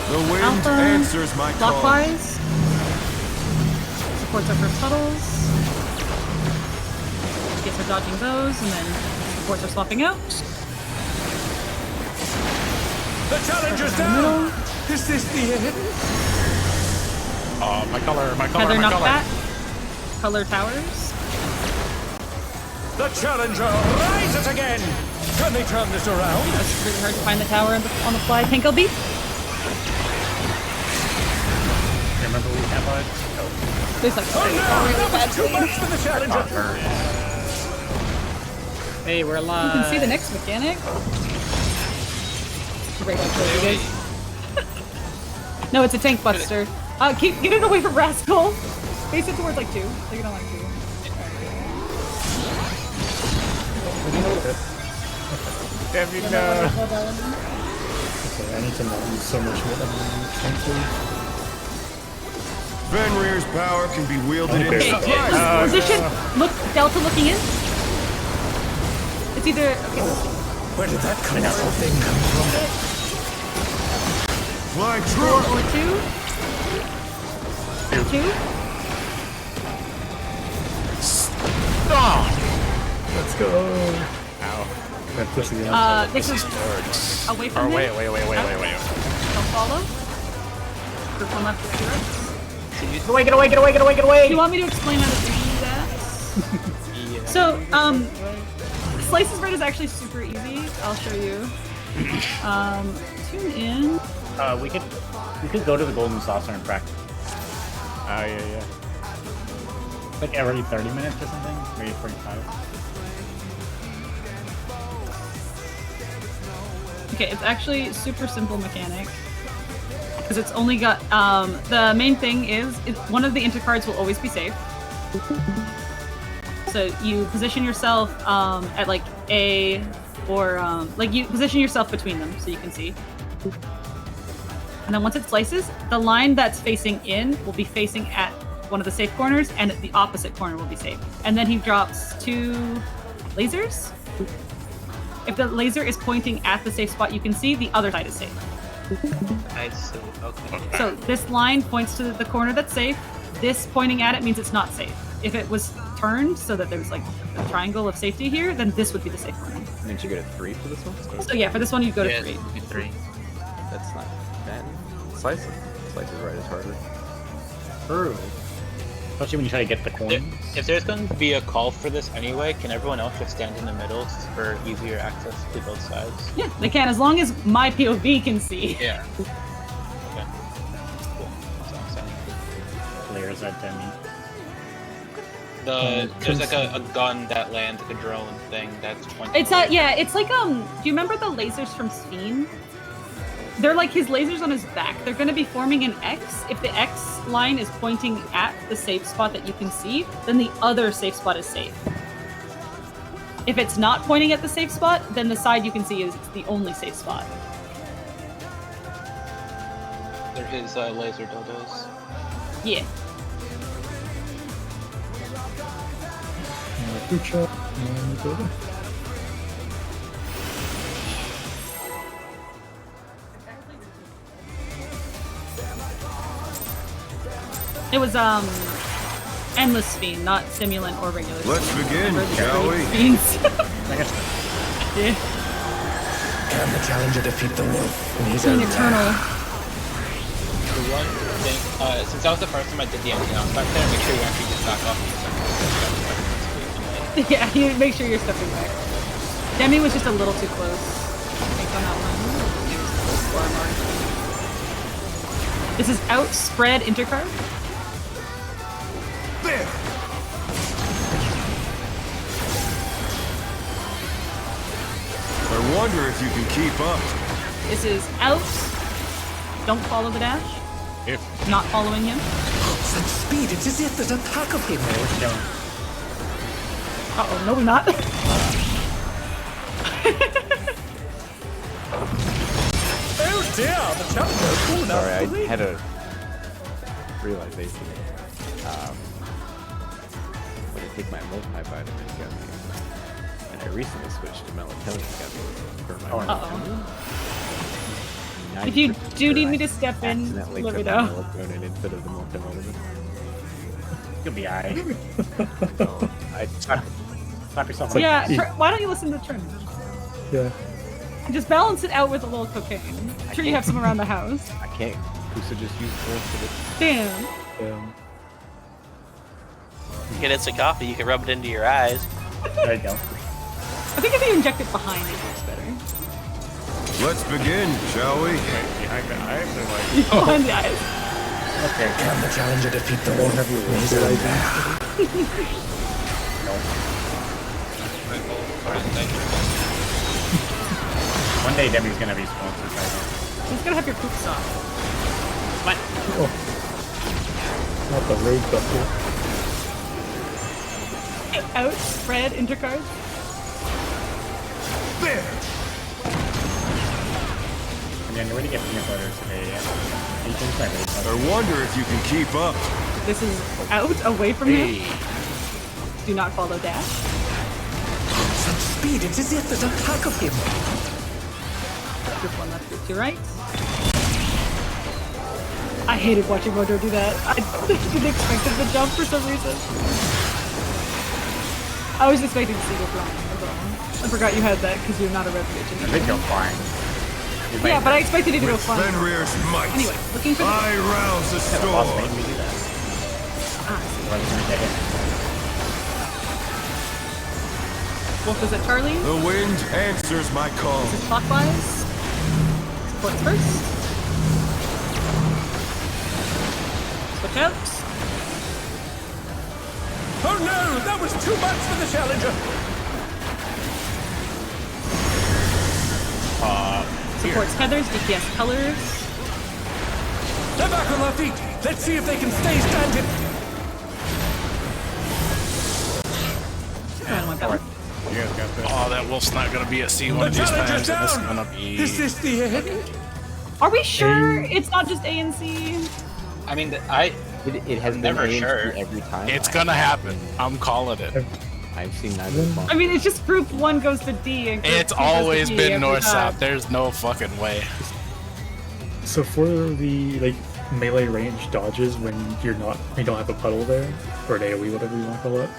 The wind Alpha, answers my call. clockwise. Supports our first puddles. Guess we're dodging those, and then supports are swapping out. The challenger's Right in the down! middle. Is this the end? Oh, my color, my color, Heather my knocked color. back. Color towers. The challenger rises again! Can they turn this around? It's really hard to find the tower on the fly. Tank LB. Remember we have a... There's like Oh no! That was too much for the challenger! Hey, we're You alive. can see the next mechanic. Right on you guys. No, it's a tank buster. Keep get it away from Rascal. Face it towards like 2. Take it on like 2. Debbie, no. Okay, I need to not use so much more thankfully. Fenrir's power can be wielded in Okay. surprise. Position. Look, Delta looking in. It's either okay. Where did that colorful thing come from? Fly 4 true. or 2. 2. Oh, Let's go. Ow. That pushes the This is away from him. wait. Don't follow. Group 1 left, group 2 right. Get away, get away, get away, get away, get Do away! you want me to explain how to do that? So, Slices Red is actually super easy. I'll show you. Tune in. We could go to the Golden Saucer and practice. Oh, yeah. Like every 30 minutes or something? Maybe 45. Okay, it's actually super simple mechanic. Because it's only got, the main thing is, one of the intercards will always be safe. So you position yourself at like A, or like you position yourself between them so you can see. And then once it slices, the line that's facing in will be facing at one of the safe corners, and the opposite corner will be safe. And then he drops 2 lasers. If the laser is pointing at the safe spot you can see, the other side is safe. I see. Okay. So this line points to the corner that's safe. This pointing at it means it's not safe. If it was turned so that there's like a triangle of safety here, then this would be the safe corner. Didn't you go to 3 for this one? So yeah, for this one you'd go to Yeah, 3. it'd be 3. That's not bad. Slices right is harder. True. Especially when you try to get the coins. If there's going to be a call for this anyway, can everyone else just stand in the middle for easier access to both sides? Yeah, they can, as long as my POV can see. Yeah. Okay. Cool. Sounds sound. Players at Demi. There's like a gun that lands, like a drone thing that's pointing. It's yeah, it's like do you remember the lasers from Sphene? They're like his lasers on his back. They're going to be forming an X. If the X line is pointing at the safe spot that you can see, then the other safe spot is safe. If it's not pointing at the safe spot, then the side you can see is the only safe spot. There is laser dildos. Yeah. Group shot. And go again. It was endless fiend, not simulant or regular. Let's begin, Remember the shall we? fiends? Yeah. Can the challenger defeat the wolf in his Fiend own eternal. The one thing, since that was the first time I did the empty house back there, make sure you actually get back off the second. Yeah, you make sure you're stepping back. Demi was just a little too close. I think on that one. This is outspread intercard. There! I wonder if you can keep up. This is out. Don't follow the dash. If Not following him. Such speed, it's as if there's a pack of him. Uh-oh, no we're not. Oh dear, the challenger pulled out Sorry, the I lead. had a realization. When I take my multivitamin gummy, and I recently switched to melatonin gummy for my Uh-oh. If you do need me to step in, accidentally let me took my know. melatonin instead of the multivitamin. You'll be alright. So I Slap yourself. like- Yeah, why don't you listen to Trim? Yeah. Just balance it out with a little cocaine. I'm sure you have some around the house. I can't. Kusa just used the rest of it. Damn. You get instant coffee, you can rub it into your eyes. There you go. I think if you inject it behind, it works better. Let's begin, shall we? behind the eyes or like Behind the eyes. Okay. Can the challenger defeat the wolf in his own lair? One day Debbie's gonna be sponsored by this. He's gonna have your poop sauce. What? Not the road buckle. Outspread intercards. There! And then where do you get peanut butter today? You can try it. I wonder if you can keep up. This is out, away from him. Do not follow dash. Such speed, it's as if there's a pack of him. Group one left, group two right. I hated watching Mojo do that. I didn't expect him to jump for some reason. I was expecting to see go flying. I forgot you had that because you're not a red I bitch. think you'll flying. Yeah, but I expected you to go With flying. Fenrir's might, Anyway, looking for the I rouse the The boss storm. made me do that. ah, I see. Otherwise, I'm gonna get hit. Wolf is at Charlie. The wind answers my call. This is clockwise. Supports first. Switch out. Oh no, that was too much for the challenger. Supports tethers, DPS colors. They're back on their feet. Let's see if they can stay standing. And one down. you guys got this. Oh, that wolf's not gonna be at sea one The of these challenger's times. And it's down. gonna be. Is this the end? Are we sure it's not just A and C? I mean, It has I'm been never ANC sure. every time. It's gonna happen. I'm calling it. I've seen neither one. I mean, it's just group one goes to D and group It's two goes to always D been every north time. south. There's no fucking way. So for the like melee range dodges when you don't have a puddle there, or an AoE, whatever you want to call it,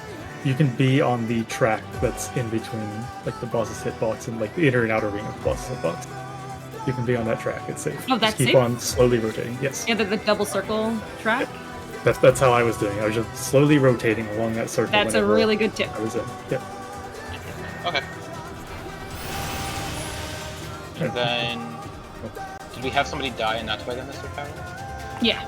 you can be on the track that's in between like the boss's hitbox and like the inner and outer ring of the boss's hitbox. You can be on that track. It's safe. Oh, that's Just keep safe? on slowly rotating. Yes. Yeah, the double circle track. That's how I was doing. I was just slowly rotating along that circle. That's a whenever really good tip. I was in. Yep. Okay. And then, did we have somebody die and not play on this power? Yeah.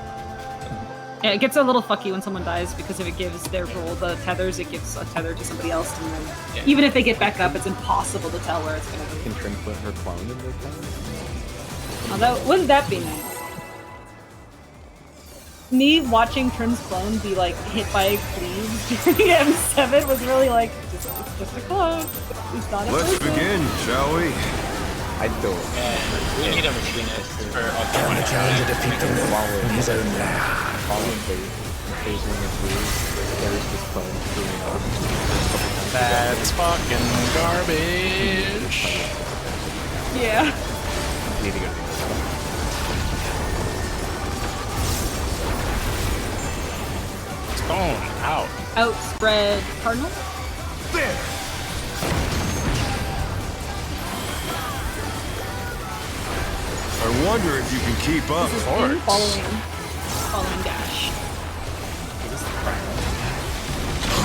Yeah, it gets a little fucky when someone dies because if it gives their roll the tethers, it gives a tether to somebody else, and then Yeah. even if they get back up, it's impossible to tell where it's gonna go. Can Trim put her clone in the clone? Although, wouldn't that be nice? Me watching Trim's clone be like hit by cleaves during M7 was really like, it's just a clone. It's not a Let's person. begin, shall we? I'd go. And we need a machinist for Can the challenger defeat the wolf in his own lair? Following phase when it's weird, there's this clone doing a couple times That's fucking garbage. Yeah. Need to go. Stone out. Outspread Cardinal. There! I wonder if you can keep up. This is in following dash.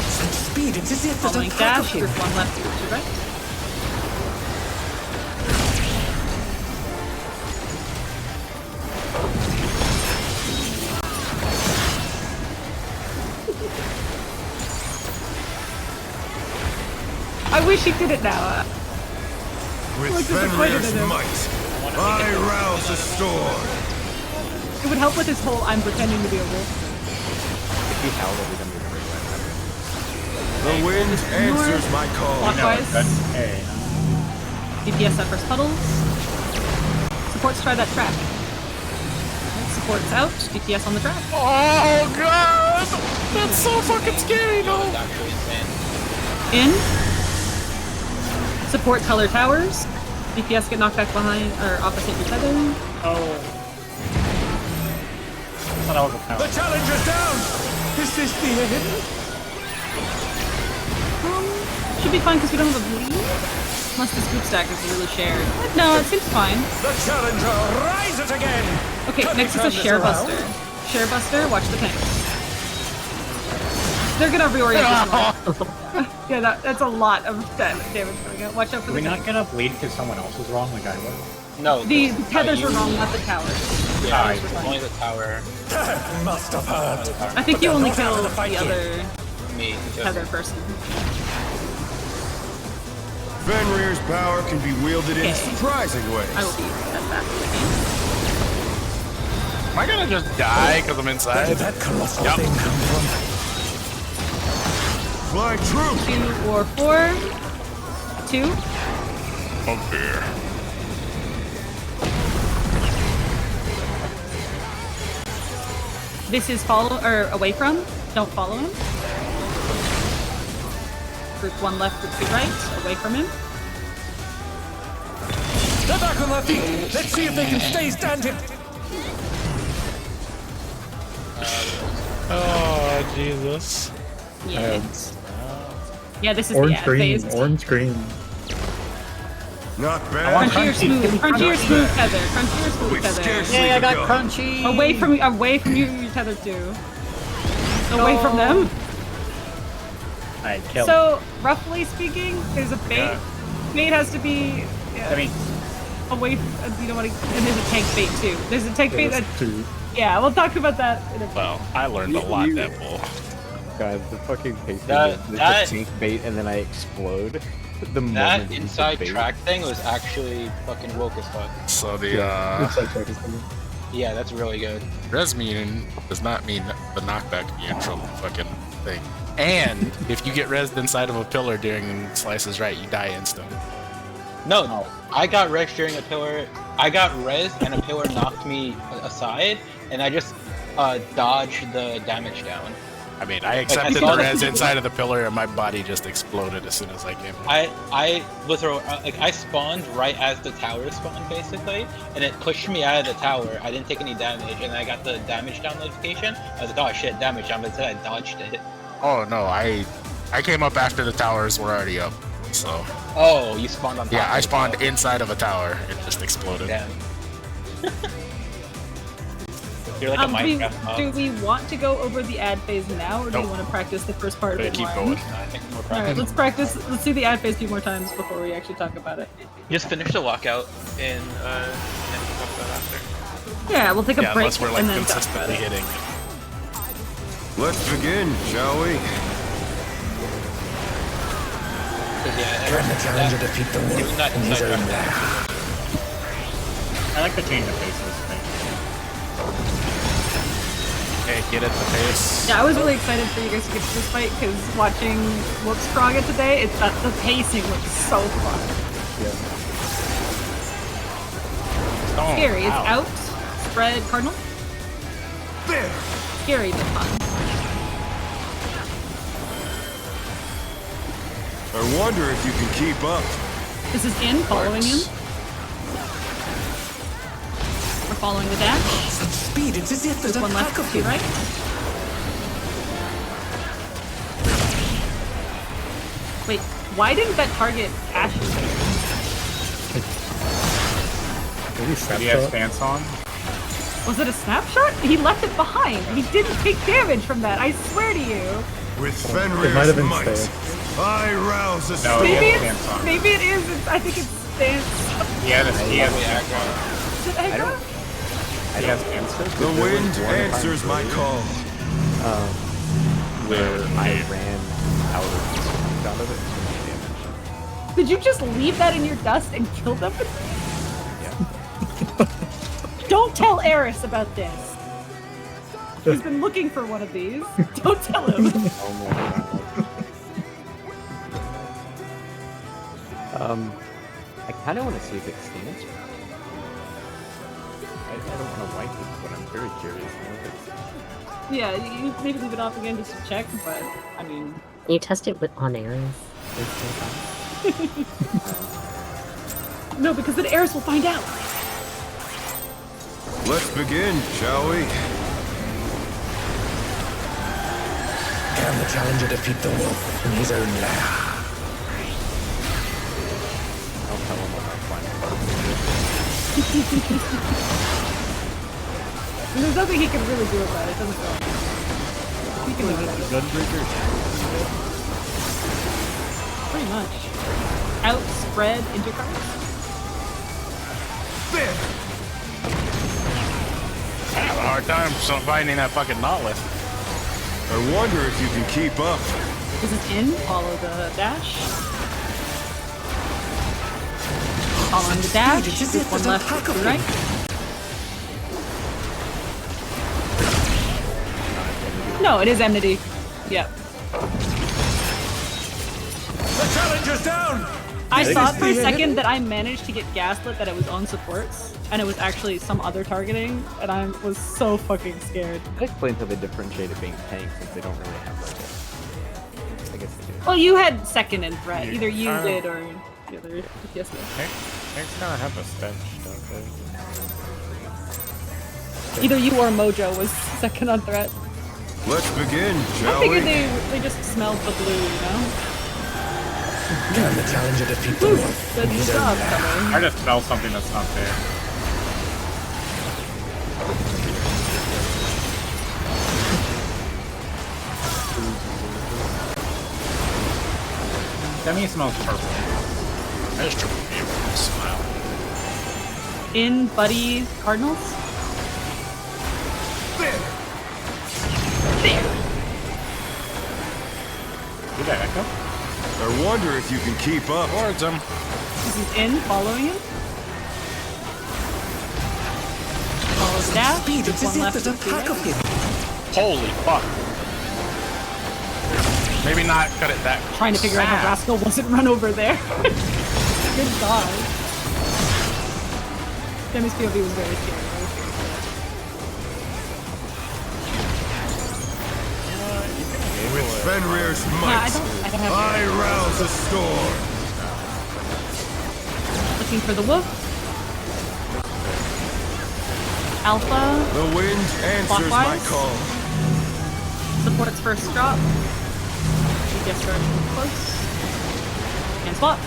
Such speed, it's as if there's Following a dash, him. group 1 left, group 2 right. I wish he did it now. With Like, disappointed Fenrir's in him. might, I rouse the storm. It would help with his whole I'm pretending to be a wolf. If he howled every time The wind answers my call. Clockwise. Hey. DPS at first puddles. Supports try that track. Alright, support's out. DPS on the track. Oh god! That's so fucking scary, no! That's actually insane. In. Support color towers. DPS get knocked back behind or opposite your tether. Oh. That's not how it will count. The challenger's down! Is this the end? Should be fine because we don't have a bleed. Unless this group stack is really shared. No, it seems fine. The challenger rises again! Okay, Can next we is a turn this share around? buster. Share buster, watch the tanks. They're gonna reorient this one. Yeah, that's a lot of damage going out. Watch out for Are we the not tanks. gonna bleed because someone else was wrong, like I was? No. The this is tethers how were you- wrong, not the towers. Yeah, Towers were fine. only the tower. That must have hurt. I think But you they're only not out killed of the the fight yet. other Me. tether person. Fenrir's power can be wielded in Okay. surprising ways. I will be at that. Am I gonna just die because I'm Where inside? did that colossal Yup. thing come from? Fly true! 2 or 4. 2. Okay. This is follow or away from. Don't follow him. Group 1 left, group 2 right. Away from him. They're back on their feet! Let's see if they can stay standing! Oh, Jesus. Yeah. Yeah, this is Orange the ad green, phase. orange green. Not I bad. want Crunchy or crunchy. smooth? Crunchy or smooth tether? Crunchy or smooth We've tether? scarcely Yay, I got begun. crunchy! Away from you, your tether too. Away from them. Alright, kill. So, roughly speaking, there's a bait. Yeah. Bait has to be I mean, away from, you know what, and there's a tank bait too. There's a tank bait that, Two. yeah, we'll talk about that in a bit. Well, I learned a lot, Deadpool. God, the fucking pace That- the that- tank bait and then I explode. The That moment you inside hit bait. track thing was actually fucking woke as fuck. So the It's like track is coming. Yeah, that's really good. res mean does not mean the knockback neutral fucking thing. And if you get rezzed inside of a pillar during slices right, you die instant. No, I got res during a pillar. I got res and a pillar knocked me aside, and I just dodged the damage down. I mean, I accepted saw the the- res inside of the pillar, and my body just exploded as soon as I came. I literally I spawned right as the tower spawned basically, and it pushed me out of the tower. I didn't take any damage, and I got the damage down notification. I was like, oh shit, damage down, but instead I dodged it. Oh no, I came up after the towers were already up. So Oh, you spawned on top. yeah, I of the spawned tower. inside of a tower and just exploded. Damn. You're like a Minecraft mob. do we want to go over the ad phase now, or do Nope. we want to practice the first part of But it keep more? going. I think more Alright, practice. let's practice. Let's do the ad phase a few more times before we actually talk about it. Just finish the walkout and then we'll talk about it after. Yeah, we'll take a Yeah, break unless we're like and then talk about consistently it. hitting. Let's begin, shall we? Can the challenger defeat the wolf not in his inside own track. land? I like the change of faces thing. Okay, get at the pace. Yeah, I was really excited for you guys to get to this fight because watching Whoops Praga today, it's that the pacing was so fun. Oh, Scary, it's ow. out. Spread Cardinal. There! Scary but fun. I wonder if you can keep up. This is in, following him. We're following the dash. Such speed, it's as if there's One left, two right. Wait, why didn't that target Ashes? Maybe Do you have stance on? Was it a snapshot? He left it behind. He didn't take damage from that. I swear to you. With It might have Fenrir's been might, stance. I rouse a No, storm. he Maybe has it's, stance on. maybe it is. It's, I think it's stance. He has stance on. Is it Echo? He has stance on. The wind answers my call. Where I ran out of it. Damage. Did you just leave that in your dust and kill them? Yeah. Don't tell Eris about this. He's been looking for one of these. Don't tell him. Oh my god. I kind of want to see if it stands. I don't want to wipe it, but I'm very curious now if it's. Yeah, you maybe leave it off again just to check, but I mean. Can you test it with on Eris? No, because then Eris will find out. Let's begin, shall we? Can the challenger defeat the wolf in his own lair? I'll tell him about There's nothing he can really do about it, doesn't he? He can do it. Gunbreaker. Pretty much. Outspread intercards? There! I have a hard time finding that fucking Nautilus. I wonder if you can keep up. This is in, follow the dash. Following the dash, It's as if one there's a left, pack two of right. No, it is enmity. Yep. The challenger's down! I thought for a second that I managed to get gaslit that it was on supports, and it was actually some other targeting, and I was so fucking scared. That explains how they differentiate it being tanks, since they don't really have like a... I guess they do. Well, you had second in threat. Either you Oh. did or the other. Yes, Tanks kind of have a stench, don't they? either you or Mojo was second on threat. Let's begin, I shall figured we? they just smelled the blue, you know? Can the challenger defeat the Ooh, wolf good in his own job, lair? Summer. I just smell something that's not there. Demi smells purple. I just triple me with a smile. In Buddy Cardinals? There! There! Did that echo? I wonder if you can keep up. Towards him. This is in, following him. Follow the dash. Speed, There's it's as one if left, there's a two pack right. of him. Holy fuck. Maybe not cut it that Trying to figure out how Rascal wasn't run over there. Good dodge. Demi's POV was very scary. With Fenrir's Yeah, might, I don't have I rouse a storm. looking for the wolf. Alpha The wind answers my Clockwise? call. supports first drop. GPS direction close. And spot.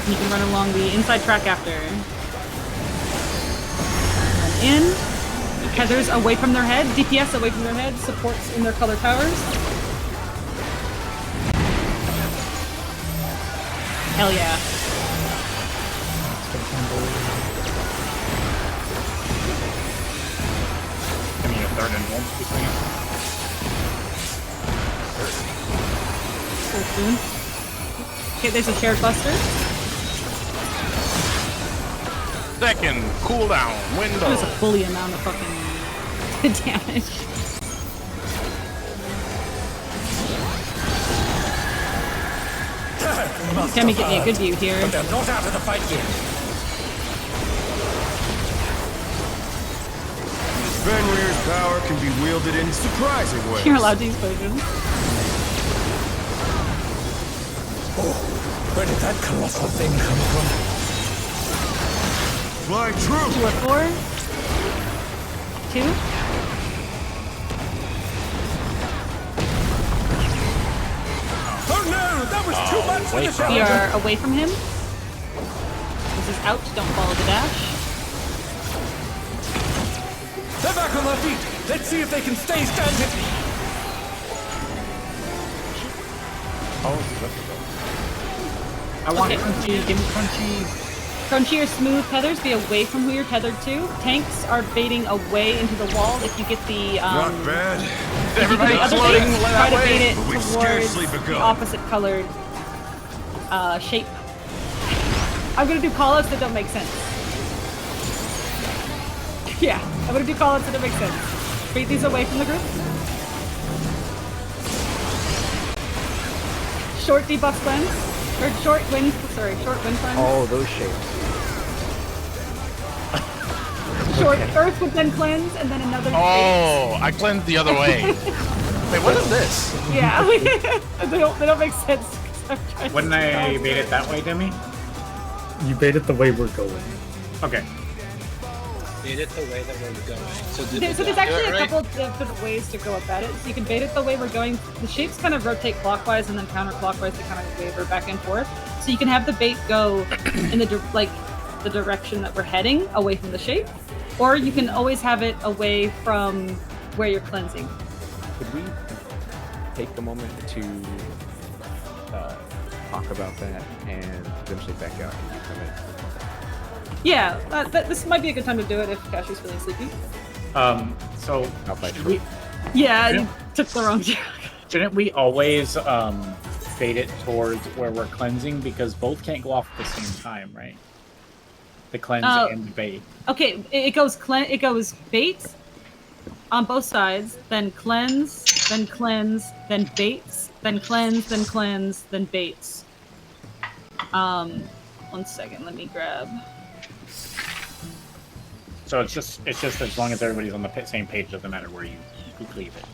You can run along the inside track after. And in. Heathers away from their head. DPS away from their head. Supports in their color towers. Hell yeah. Give me a third and one, please. So soon. Okay, there's a shared buster. second cooldown window. There's a fully amount of fucking damage. Demi, get me a good view here. But they're not out of the fight yet. Fenrir's power can be wielded in surprising ways. You're allowed to use potions. Where did that colossal thing come from? Fly true! 2 or 4. 2. Oh no! That was too much for the We challenger! are away from him. This is out. Don't follow the dash. They're back on their feet! Let's see if they can stay standing! I want Okay. crunchy. Give me crunchy. Crunchy or smooth tethers, be away from who you're tethered to. Tanks are baiting away into the wall. If you get the Not bad. Everybody other floating bait, that try to way. bait it But we've towards scarcely the begun. opposite colored shape. I'm gonna do callouts that don't make sense. Yeah, I'm gonna do callouts that don't make sense. Bait these away from the group. Short debuff cleanse. Or short wind cleanse. Oh, those shapes. Short earth would then cleanse, and then another. Oh, I cleansed the other way. Wait, what is this? Yeah, they don't make sense. 'Cause I'm trying to Wouldn't I solve bait it that way, Demi? You bait it the way we're going. Okay. Bait it the way that we're going. So There's actually a couple of different ways to go about it. So you can bait it the way we're going. The shapes kind of rotate clockwise and then counterclockwise. They kind of waver back and forth. So you can have the bait go in the the direction that we're heading, away from the shape, or you can always have it away from where you're cleansing. Could we take a moment to talk about that and eventually back out? Yeah, this might be a good time to do it if Cashu's feeling sleepy. So should we, Yeah, Yeah. you took the wrong joke. shouldn't we always bait it towards where we're cleansing, because both can't go off at the same time, right? The cleanse and the bait. Okay, it goes bait on both sides, then cleanse, then baits, then cleanse, then cleanse, then baits. 1 second, let me grab. So it's just as long as everybody's on the same page, doesn't matter where you cleave it.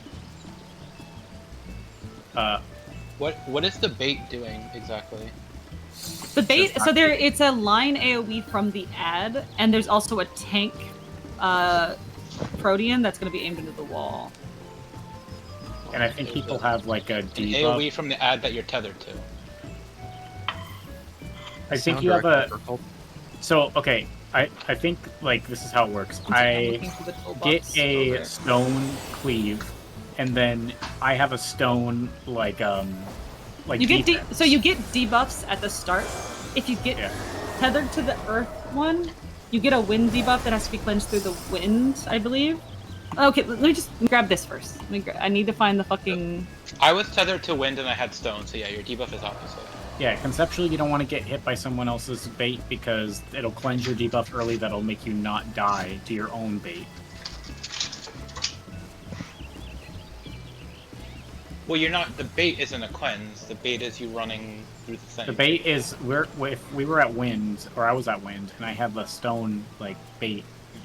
What is the bait doing exactly? The bait, so it's a line AoE from the ad, and there's also a tank Protean that's going to be aimed into the wall. And I think people have like a An debuff. AoE from the ad that you're tethered to. I think you have a. So okay, I think like this is how it works. I get a stone cleave, and then I have a stone like you get defense. so you get debuffs at the start. If you get tethered to the earth one, you get a wind debuff that has to be cleansed through the wind, I believe. Okay, let me just grab this first. I need to find the fucking. I was tethered to wind and I had stone, so yeah, your debuff is opposite. Yeah, conceptually you don't want to get hit by someone else's bait because it'll cleanse your debuff early. That'll make you not die to your own bait. Well, you're not. The bait isn't a cleanse. The bait is you running through the thing. The bait is if we were at wind, or I was at wind, and I had the stone like bait,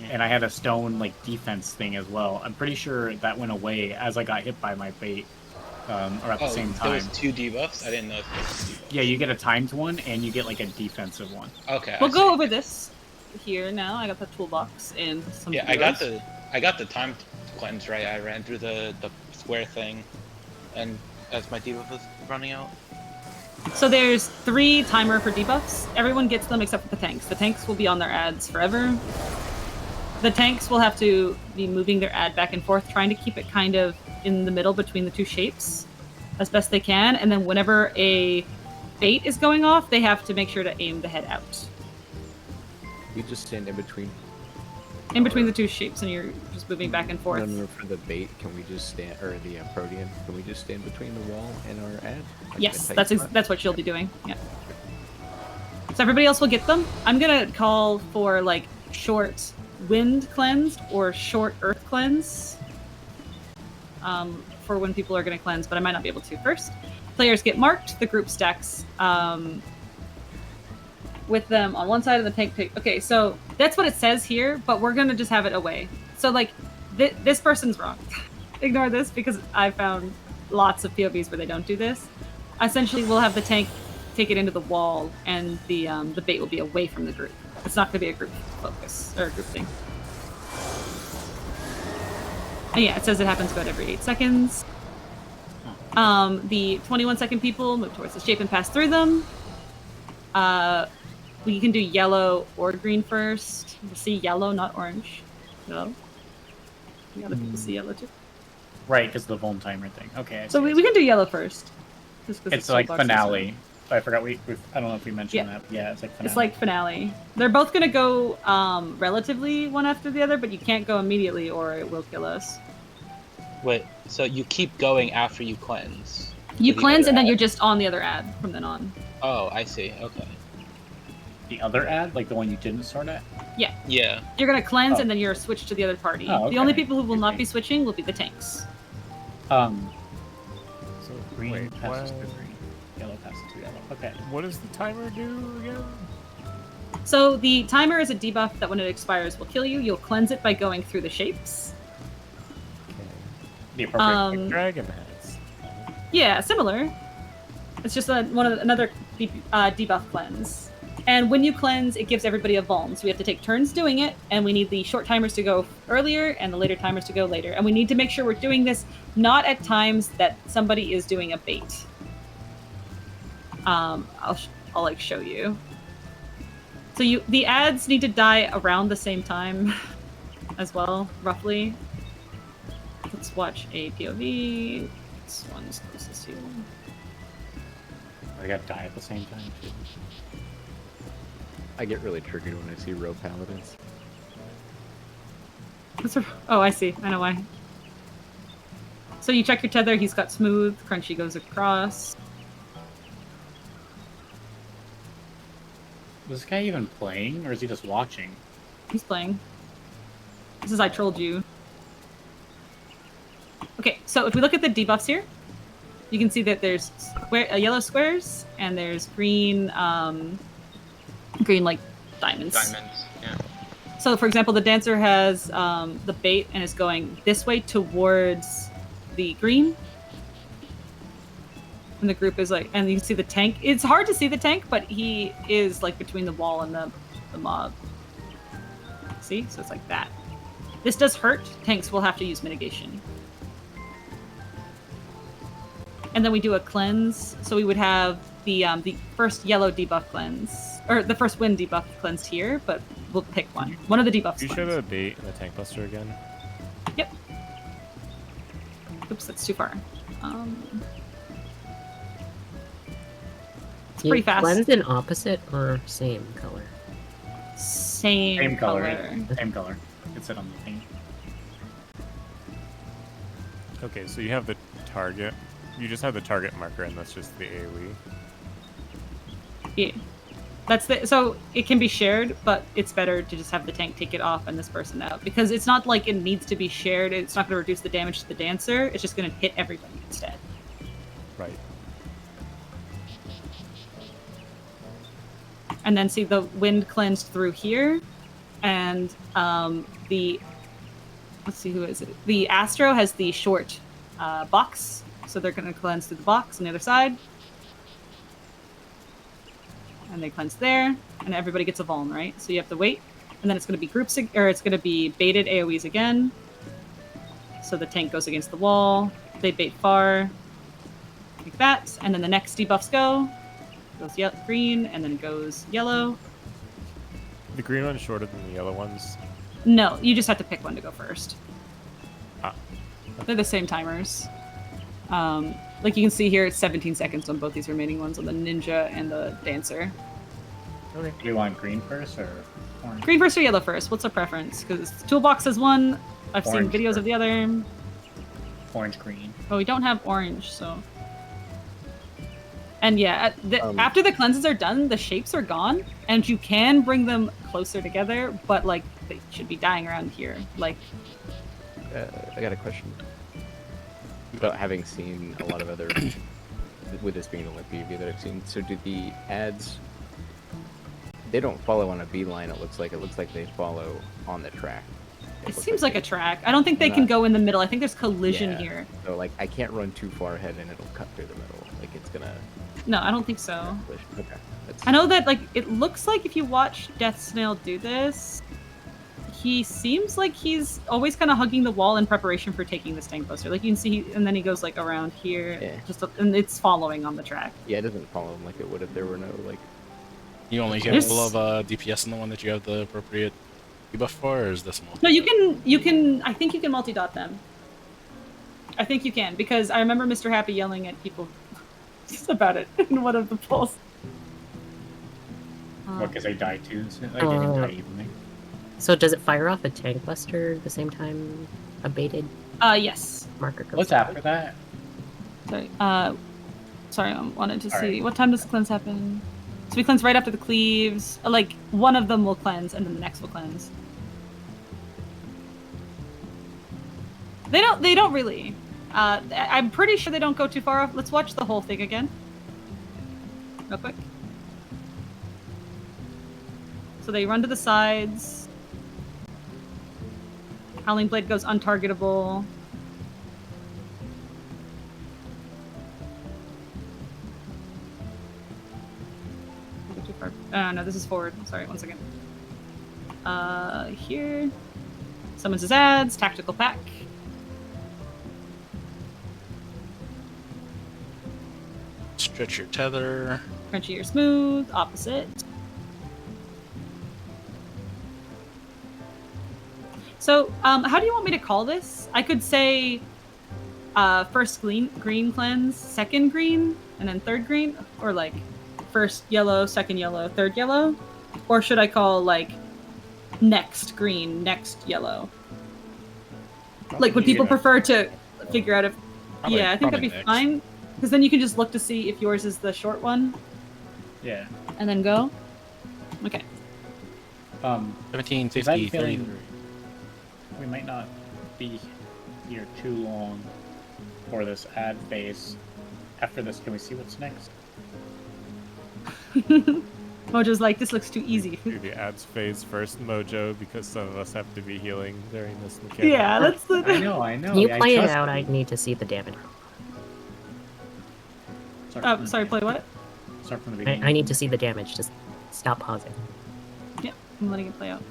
and I had a stone like defense thing as well. I'm pretty sure that went away as I got hit by my bait, or at the same time. There was 2 debuffs. I didn't know if there was 2 debuffs. Yeah, you get a timed one, and you get like a defensive one. Okay. We'll go over this here now. I got the toolbox and some. Yeah, heroes. I got the timed cleanse right. I ran through the square thing, and as my debuff was running out. So there's 3 timer for debuffs. Everyone gets them except for the tanks. The tanks will be on their ads forever. The tanks will have to be moving their ad back and forth, trying to keep it kind of in the middle between the 2 shapes as best they can. And then whenever a bait is going off, they have to make sure to aim the head out. You just stand in between. In between the 2 shapes, and you're just moving back and forth. No, for the bait, can we just stand, or the Protean, can we just stand between the wall and our ad? Like Yes, the tank that's what she'll be doing. Yeah. So everybody else will get them. I'm gonna call for like short wind cleanse or short earth cleanse for when people are gonna cleanse, but I might not be able to first. Players get marked. The group stacks with them on one side of the tank. Okay, so that's what it says here, but we're gonna just have it away. So like this person's wrong. Ignore this because I found lots of POVs where they don't do this. Essentially, we'll have the tank take it into the wall, and the bait will be away from the group. It's not going to be a group focus or a group thing. And yeah, it says it happens about every 8 seconds. The 21-second people move towards the shape and pass through them. We can do yellow or green first. We'll see yellow, not orange. Yellow. The other people see yellow too. Right, because of the Voln timer thing. Okay. So we can do yellow first. Just 'cause It's like toolbox finale. I forgot I don't know if we mentioned that. Yeah, it's like finale. It's like finale. They're both gonna go relatively one after the other, but you can't go immediately or it will kill us. Wait, so you keep going after you cleanse? You to the cleanse other and then ad? you're just on the other ad from then on. Oh, I see. Okay. The other ad, like the one you didn't start at. Yeah. Yeah. You're gonna cleanse Oh. and then you're switched to the other party. Oh, The only okay. people who will not be switching will be the tanks. So Green wait, passes what? to green. Yellow passes to yellow. Okay. What does the timer do again? So the timer is a debuff that when it expires will kill you. You'll cleanse it by going through the shapes. The appropriate Dragon heads. Yeah, similar. It's just another debuff cleanse. And when you cleanse, it gives everybody a vuln. So we have to take turns doing it, and we need the short timers to go earlier and the later timers to go later. And we need to make sure we're doing this not at times that somebody is doing a bait. I'll like show you. So the ads need to die around the same time as well, roughly. Let's watch a POV. This one's closest to you. I got to die at the same time too. I get really triggered when I see row paladins. Oh, I see. I know why. So you check your tether. He's got smooth. Crunchy goes across. Was this guy even playing, or is he just watching? He's playing. This is I trolled you. Okay, so if we look at the debuffs here, you can see that there's yellow squares and there's green, green like diamonds. Diamonds, yeah. So, for example, the dancer has the bait and is going this way towards the green. And the group is like, and you can see the tank. It's hard to see the tank, but he is like between the wall and the mob. See? So it's like that. This does hurt. Tanks will have to use mitigation. And then we do a cleanse. So we would have the first yellow debuff cleanse, or the first wind debuff cleansed here, but we'll pick one. One of the debuffs. You show the bait and the tank buster again. Yep. Oops, that's too far. It's pretty fast. Cleanse in opposite or same color? Same color. Same color. It's it on the thing. Okay, so you have the target. You just have the target marker, and that's just the AoE. Yeah. So it can be shared, but it's better to just have the tank take it off and this person out, because it's not like it needs to be shared. It's not going to reduce the damage to the dancer. It's just going to hit everybody instead. Right. And then see the wind cleansed through here, and let's see, who is it? The Astro has the short box, so they're going to cleanse through the box on the other side. And they cleanse there, and everybody gets a vuln, right? So you have to wait, and then it's going to be groups, or it's going to be baited AoEs again. So the tank goes against the wall, they bait far, like that, and then the next debuffs go. Goes green, and then goes yellow. The green one's shorter than the yellow ones. No, you just have to pick one to go first. Ah. They're the same timers. Like you can see here, it's 17 seconds on both these remaining ones, on the ninja and the dancer. Okay. Do you want green first or orange? Green first or yellow first? What's our preference? Because Toolbox has one. I've Orange seen videos of the other. Orange, green. But we don't have orange, so. And yeah, after the cleanses are done, the shapes are gone, and you can bring them closer together, but like they should be dying around here. Like, I got a question. About having seen a lot of other, with this being the only PvP that I've seen, so do the ads, they don't follow on a beeline, it looks like they follow on the track. it seems like a track. I don't think they can go in the middle. I think there's collision here. So like, I can't run too far ahead and it'll cut through the middle. Like it's gonna No, I don't think so. Okay. That's... I know that like it looks like if you watch Death Snail do this, he seems like he's always kind of hugging the wall in preparation for taking the Stank Buster. Like you can see, and then he goes like around here, and it's following on the track. Yeah, it doesn't follow him like it would if there were no like. You only capable of DPS in the one that you have the appropriate debuff for, or is this multi? No, you can. I think you can multi-dot them. I think you can because I remember Mr. Happy yelling at people about it in one of the polls. What, because I die too? Like, you can die evenly. So does it fire off a Tank Buster the same time a baited yes. marker goes What's off? after that? Sorry, I wanted to see. What time does the cleanse happen? So we cleanse right after the cleaves. Like, one of them will cleanse, and then the next will cleanse. They don't really. I'm pretty sure they don't go too far off. Let's watch the whole thing again. Real quick. So they run to the sides. Howling Blade goes untargetable. Too far. No, this is forward. Sorry, one second. Here. Summons his ads. Tactical pack. Stretch your tether. Crunchy or smooth. Opposite. So, how do you want me to call this? I could say first green cleanse, second green, and then third green? Or like first yellow, second yellow, third yellow? Or should I call like next green, next yellow? Like, would people prefer to figure out if... Yeah, I think that'd be fine. Because then you can just look to see if yours is the short one. Yeah. And then go? Okay. 17, 50, 33. We might not be here too long for this ad phase. After this, can we see what's next? Mojo's like, this looks too easy. Do the ads phase first, Mojo, because some of us have to be healing during this mechanic. Yeah, let's... I know. Can you play it out? I need to see the damage. Sorry, play what? Start from the beginning. I need to see the damage. Just stop pausing. Yep, I'm letting it play out.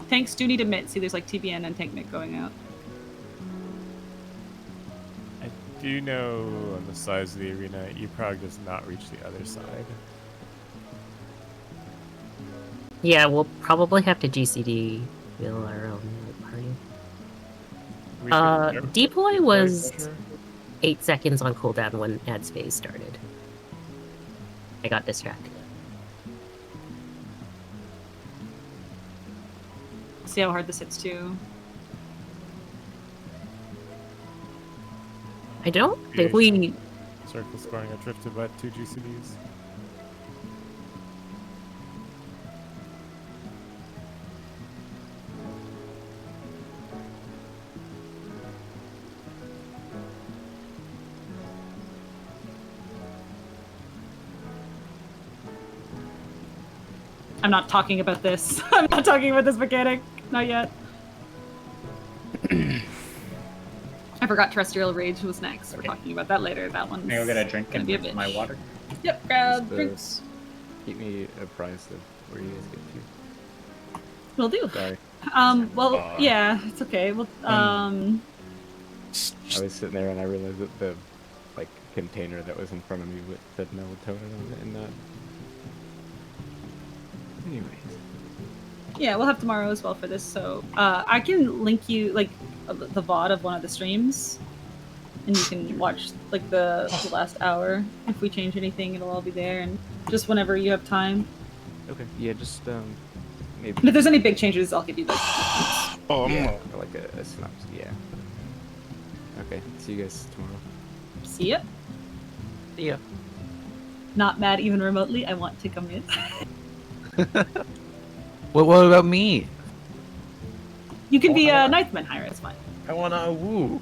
Tanks do need a mitt. See, there's like TBN and tank mitt going out. I do know on the size of the arena, Prog does not reach the other side. Yeah, we'll probably have to GCD wheel our own party. Deploy was 8 seconds on cooldown when ads phase started. I got distracted. See how hard this hits too. I don't think we... Circle scoring got drifted by 2 GCDs. I'm not talking about this. I'm not talking about this mechanic. Not yet. I forgot Terrestrial Rage was next. We're talking about that later. That one's May I go get a drink gonna be a and bitch. my water? Yep, grab drinks. Keep me apprised of where you guys get to. Will do. Sorry. Well, yeah, it's okay. Well, I was sitting there and I realized that the like container that was in front of me said melatonin on it, and anyways. Yeah, we'll have tomorrow as well for this. So I can link you like the VOD of one of the streams, and you can watch like the last hour. If we change anything, it'll all be there, and just whenever you have time. Okay. Yeah, just maybe. And if there's any big changes, I'll give you like. Yeah, or like a synopsis. Yeah. Okay. See you guys tomorrow. See ya. See ya. Not mad even remotely. I want to come in. What about me? You can be a Ninthman hire. It's fine. I want to woo.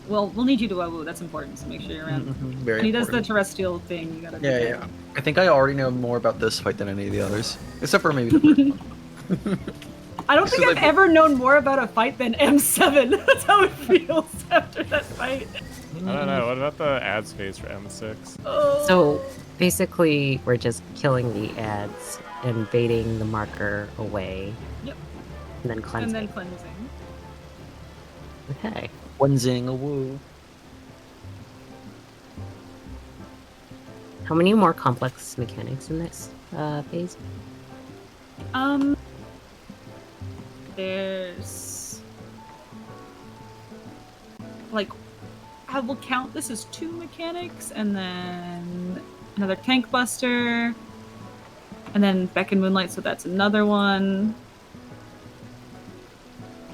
Well, we'll need you to woo. That's important. So make sure you're around. Very when he does the important. terrestrial thing, you gotta. Yeah. I think I already know more about this fight than any of the others, except for maybe the first one. I don't think I've ever known more about a fight than M7. That's how it feels after that fight. I don't know. What about the ad space for M6? So basically, we're just killing the ads and baiting the marker away. Yep. And then cleansing. And then cleansing. Okay. Cleansing a woo. How many more complex mechanics in this phase? There's like I will count this as 2 mechanics, and then another tank buster, and then Beck and Moonlight, so that's another one.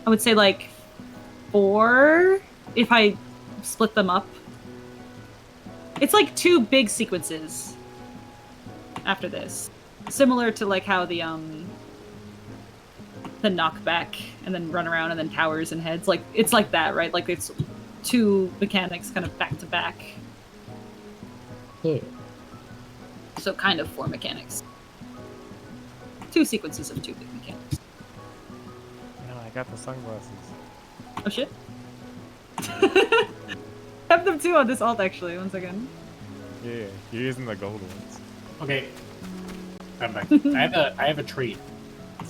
I would say like 4 if I split them up. It's like 2 big sequences after this. Similar to like how the knockback and then run around and then towers and heads. Like it's like that, right? Like it's 2 mechanics kind of back to back. Yeah. So kind of 4 mechanics. 2 sequences of 2 big mechanics. No, I got the sunglasses. Oh shit. Have them too on this alt actually, one second. Yeah, you're using the gold ones. Okay. I'm back. I have a treat.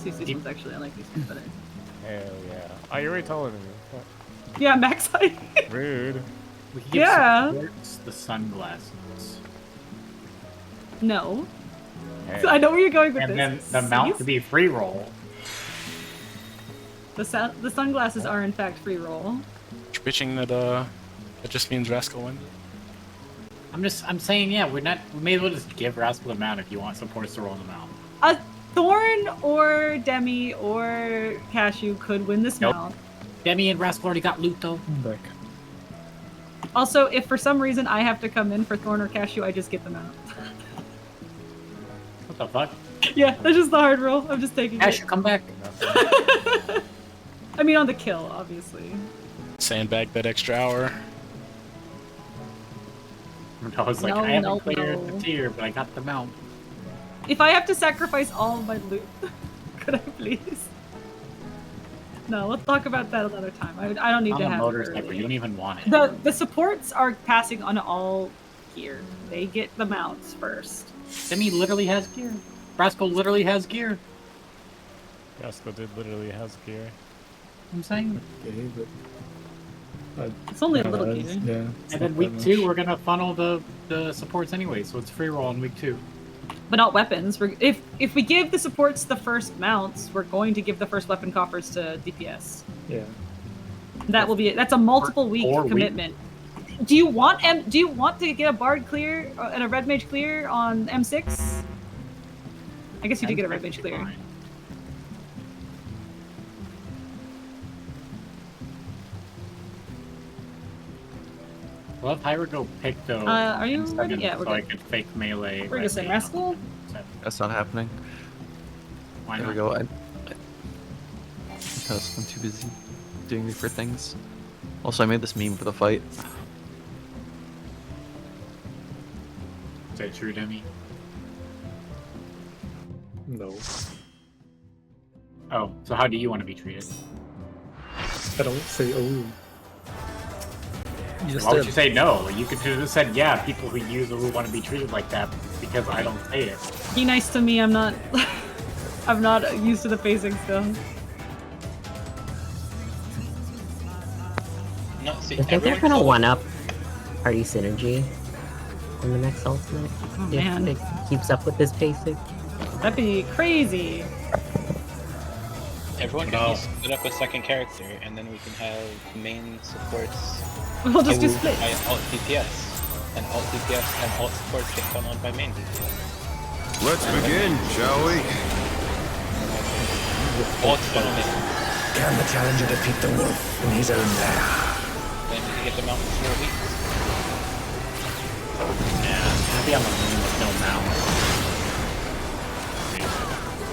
These ones actually, I like these ones better. Hell yeah. Oh, you're way taller than me. Fuck. Yeah, max height. Rude. We can give Yeah. supports the sunglasses. No. Hey. So I know where you're going with And this. then the mount See? to be free roll. The sunglasses are in fact free roll. You're bitching that just means Rascal wins. I'm saying, yeah, we may as well just give Rascal the mount if you want supports to roll the mount. A Thorn or Demi or Cashew could win this mount. Demi and Rascal already got loot though. Back. Also, if for some reason I have to come in for Thorn or Cashew, I just get them out. What the fuck? Yeah, that's just the hard roll. I'm just taking Cashew, it. come back. I mean, on the kill, obviously. Sandbag that extra hour. I was like, No, I haven't no, cleared no. the tier, but I got the mount. If I have to sacrifice all of my loot, could I please? No, let's talk about that another time. I don't need I'm to a have it motorcycle. early. You don't even want it. The supports are passing on all gear. They get the mounts first. Demi literally has gear. Rascal literally has gear. Rascal did literally has gear. I'm saying. Okay, but It's only a no, little that's- gear. Yeah. it's And not then week that 2, much. we're gonna funnel the supports anyway, so it's free roll in week 2. But not weapons. If we give the supports the first mounts, we're going to give the first weapon coffers to DPS. Yeah. That will be it. That's a multiple week 4 weeks. commitment. Do you want to get a bard clear and a red mage clear on M6? I guess you did get a red mage clear. Well, if I were to go pick the Are you M7 ready? Yeah, we're so I good. could fake melee. We're just saying Rascal. That's not happening. Why There not? we go. Because I'm too busy doing different things. Also, I made this meme for the fight. Is that true, Demi? No. Oh, so how do you want to be treated? I don't say oh. You just Why would did. you say no? You could have just said, yeah, people who use who want to be treated like that because I don't say it. Be nice to me. I'm not. I'm not used to the phasing still. No, see, I think they're everyone's gonna all- one up party synergy in the next ultimate. Oh, if man. it keeps up with this pacing. That'd be crazy. Everyone can be split up a second character, and then we can have main supports. We'll just do funneled splits. by alt DPS, and alt DPS and alt supports get funneled by main DPS. Let's begin, shall we? Alt funnel main. Can the challenger defeat the wolf in his own lair? Then we can get them out in 4 weeks. Yeah, I'll be on the moon with no mount.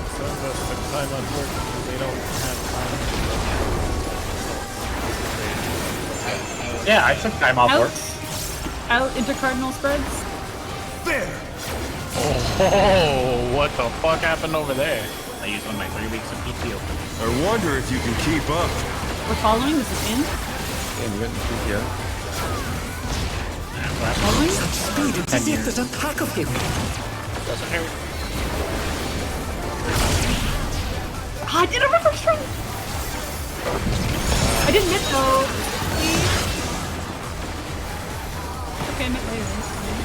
Some of us took time on work because they don't have time. Yeah, I took time off work. Out intercardinal spreads. There! Oh, what the fuck happened over there? I used one of my 3 weeks of PTO for this. I wonder if you can keep up. We're following. This is in. Damn, you got the Following? Such speed, it's as if there's a pack of him. Doesn't hurt. I did a reverse try! I didn't miss though. Please. Okay, I met later. That's fine.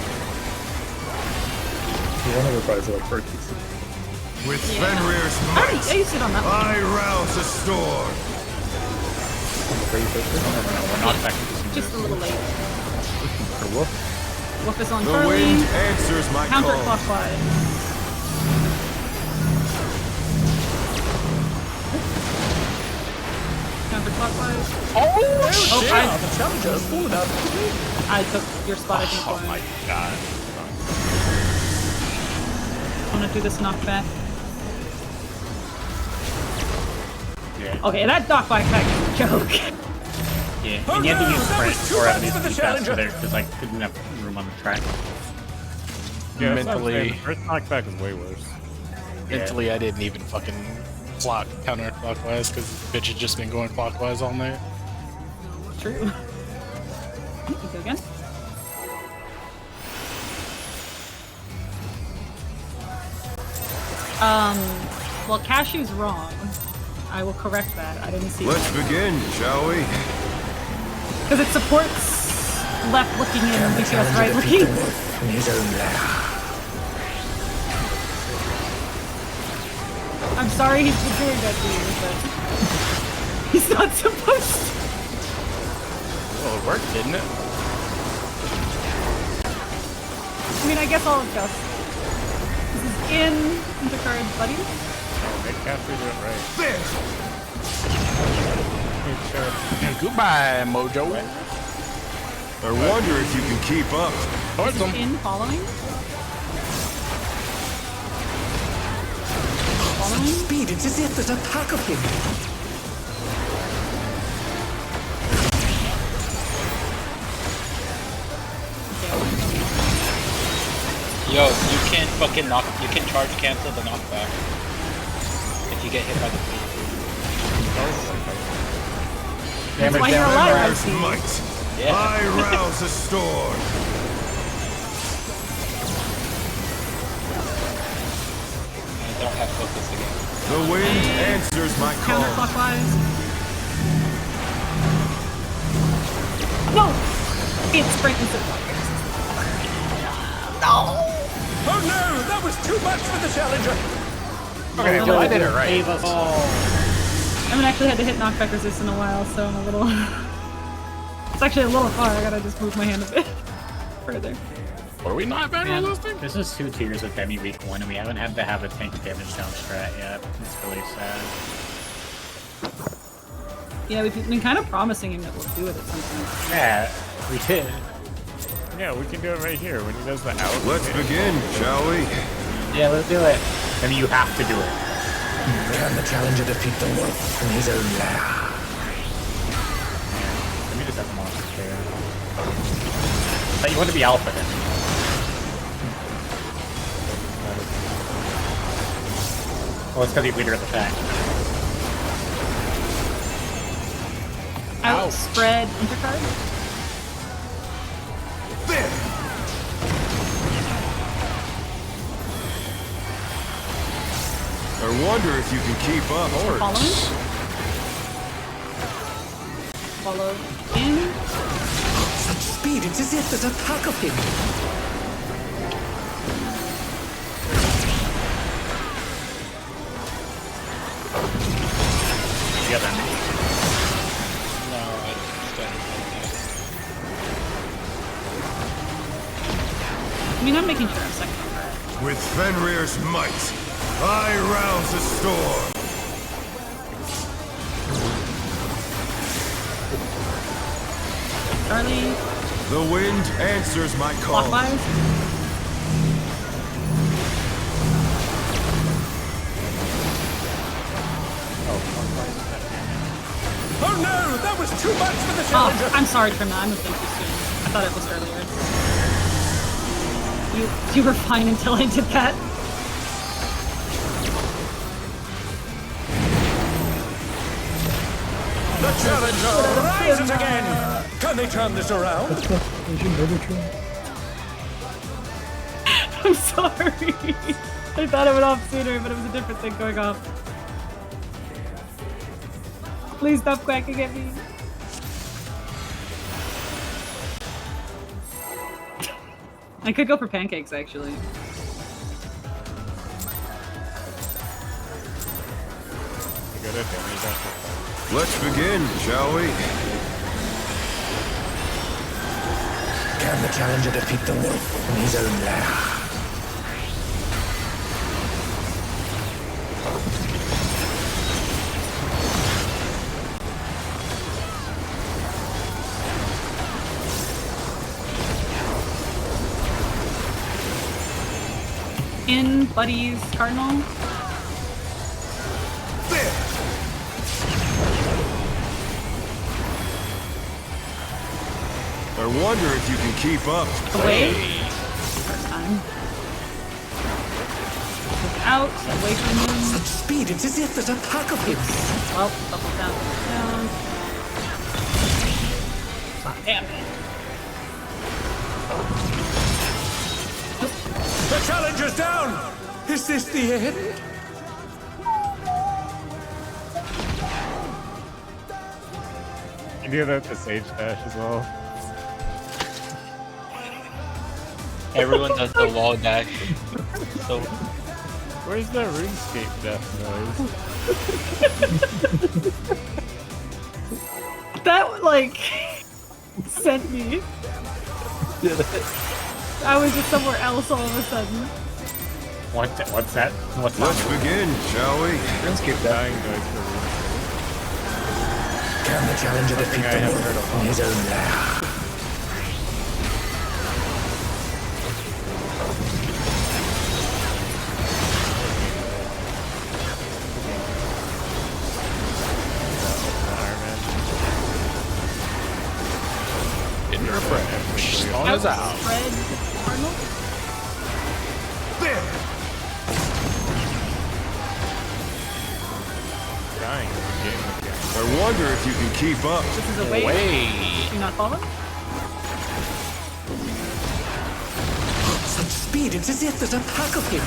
You want to reprise it like Berkey's. With Yeah. Fenrir's I might, used it on that one. I rouse the storm. We're not back. Just a little late. Or whoop. Wolf is on The Charlie. wind answers my call. Counterclockwise. Counterclockwise. Oh, I, the challenger's fallen out of the way. I took your spot, I think. Oh my god. I'm gonna do this knockback. Yeah. Okay, that knockback is a joke. Yeah. Oh And you had to no, use that was sprint too or at much least for the be faster challenger. there because I couldn't have room on the track. Yeah, that's what I'm saying. Mentally- The first knockback is way worse. Mentally, I didn't even fucking clock counterclockwise because bitch had just been going clockwise all night. True. You go again. Well, Cashew's wrong. I will correct that. I didn't see Let's that. begin, shall we? Because it supports left looking in and makes us right looking. In his own lair. I'm sorry he's been doing that to you, but he's not supposed to. Well, it worked, didn't it? I mean, I guess I'll adjust. This is in Intercard Buddy. They captured it right. There! Good shot. Goodbye, Mojo. I wonder if you can keep up. This is in following. Such speed, it's as if there's a pack of him. Yo, you can fucking you can charge cancel the knockback if you get hit by the beat. That's why you're alive, I Fenrir's see. might, Yeah. I rouse the storm. I don't have focus again. The wind answers my call. Counterclockwise. Whoa! It's breaking some Oh no, that was too much for the challenger. Okay, well, I did it right. Save us all. I haven't actually had to hit knockback resist in a while, so I'm a little... It's actually a little far, I gotta just move my hand a bit further. Are we not better Man, than this thing? this is 2 tiers with Demi week 1, and we haven't had to have a tank damage down strat yet. It's really sad. Yeah, we've been kind of promising him that we'll do it at some point. Yeah, we did. Yeah, we can do it right here when he does the out. Let's begin, shall we? Yeah, let's do it. I mean, you have to do it. Can the challenger defeat the wolf in his own lair? Let me just have the monster there. But you want to be alpha then. Well, it's because he's leader of the pack. Outspread intercard? There! I wonder if you can keep up. Following? Follow in. Such speed, it's as if there's a pack of him. Yeah, then. No, I started I mean, I'm making sure I'm second. With Fenrir's might, I rouse the storm. Charlie, The wind answers my call. clockwise. Oh no, that was too much for the Oh, challenger. I'm sorry, Trimna. I moved in too soon. I thought it was earlier. You were fine until I did that. The challenger rises again. Can they turn this around? Did you murder Trim? I'm sorry. I thought it went off sooner, but it was a different thing going off. Please stop quacking at me. I could go for pancakes, actually. Let's begin, shall we? Can the challenger defeat the wolf in his own lair? In Buddy's Cardinal. I wonder if you can keep up. Away. First time. Look out, away from him. Such speed, it's as if there's a pack of him. Well, double down, down. Ah, damn it. The challenger's down! Is this the end? You do that with the Sage Dash as well. Everyone does the wall dash. So where's the RuneScape death noise? That, like, sent me. Did it? I was just somewhere else all of a sudden. What's that? What's Let's that? begin, shall we? RuneScape dying noise for RuneScape. Can the challenger defeat the wolf in his own lair? In your friend. Spawn is out. Red Cardinal? Dying in the game again. I wonder if you can keep up. This is a wave. Away. You not falling? Such speed, it's as if there's a pack of him.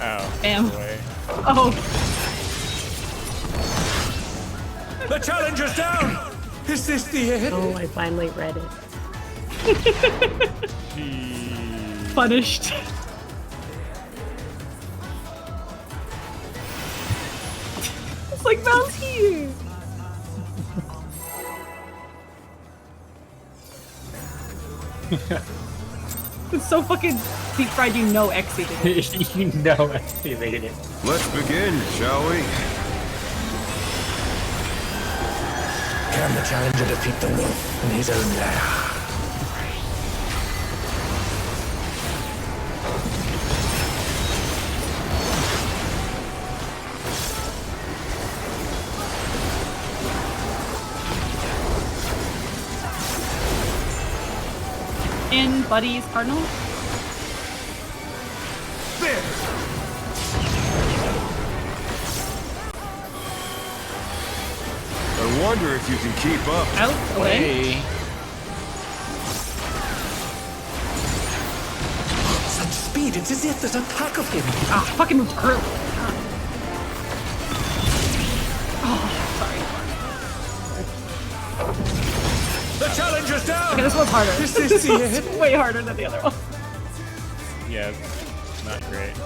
Ow. Bam. Away. Oh. The challenger's down! Is this the end? Oh, I finally read it. Punished. It's like Mouse here. It's so fucking deep fried. You know, Exy did it. You know they made it. Let's begin, shall we? Can the challenger defeat the wolf in his own lair? In Buddy's Cardinal? I wonder if you can keep up. Out, away. Such speed, it's as if there's a pack of him. Ah, fucking moved early. Oh, sorry. The challenger's down! Okay, this one's harder. This is This the one's end. way harder than the other one. Yeah, it's not great.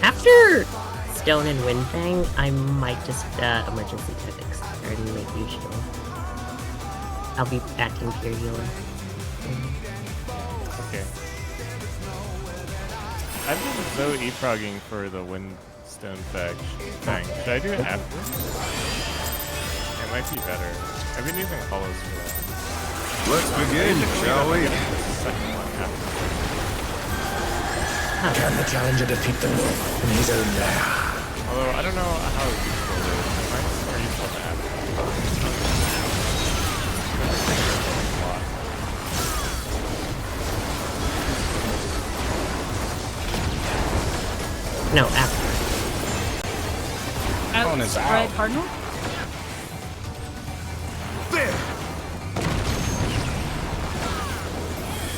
After Stone and Windfang, I might just emergency type extern like usual. I'll be acting pure healer. Okay. I've been so e-progging for the Windstone thing. Should I do it after? It might be better. I've been using hollows for that. Let's begin, shall we? Second one after. Can the challenger defeat the wolf in his own lair? Although I don't know how useful it is. It might be more useful to add. No, after. Out. stone is Outspread out. Cardinal? There!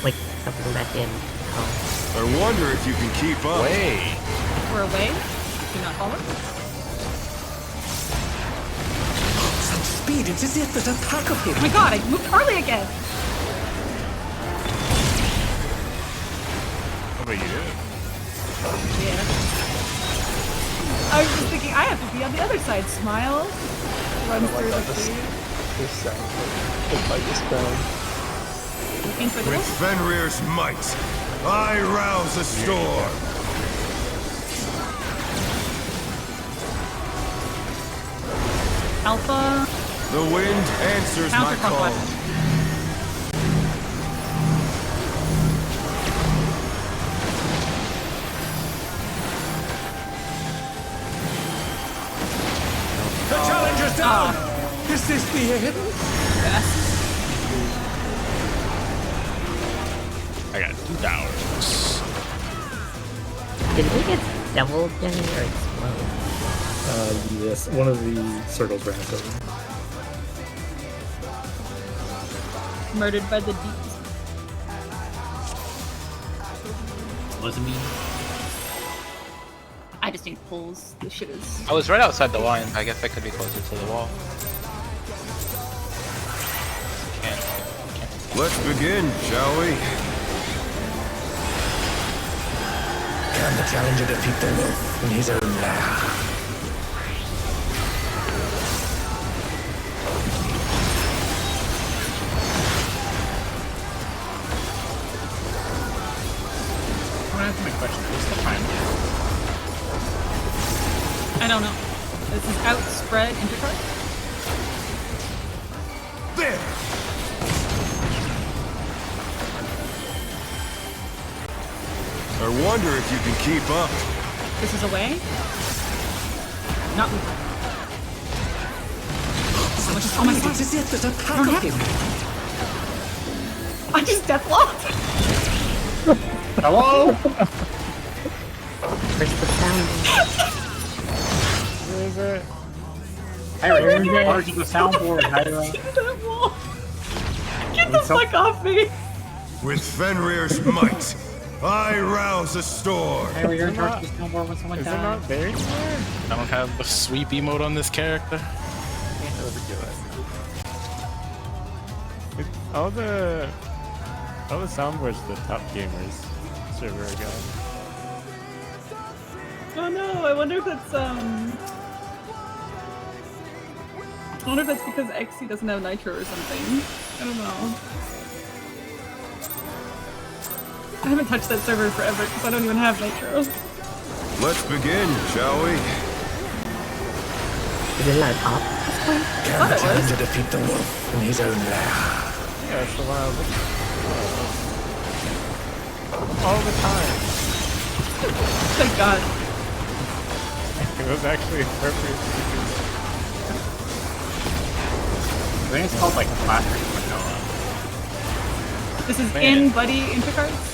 Like, something back in. Oh. I wonder if you can keep up. Wait. We're away. Do not follow. Such speed, it's as if there's a pack of him. Oh my god, I moved early again! What about you? Yeah. I was just thinking, I have to be on the other side. Smile. Runs through the tree. This sounds like the fight is done. Looking for the With Fenrir's might, I rouse a storm. Alpha. The wind answers my Counter Prog call. Vod. The challenger's down! Is this the end? I got 2 hours. Did we get doubled then or explode? Yes, one of the circles ran us over. Murdered by the deeps. Wasn't me. I just need pulls. This shit is. I was right outside the line. I guess I could be closer to the wall. Let's begin, shall we? Can the challenger defeat the wolf in his own lair? I'm gonna ask my question. What's the time? I don't know. This is outspread intercard. There! I wonder if you can keep up. This is away. Not me. Oh my god, it's as if there's a pack of him. I just deathlocked. Hello? Where's the sound? Where is it? Hey, we're part of the soundboard, Hyra. That wall. Get the fuck off me. With Fenrir's might, I rouse a storm. Hey, we're here in charge of the soundboard when someone Is it dies. not there? I don't have the sweep emote on this character. Can't overdo it. All the soundboards, the top gamers server again. Oh no, I wonder if that's I wonder if that's because XC doesn't have Nitro or something. I don't know. I haven't touched that server forever because I don't even have Nitro. Let's begin, shall we? Is it not top? Can the challenger defeat the wolf in his own lair? Yeah, that's the one I was looking for. All the time. Thank God. It was actually appropriate. I think it's called like Clash Vanilla. This is Man. in Buddy Intercards.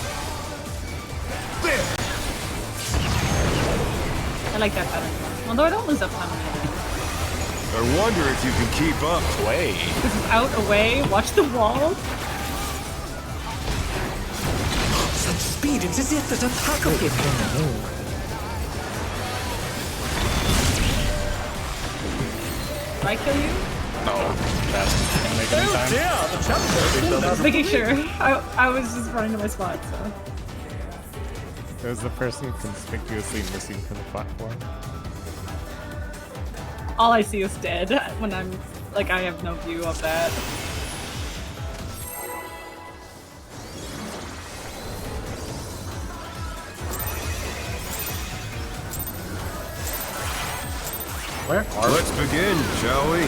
I like that pattern. Although I don't lose up time. I wonder if you can keep up. Way. This is out, away, watch the wall. Such speed, it's as if there's a pack of him. Did I kill you? No. That's gonna make any time. Yeah, the challenger. I was making sure. I was just running to my spot, so. It was the person conspicuously missing from the platform. All I see is dead when I'm like I have no view of that. Where are we? Let's begin, shall we?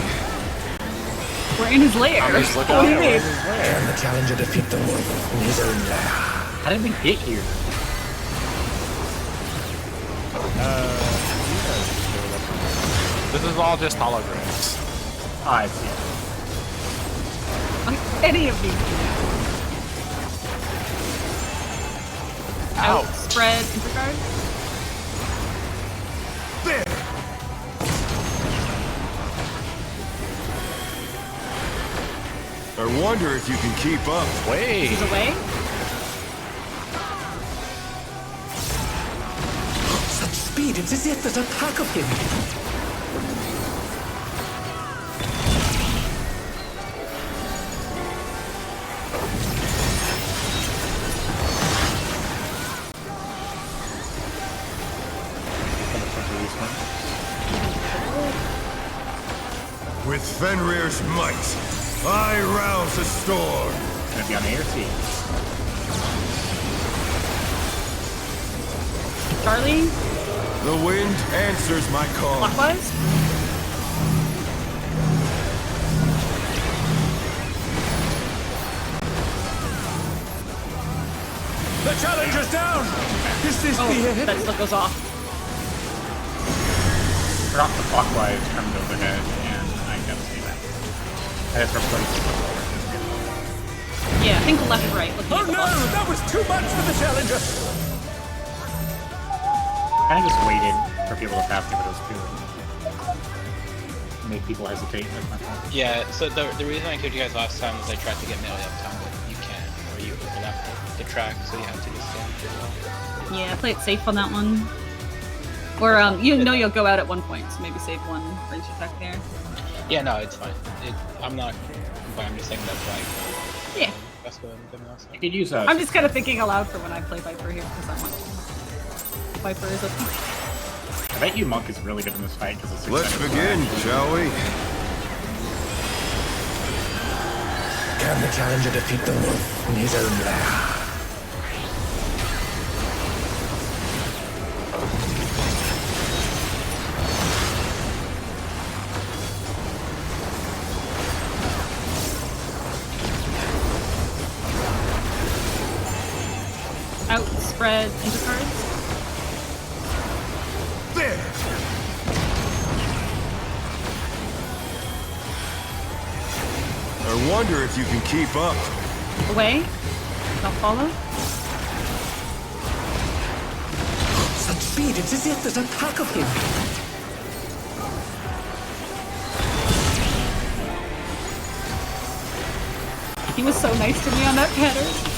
We're in his lair. What do you mean? Can the challenger defeat the wolf in his own lair? How did we get here? This is all just holograms. Oh, I see it. On any of these. Outspread intercard. There! I wonder if you can keep up. Wait. This is away. Such speed, it's as if there's a pack of him. With Fenrir's might, I rouse the storm. Gonna be on A or C. Charlie, The wind answers my call. clockwise. The challenger's down! Is this the end? That still goes off. Forgot the clockwise coming overhead, and I gotta say that. I just replaced it. Yeah, think left, right. Looking Oh at the no! bus. That was too much for the challenger! I just waited for people to pass me, but it was too make people hesitate. That's my fault. Yeah, so the reason I killed you guys last time was I tried to get melee up top, but you can't, or you overlap the track, so you have to just stand as well. Yeah, play it safe on that one. Or you know you'll go out at one point, so maybe save one range attack there. Yeah, no, it's fine. I'm not, but I'm just saying that's why. Yeah. That's what I'm else. You could use a. I'm just kind of thinking aloud for when I play Viper here because I want Viper is a. I bet you Monk is really good in this fight because it's. Let's begin, shall we? Can the challenger defeat the wolf in his own lair? Outspread into cards. There! I wonder if you can keep up. Away. Don't follow. Such speed, it's as if there's a pack of him. He was so nice to me on that pattern.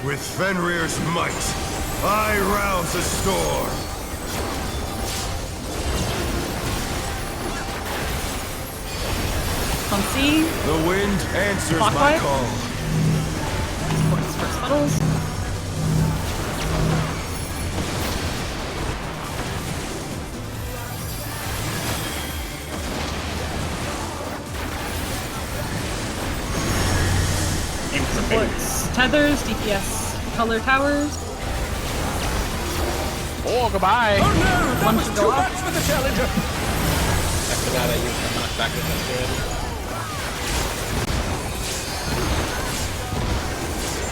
With Fenrir's might, I rouse the storm. On C. The wind answers Clockwise. my call. Sports first puddles. Sports tethers, DPS, color towers. Oh, goodbye. Oh no! That One was to too go much up. for the challenger! After that, I used the knockback defense already.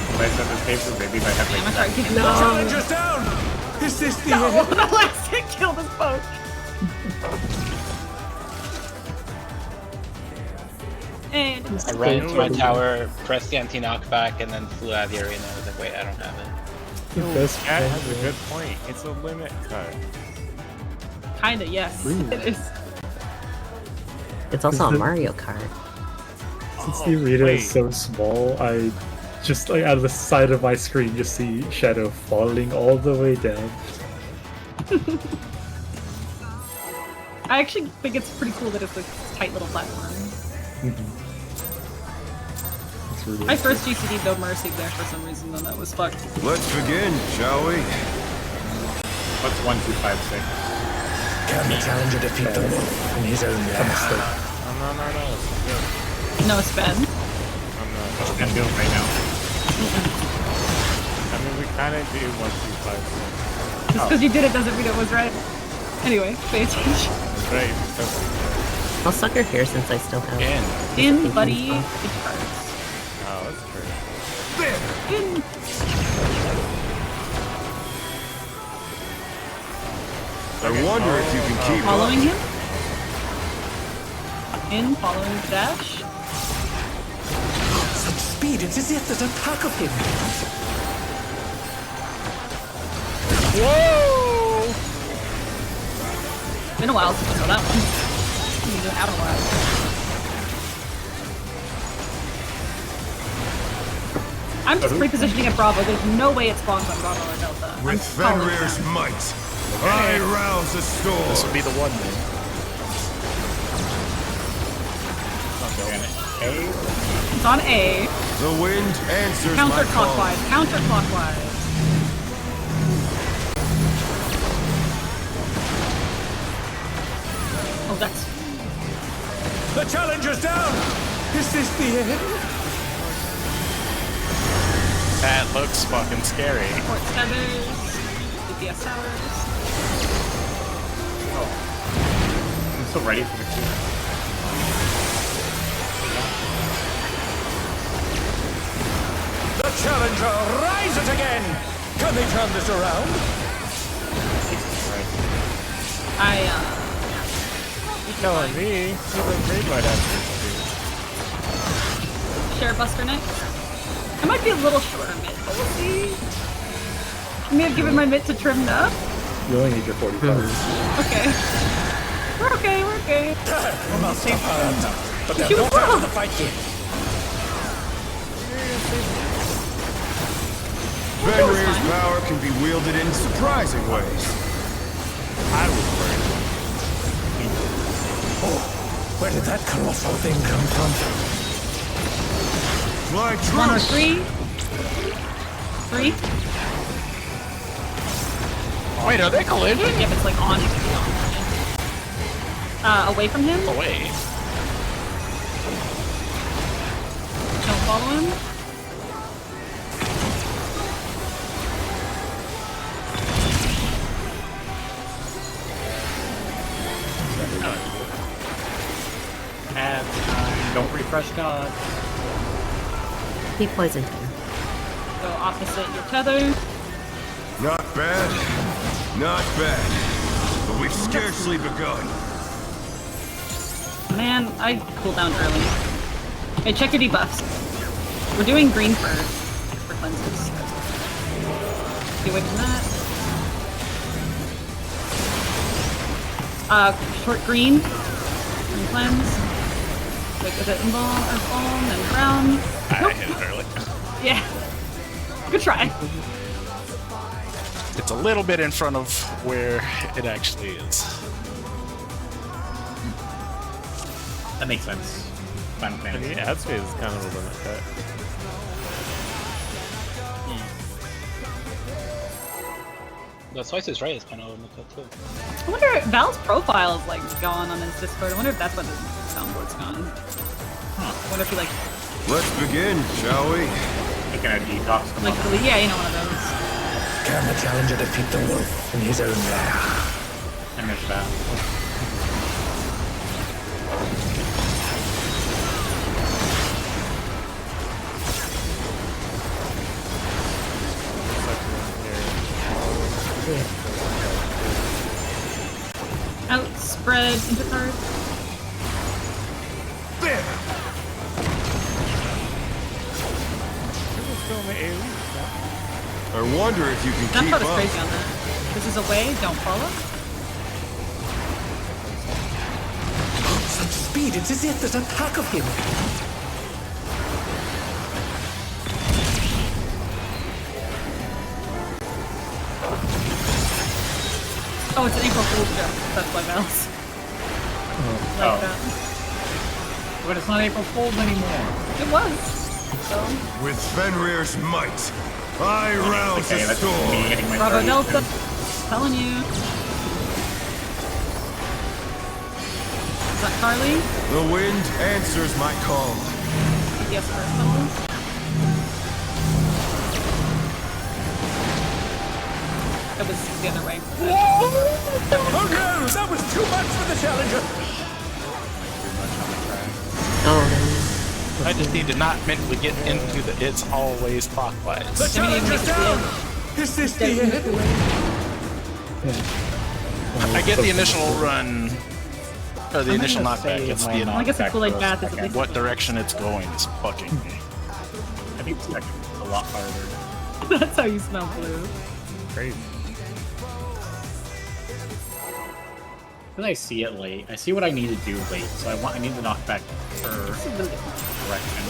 If I set this paper, maybe I have I'm gonna try to get The challenger's down! Is this the No, end? the last hit killed us both. And I ran into my tower, pressed the anti-knockback, and then flew out of the arena. I was like, wait, I don't have it. Best Cat friend, has a yeah. good point. It's a limit cut. kinda, yes. Ooh. It is. It's also a the- Mario Kart. Since the arena wait. is so small, I just like out of the side of my screen just see Shadow falling all the way down. I actually think it's pretty cool that it's a tight little platform. It's really My first GCD no mercy there for some reason, though that was fucked. Let's begin, shall we? What's 1, 2, 5, 6? Can the challenger defeat the wolf in his own lair? No. It's good. No, it's Ben. I'm not. I'm doing it right now. I mean, we kind of do 1, 2, 5, 6. Just because you did it doesn't mean it was right. Anyway, pay attention. It's right. Because I'll sucker here since I still have. In, buddy, into cards. oh, that's true. In. I wonder if you can keep Following up. him. In, following the dash. Such speed, it's as if there's a pack of him. Whoa! Been a while since I saw that one. It's been out a while. I'm just repositioning at Bravo. There's no way it spawns on Bravo or Delta. With Fenrir's might, I rouse a storm. This will be the one then. It's on A. The wind answers my call. Counterclockwise. Counterclockwise. Oh, that's... The challenger's down! Is this the end? That looks fucking scary. Port Tethers. DPS Towers. I'm so ready for the queue. The challenger rises again! Can they turn this around? You're telling me. He's a great right after Share Buster next. I might be a little shorter mid, but we'll see. I may have given my mid to trimmed up. You only need your 45. Okay. We're okay, we're okay. We're not safe but they're not out of the fight yet. Fenrir's power can be wielded in surprising ways. I was worried. Oh, where did that colossal thing come from? My One or truth. three. Wait, are they collision? Yeah, if it's like on, it can be on. Away from him? Away. Don't follow him. And don't refresh God. Keep poison time. Go opposite your tether. Not bad. Not bad. But we've scarcely begun. Man, I cooled down early. Hey, check your debuffs. We're doing green for cleanses. Get away from that. Short green. Green cleanse. Like, is it embalm or balm and brown? I hit it early. Yeah. Good try. It's a little bit in front of where it actually is. That makes sense. Final Fantasy. The ad space is kind of a limit cut. The Slice is Right is kind of a limit cut too. I wonder if Val's profile is like gone on his Discord. I wonder if that's why the soundboard's gone. I wonder if he like... Let's begin, shall we? Taking a detox. Like, yeah, you know, one of those. Can the challenger defeat the wolf in his own lair? I missed that. Outspread intercard. There! I wonder if you can That keep part is up. crazy on that. This is away, don't follow. Such speed, it's as if there's a pack of him. Oh, it's an April Fool's joke. That's why Val's. Like that. But it's not April Fool's anymore. It was. So. With Fenrir's might, I rouse Okay, a that's storm. me getting my Bravo 30. Delta. Telling you. Is that Carly? The wind answers my call. Yes, first level. It was the other way. Oh no, that was too much for the challenger. Oh, I just need to not mentally get into the it's always clockwise. The challenger's down. Is this the end? I get the initial run, or the initial knockback. It's the I guess the Kool-Aid bath is at least. what direction it's going is fucking me. I think it's actually a lot harder. That's how you smell blue. Crazy. Because I see it late. I see what I need to do late, so I need the knockback for direction.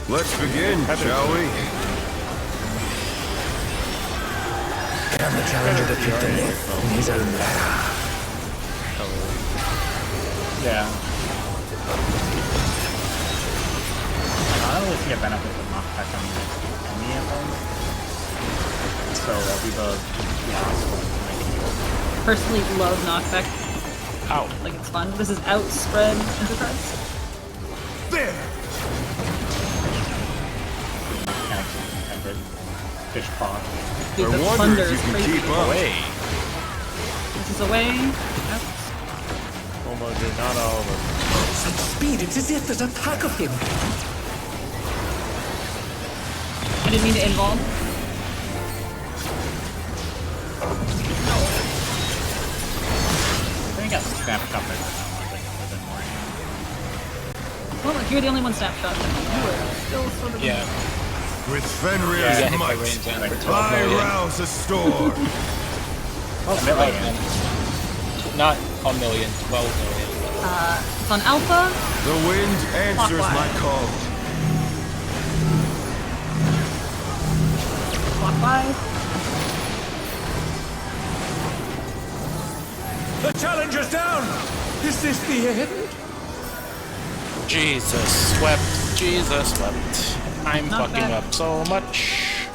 Let's begin, shall we? Can the challenger defeat the wolf in his own lair? Yeah. I don't really see a benefit of knockback on any of them. So that'll be the last one. Personally, love knockback. Ow. Like it's fun. This is outspread enterprise. There! Fish pot. Dude, I the wonder thunder if you is can crazy. keep up. Away. This is away. Out. Well, Mojo, not all of us. Such speed, it's as if there's a pack of him. I didn't mean to involve. I think I got snapshot there. Well, look, you're the only one snapshot. You were still sort of. Yeah. With Fenrir's might, I rouse a storm. Not a million, 12 million. It's on Alpha. The wind answers my call. Clockwise. The challenger's down! Is this the end? Jesus wept. Jesus wept. I'm Not fucking bad. up so much.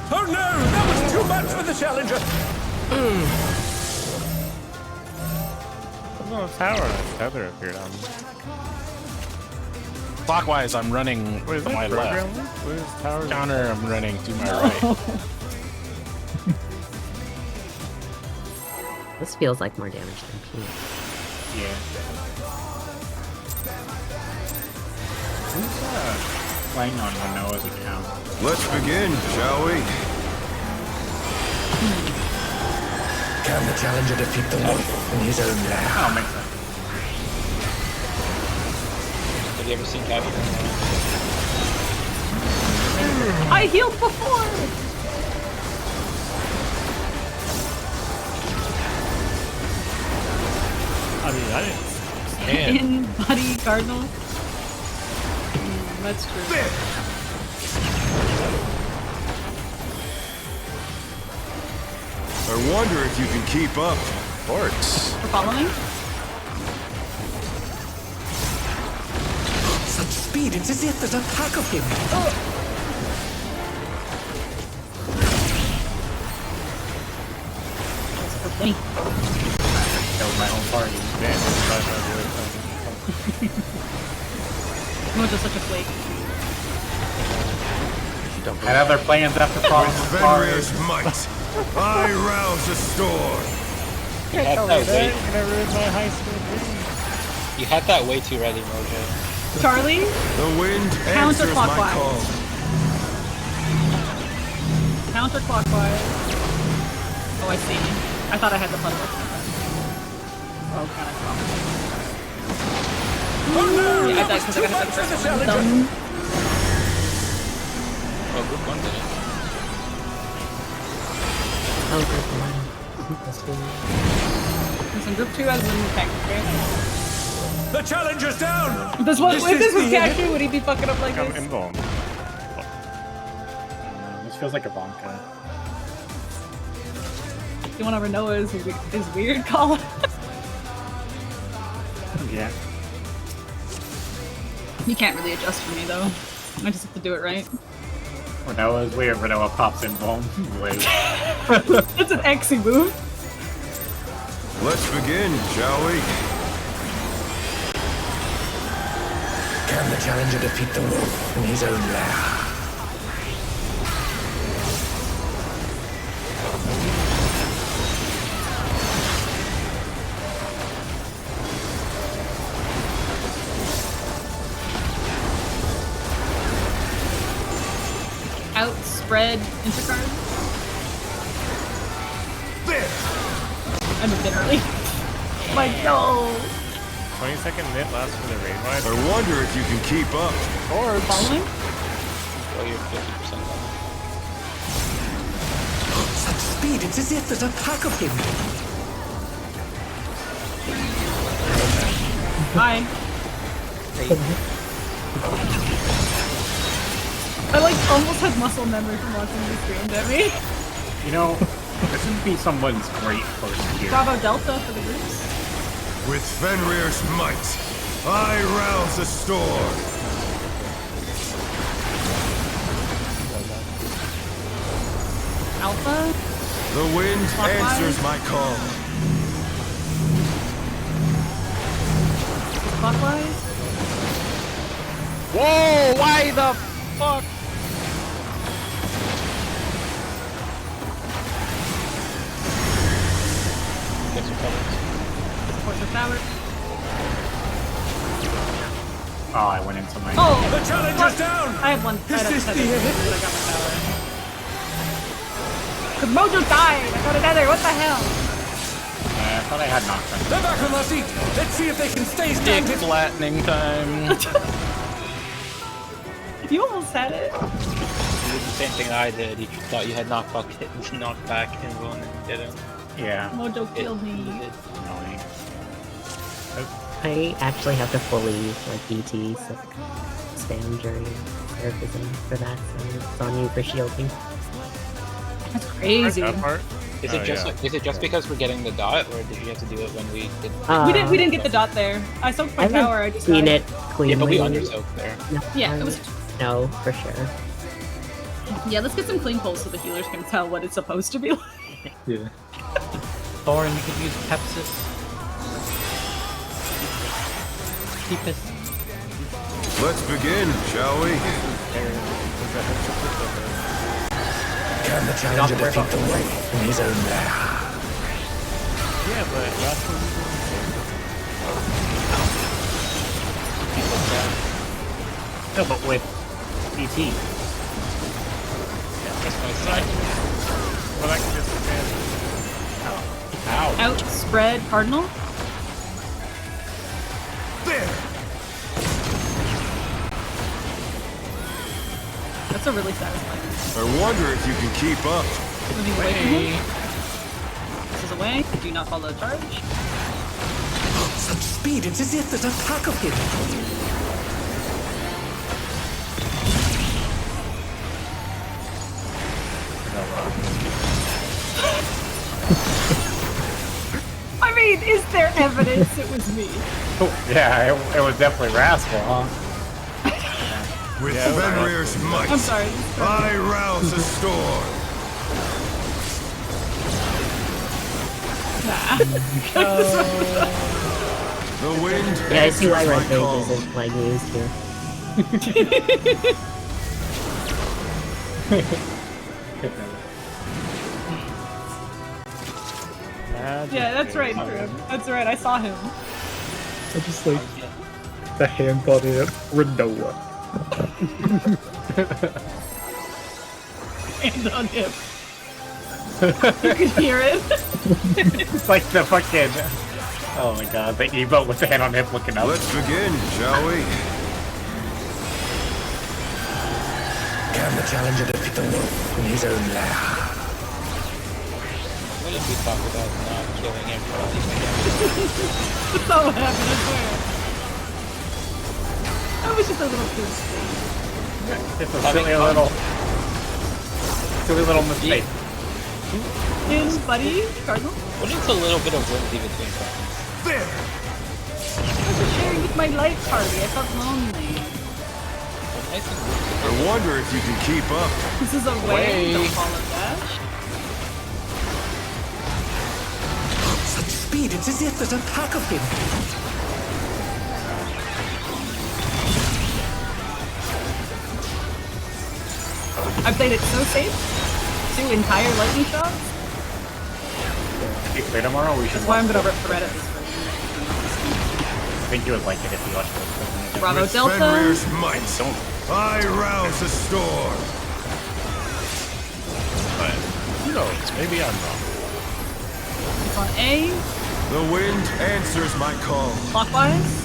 Oh no! That was too much for the challenger! No tower and a tether appeared on me. Clockwise, I'm running Wait, is to that my program? left. What is tower? Counter, I'm running to my right. This feels like more damage than P. Yeah. Who's playing on Manoa's account? Let's begin, shall we? Can the challenger defeat the wolf in his own lair? Oh, makes sense. Have you ever seen Capture? I healed before. I mean, I didn't. In Buddy Cardinal. That's true. I wonder if you can keep up. Ports. We're following. Such speed, it's as if there's a pack of him. Me. Killed my own party. Mojo's such a flake. I have other plans after falling With apart. Fenrir's might, I rouse a storm. You had that way. Gonna ruin my high school dream. You had that way too ready, Mojo. Charlie, The wind answers my Counterclockwise. call. counterclockwise. Oh, I see. I thought I had the puzzle. Oh, counterclockwise. Oh no! Yeah, I That thought was because too I got much the for the first one challenger! done. Oh, good one, did it? Oh, good one. That's good. There's some group 2 as in tank, okay? The challenger's down! If this was the- Kaku, would he be fucking up like I'm this? involved. This feels like a Bonka. You want to Renoa is weird call. Yeah. You can't really adjust for me though. I just have to do it right. Renoa is weird. Renoa pops in bone. Wait. It's an Exy move. Let's begin, shall we? Can the challenger defeat the wolf in his own lair? Outspread intercard. I moved in early. Like no. 20-second knit lasts for the raid wide. I wonder if you can keep up. Or Following? Well, you're 50% level. such speed, it's as if there's a pack of him. Hi. I like almost had muscle memory from watching you stream, Demi. You know, this would be someone's great first year. Bravo Delta for the groups. With Fenrir's might, I rouse the storm. Alpha. The wind Clockwise. answers my call. Clockwise. Whoa! Why the fuck? Get some colors. Support the tower. Oh, I went into my. Oh! The challenger's down! I have one. I had a Is this tether, the end? but I got my tower. Cause Mojo died! I got another, what the hell? I thought I had knockdown. They're back on my feet. Let's see if they can stay Dick standing. flattening time. You almost had it. You did the same thing I did. You thought you had knockback, knockback and one and didn't. Yeah. Mojo killed me. Annoying. I actually have to fully like BT so spam during Seraphism for that, so it's on you for shielding. That's crazy. That part? Is it just because we're getting the dot, or did you have to do it when we did? We didn't get the dot there. I soaked my I haven't tower. I just seen died. it cleanly. Yeah, but we undersoaked there. No, Yeah, it was. No, for sure. Yeah, let's get some clean pulls so the healers can tell what it's supposed to be like. Yeah. Thorin, you could use Pepsis. Keepus. Let's begin, shall we? Can the challenger defeat the wolf in his own lair? Yeah, but last one No, but with ET. that's my side. Well, I can just stand. Ow. Out, spread, cardinal. There! That's a really satisfying. I wonder if you can keep up. Moving away from him. This is away. Do not follow the charge. Such speed, it's as if there's a pack of him. I mean, is there evidence it was me? Oh, yeah, it was definitely Rascal, huh? With Fenrir's might, I'm sorry. I rouse the storm. Nah. The wind Yeah, I see why answers my Red Mage call. isn't like used here. Yeah, that's right, Drew. That's right, I saw him. I just like the hand body of Renoa. Hand on him. You could hear it. It's like the fucking. Oh my god, the emote with the hand on hip looking up. Let's begin, shall we? Can the challenger defeat the wolf in his own lair? What did we talk about not killing everybody? That's not what happened, I swear. I was just a little too It's a silly little mistake. In, buddy, Cardinal. What is a little bit of whimsy between friends? There! I was sharing with my life party. I felt lonely. I wonder if you can keep up. This is a way. Don't follow dash. Such speed, it's as if there's a pack of him. I played it so safe. 2 entire lightning shots. If you play tomorrow, we should. That's why I'm gonna rip the Reddit this version. I think you would like it if you watched it. Bravo With Delta. Fenrir's might, I rouse the storm. But who knows? Maybe I'm wrong. It's on A. The wind answers my call. Clockwise.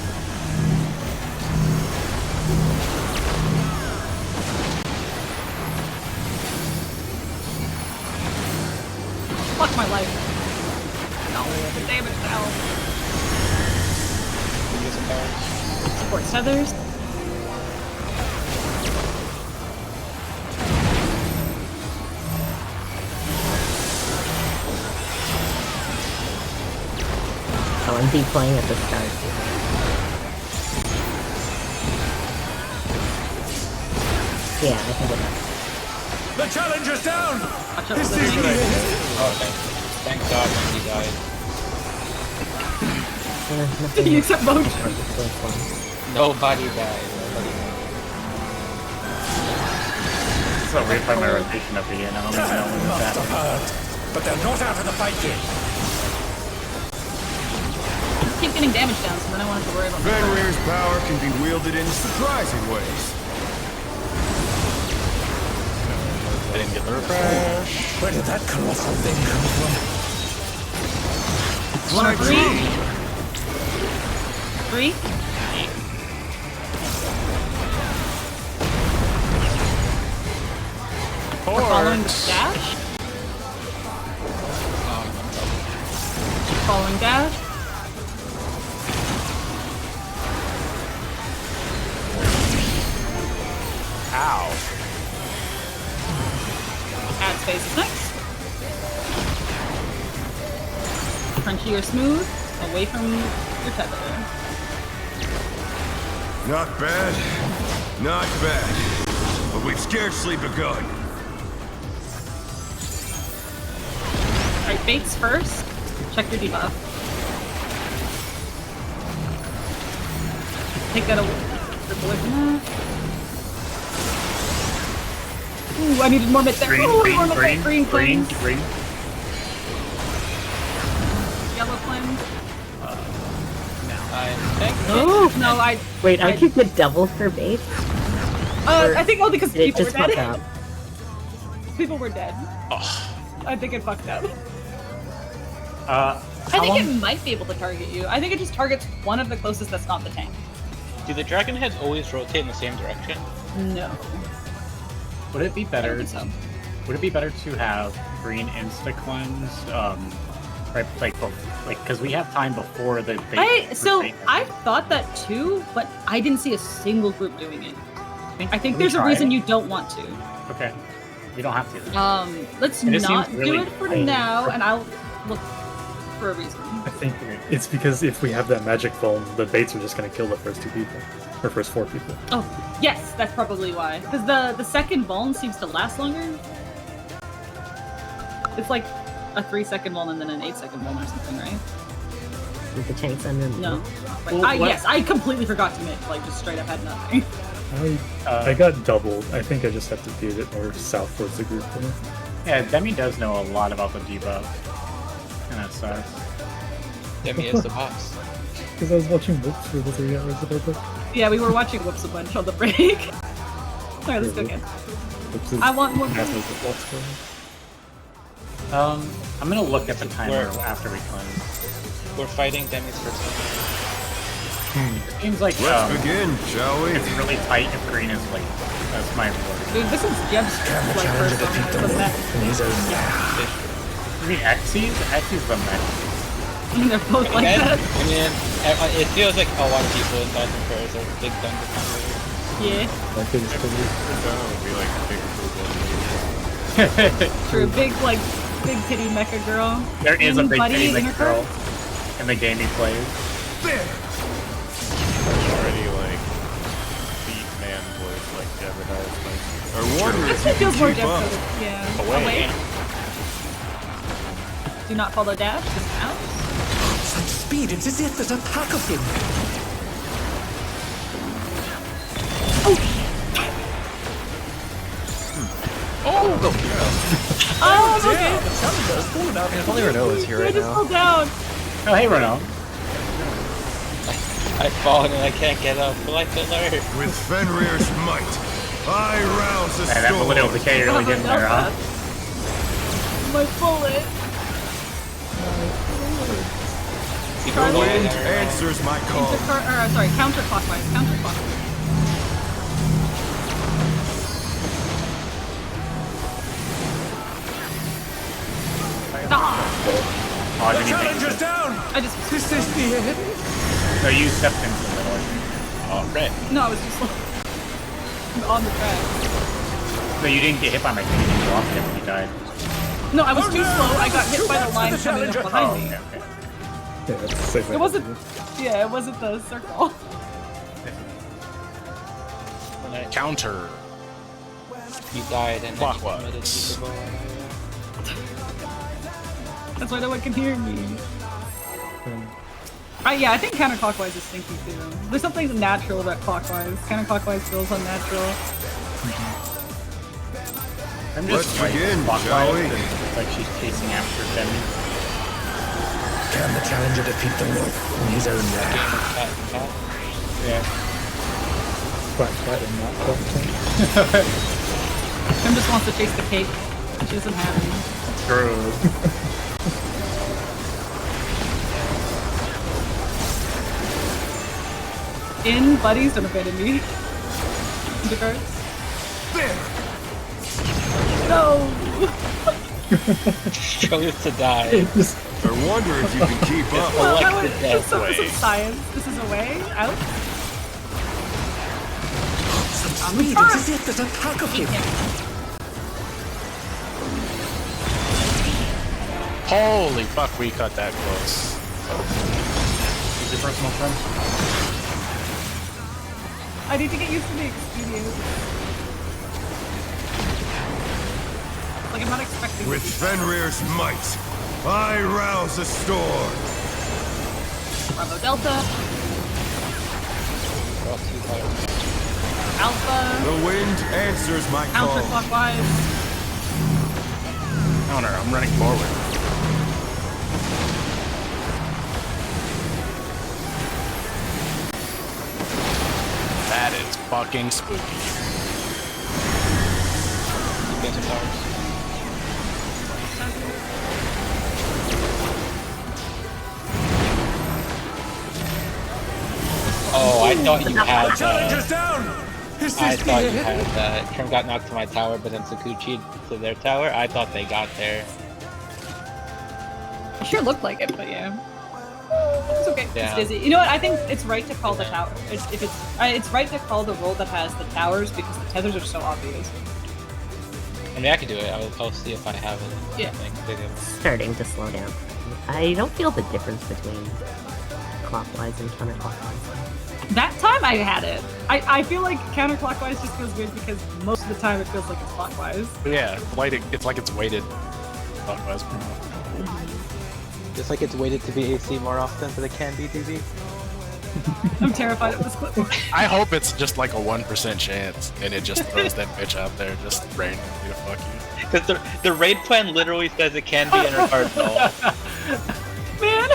Fuck my life. No, the damage now. Support Tethers. Oh, and be playing at the start. Yeah, I can get that. The challenger's down! Watch out This for the is thing. Oh, thank God he died. Did you accept Mojo? Nobody died. Nobody died. It's so weird by my rotation at the end. I don't even know when it's happening. But they're not out of the fight yet. Just keep getting damage down, so then I won't have to worry about my Fenrir's power can be wielded in surprising ways. I didn't get the refresh. Where did that colossal thing come from? Three. We're following the dash. Following dash. Ow. Add space is next. Crunchy or smooth, away from your tether. Not bad. Not bad. But we've scarcely begun. Alright, baits first. Check your debuff. Take that away from that. Ooh, I needed more mid there. Ooh, more mid there. Green flames. Yellow flames. No, I... Wait, I could get double for bait? I think only because Did it people were just fuck dead. up? People were dead. I think it fucked up. How I think long- it might be able to target you. I think it just targets one of the closest that's not the tank. Do the dragon heads always rotate in the same direction? No. Would it be better? I don't think Would it be better to have green insta cleanse? Right, like because we have time before the. I thought that too, but I didn't see a single group doing it. I think Can we there's a try reason it? you don't want to. Okay, we don't have to. Let's It just not seems really do it for tight. now, and I'll look for a reason. I think it's because if we have that magic foam, the baits are just going to kill the first two people. Or first four people. Oh, yes, that's probably why. Because the second vuln seems to last longer. It's like a 3-second vuln and then an 8-second vuln or something, right? With the tanks under. No. Well, Yes, I completely forgot to make, like, just straight up had nothing. I got doubled. I think I just have to be a bit more south towards the group for me. Yeah, Demi does know a lot about the debuff. And that sucks. Demi is the boss. Because I was watching Whoops for the 3 hours that I took. Yeah, we were watching Whoops a bunch on the break. Alright, let's go again. Whoops is I want more. massive the plus for me. I'm gonna look at the timer after we cleanse. We're fighting Demi's first time. It seems like Let's begin, shall we? It's really tight if green is late. That's my word. Dude, this is Jeb's like first song. It's the best. I mean, Xyz? Xyz the best. They're both like that. I mean, it feels like a lot of people in Thousand Prayers are big Thunder players. Yeah. I think it's pretty That would be like a big approval. True, big titty mecha girl. There is a big Buddy titty in her girl in the game he plays. Already like beat man voice like Jebediah's like. I wonder if Actually you feels more can keep up. Jeb. Yeah. Away. Do not follow dash. Just out. Such speed, it's as if there's a pack of them. Oh, okay. The challenger's fallen out. If only Renault was here I right just now. fell down. Oh, hey, Renault. I've fallen and I can't get up. Life alert. With Fenrir's might, I rouse the Hey, that millennial storm. decay really getting there, huh? My bullet. The wind answers my call. Counterclockwise. Counterclockwise. Ah! Oh, I The didn't even make challenger's it. down! I just. This is the end. No, you stepped into the middle. I think. Oh, right. No, I was just on the track. No, you didn't get hit by my thing. You didn't go off it when you died. No, I was Oh, too no! slow. I got hit Too by the much line for the coming up challenger. behind Oh, me. okay, okay. Yeah, that's the safe way It to wasn't. do it. Yeah, it wasn't the circle. Counter. You died and then you Clockwise. committed Super Bowl. That's why no one can hear me. Yeah, I think counterclockwise is stinky too. There's something natural about clockwise. Counterclockwise feels unnatural. I'm Let's just like, begin, clockwise, shall we? and it's like she's chasing after Demi. Can the challenger defeat the wolf in his own way? Cat, cat. Yeah. Quack, quack, and not quack, quack. Kim just wants to chase the cake. She doesn't have any. True. In buddies, don't abandon me. Undercards. No! Chose to die. I wonder if you can keep up. Well, that Elected was death some way. science. This is a way out. Succeed. It's as if there's a pack of him. Holy fuck, we cut that close. Who's your personal friend? I need to get used to the experience. Like, I'm not expecting With it. Fenrir's might, I rouse a storm. Bravo Delta, Brought to you by Alpha, The wind answers my call. counterclockwise. Counter, I'm running forward. That is fucking spooky. Get some towers. Oh, I thought you had Challenger's down! Is I this thought the you end? had Trim got knocked to my tower, but then Sakuchi to their tower. I thought they got there. It sure looked like it, but yeah. It's okay. Yeah. It's dizzy. You know what? I think it's right to call the tower. It's right to call the role that has the towers because the tethers are so obvious. I mean, I could do it. I'll see if I have it. Yeah. Starting to slow down. I don't feel the difference between clockwise and counterclockwise. That time I had it. I feel like counterclockwise just feels weird because most of the time it feels like it's clockwise. But yeah, it's like it's weighted clockwise. Just like it's weighted to be AC more often than it can be DB. I'm terrified of this clip. I hope it's just like a 1% chance, and it just throws that bitch out there just randomly to fuck you. Because the raid plan literally says it can be intercardinal. Man!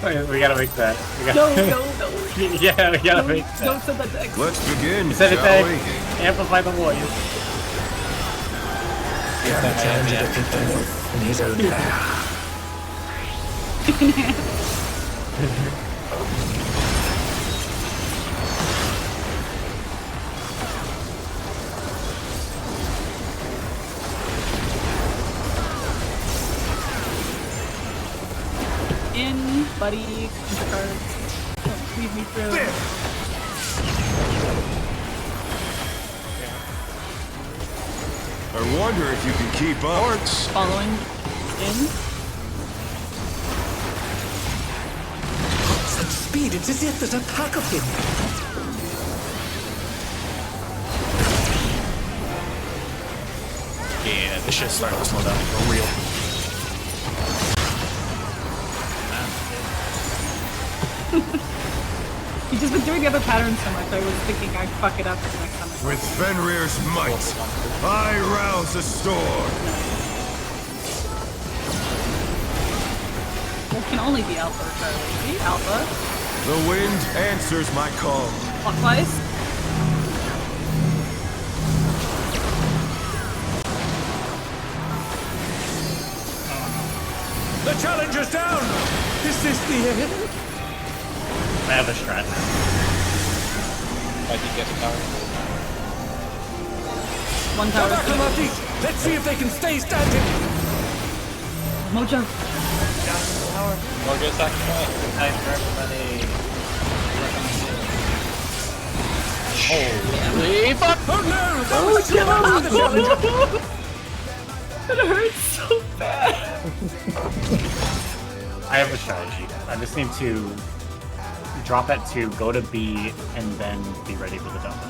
Oh, we gotta make that. We No, gotta... no, no. Yeah, we gotta make that. Don't send that to X. Let's begin, Send it shall back. we? Amplify the voice. Can the challenger defeat the wolf in his own lair? In, buddy, cards. Don't leave me through. I wonder if you can keep up. Following in. Such speed, it's as if there's a pack of him. Yeah, this shit's starting to slow down for real. You've just been doing the other patterns so much, I was thinking I'd fuck it up the next time. With Fenrir's might, I rouse a storm. Well, it can only be Alpha or Charlie. See? Alpha. The wind answers my call. Clockwise. The challenger's down! Is this the end? I have a strat. I did get a tower. One Come tower. back on our feet! Let's see if they can stay standing! Mojo. Or just sacrifice. Time for everybody. Holy fuck! Oh no! That was still another challenge! It hurts so bad. I have a strategy. I just need to drop at 2, go to B, and then be ready for the double.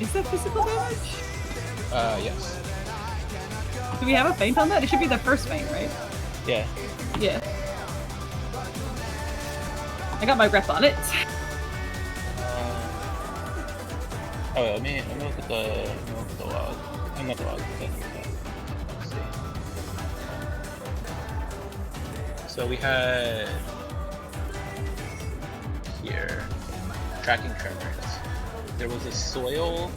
Is that physical damage? Yes. Do we have a feint on that? It should be the first feint, right? Yeah. Yeah. I got my rep on it. Oh, let me look at the log. I'm not the log. Let's see. So we had here tracking tremors. There was a soil.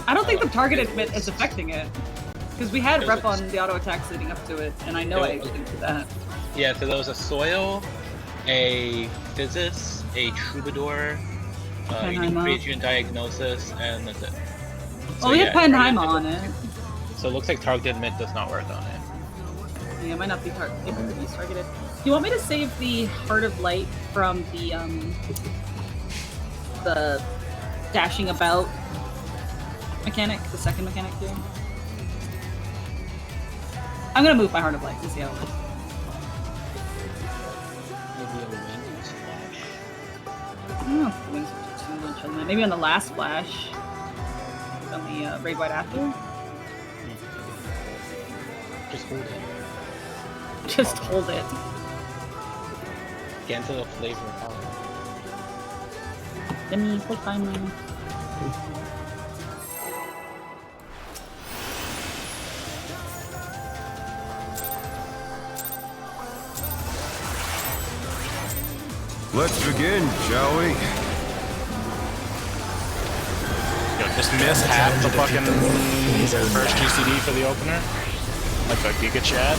I don't think the targeted hit is affecting it. Because we had rep on the auto attacks leading up to it, and I know I didn't do that. Yeah, so there was a soil, a physis, a troubadour, unique Arcadion diagnosis, and that's it. So, we had Penheim on it. So it looks like targeted mid does not work on it. Yeah, it might not be targeted. Do you want me to save the Heart of Light from the dashing about mechanic, the second mechanic here? I'm gonna move my Heart of Light and see how it goes. Maybe a wing splash. I don't know if the wings would do too much on that. Maybe on the last splash. On the Raid White after. Just hold it. Just hold it. Get into the flavor of power. Let me quick find my... Let's begin, shall we? Yo, just miss half the fucking first GCD for the opener. Like a Giga Chad.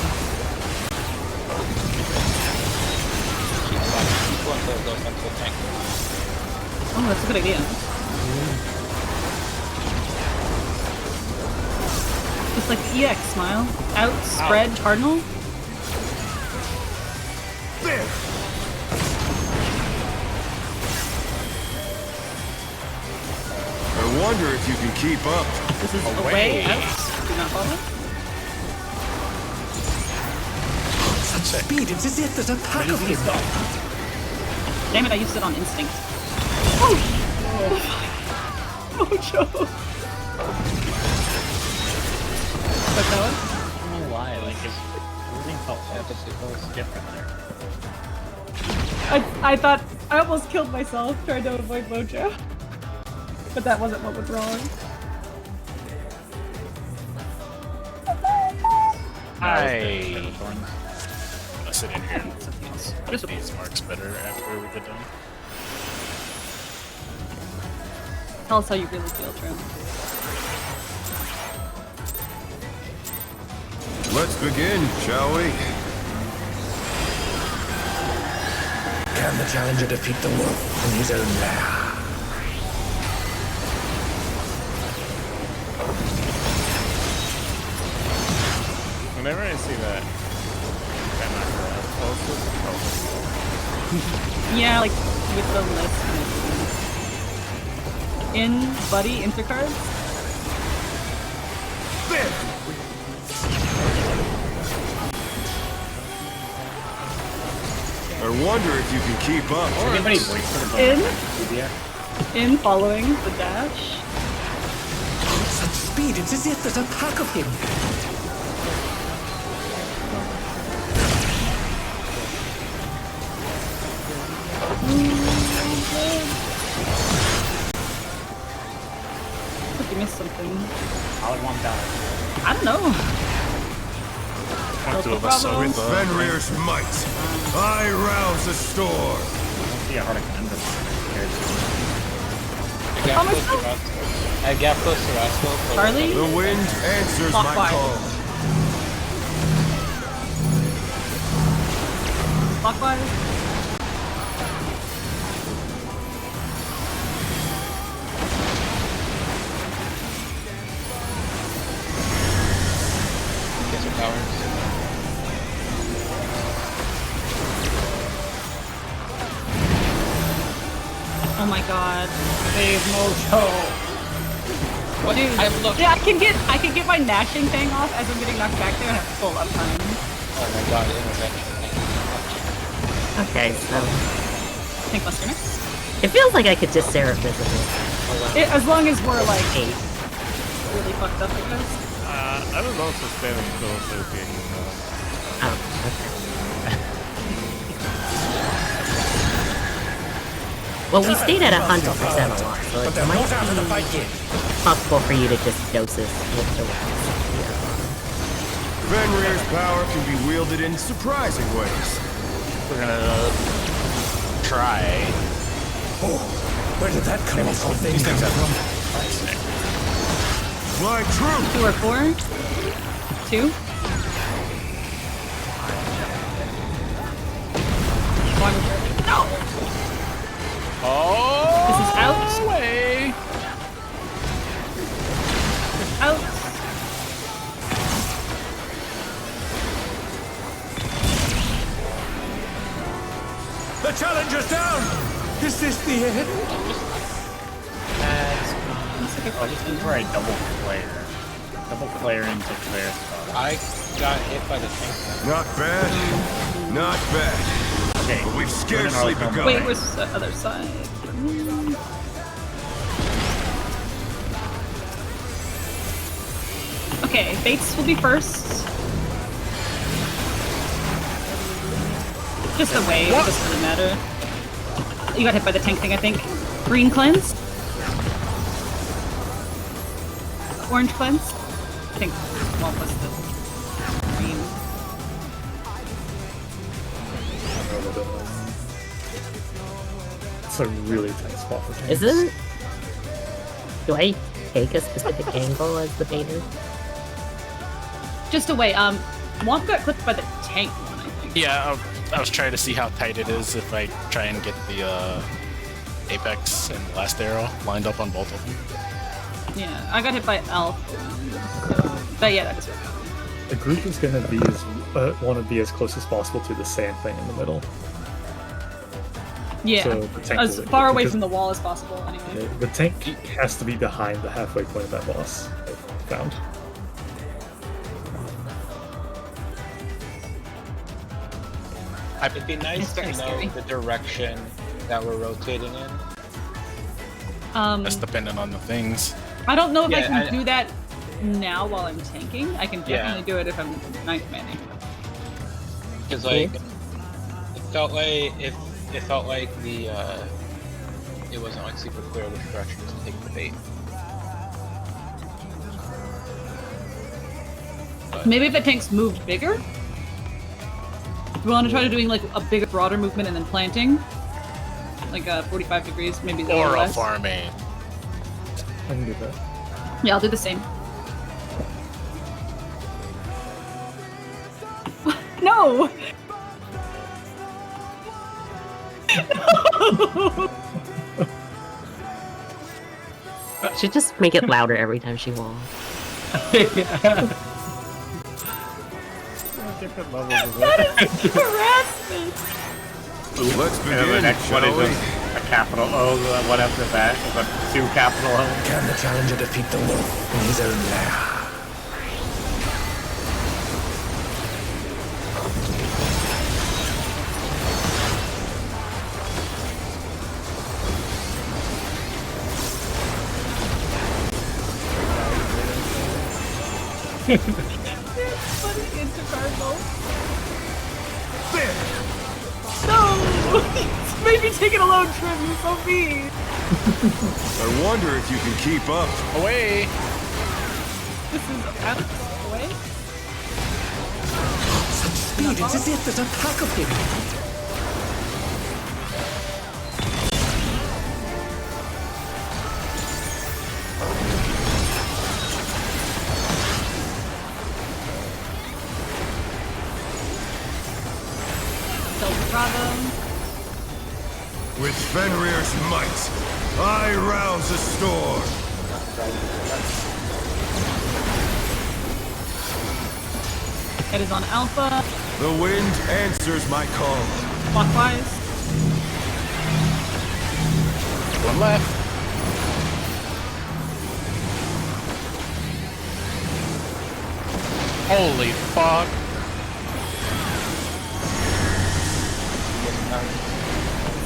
Oh, that's a good idea. Just like the EX smile. Out, spread, cardinal. There! I wonder if you can keep up. This is away, out. Do not follow. Such speed, it's as if there's a pack of him. Damn it, I used it on instinct. Oh! Mojo! What's that one? I don't know why, like, everything felt different there. I thought, I almost killed myself trying to avoid Mojo. But that wasn't what was wrong. Hi. I'm gonna sit in here and fight these marks better after we get done. Tell us how you really feel, Trim. Let's begin, shall we? Can the challenger defeat the wolf in his own lair? Whenever I see that Yeah, like with the list. In Buddy Intercards? I wonder if you can keep up. Anybody voice for the In following the dash. Such speed, it's as if there's a pack of him. Hope you missed something. All at one die. I don't know. One, two of us, so we thought. Fenrir's might. I rouse the storm. I don't see a hard conundrum. I gap close to Rascal. Charlie? The wind answers my Clockwise. call. Clockwise. Cancel powers. Oh my god. Save Mojo. What? Dude, yeah, I can get my gnashing thing off as I'm getting knocked back there and have full uptime. Oh my god, intervention. Okay, so Tank Buster next. it feels like I could just Seraph visit it. As long as we're like 8. really fucked up with this. I don't know if sustaining still associating. Oh, okay. Well, we stayed at 100% a lot, so it might be possible for you to just dose us with the wax. Fenrir's power can be wielded in surprising ways. We're gonna try. Oh, where did that come from? These things have Fly true! 2 or 4? 2? 1. No! Oh! This is out. Way. Out. The challenger's down! Is this the end? Oh, this is where I double flare. Double flare into flare spot. I got hit by the tank. Not bad. Not bad. Okay, but we've scarcely begun. Wait, where's the other side? Okay, Bates will be first. Just a wave, it doesn't really matter. You got hit by the tank thing, I think. Green cleanse. Orange cleanse. I think one was the green. It's a really tight spot for tanks. Isn't... Do I take a specific angle as the baiter? Just a way, Womp got clipped by the tank one, I think. Yeah, I was trying to see how tight it is if I try and get the Apex and the last arrow lined up on both of them. Yeah, I got hit by Elf. But yeah, that is what happened. The group is gonna be want to be as close as possible to the sand thing in the middle. Yeah, So the tank as will- far away because- from the wall as possible, anyway. Yeah, the tank has to be behind the halfway point of that boss. I've found. It'd be nice It's to very know scary. the direction that we're rotating in. That's dependent on the things. I don't know if I Yeah, can do that now while I'm tanking. I can Yeah. definitely do it if I'm ninth manning. Because like, it felt like the it wasn't like super clear which direction to take the bait. But Maybe if the tanks moved bigger? We want to try to doing like a bigger, broader movement and then planting? Like 45 degrees, maybe a little Or a less. farming. I can do that. Yeah, I'll do the same. No! Should just make it louder every time she walks. Different levels of That is harassment! Let's And then begin, the next one shall is we? just a capital O, the one after that is a 2 capital O. Can the challenger defeat the wolf in his own lair? Funny intercardinal. No! Maybe take it alone, Trim, you're so mean! I wonder if you can keep up. Away! This is out away? Such speed, it's as if there's a pack of him. Delta Bravo. With Fenrir's might, I rouse a storm. It is on Alpha. The wind answers my call. Clockwise. One left. Holy fuck.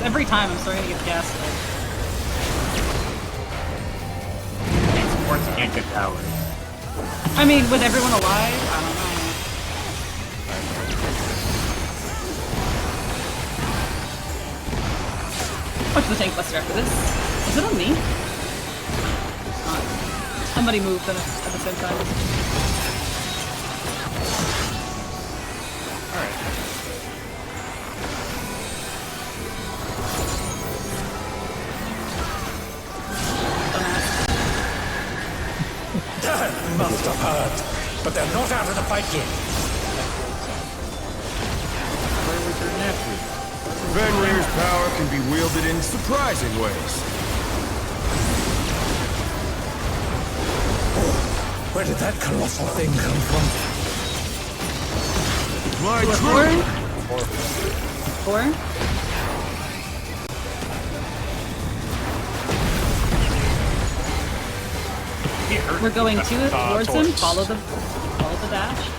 Every time I'm starting to get gaslit. Sports can't get towers. I mean, with everyone alive, I don't know. Watch the tank buster after this. Is it on me? It's not. Somebody moved at the same time. That must have hurt. But they're not out of the fight yet. Where was your nephew? Fenrir's power can be wielded in surprising ways. Where did that colossal thing come from? My Four? We're going to it towards him. Follow the dash.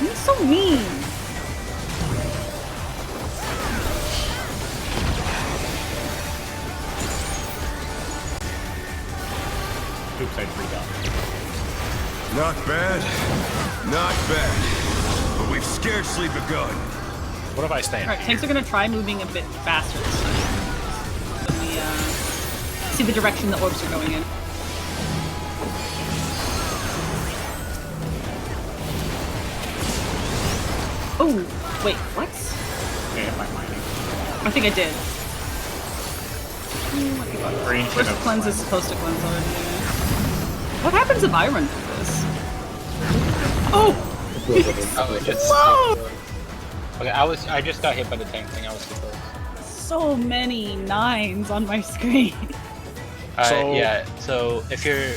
You're so mean. Oops, I freaked out. Not bad. Not bad. But we've scarcely begun. What if I stand? Alright, tanks are gonna try moving a bit faster this time. When we see the direction the orbs are going in. Oh, wait, what? Okay, hit my mining. I think I did. Green should First have cleanse is supposed to cleanse already. What happens if I run through this? Oh! Oh, it just. Whoa! Okay, I just got hit by the tank thing. I was too close. So many 9s on my screen. Yeah. So if you're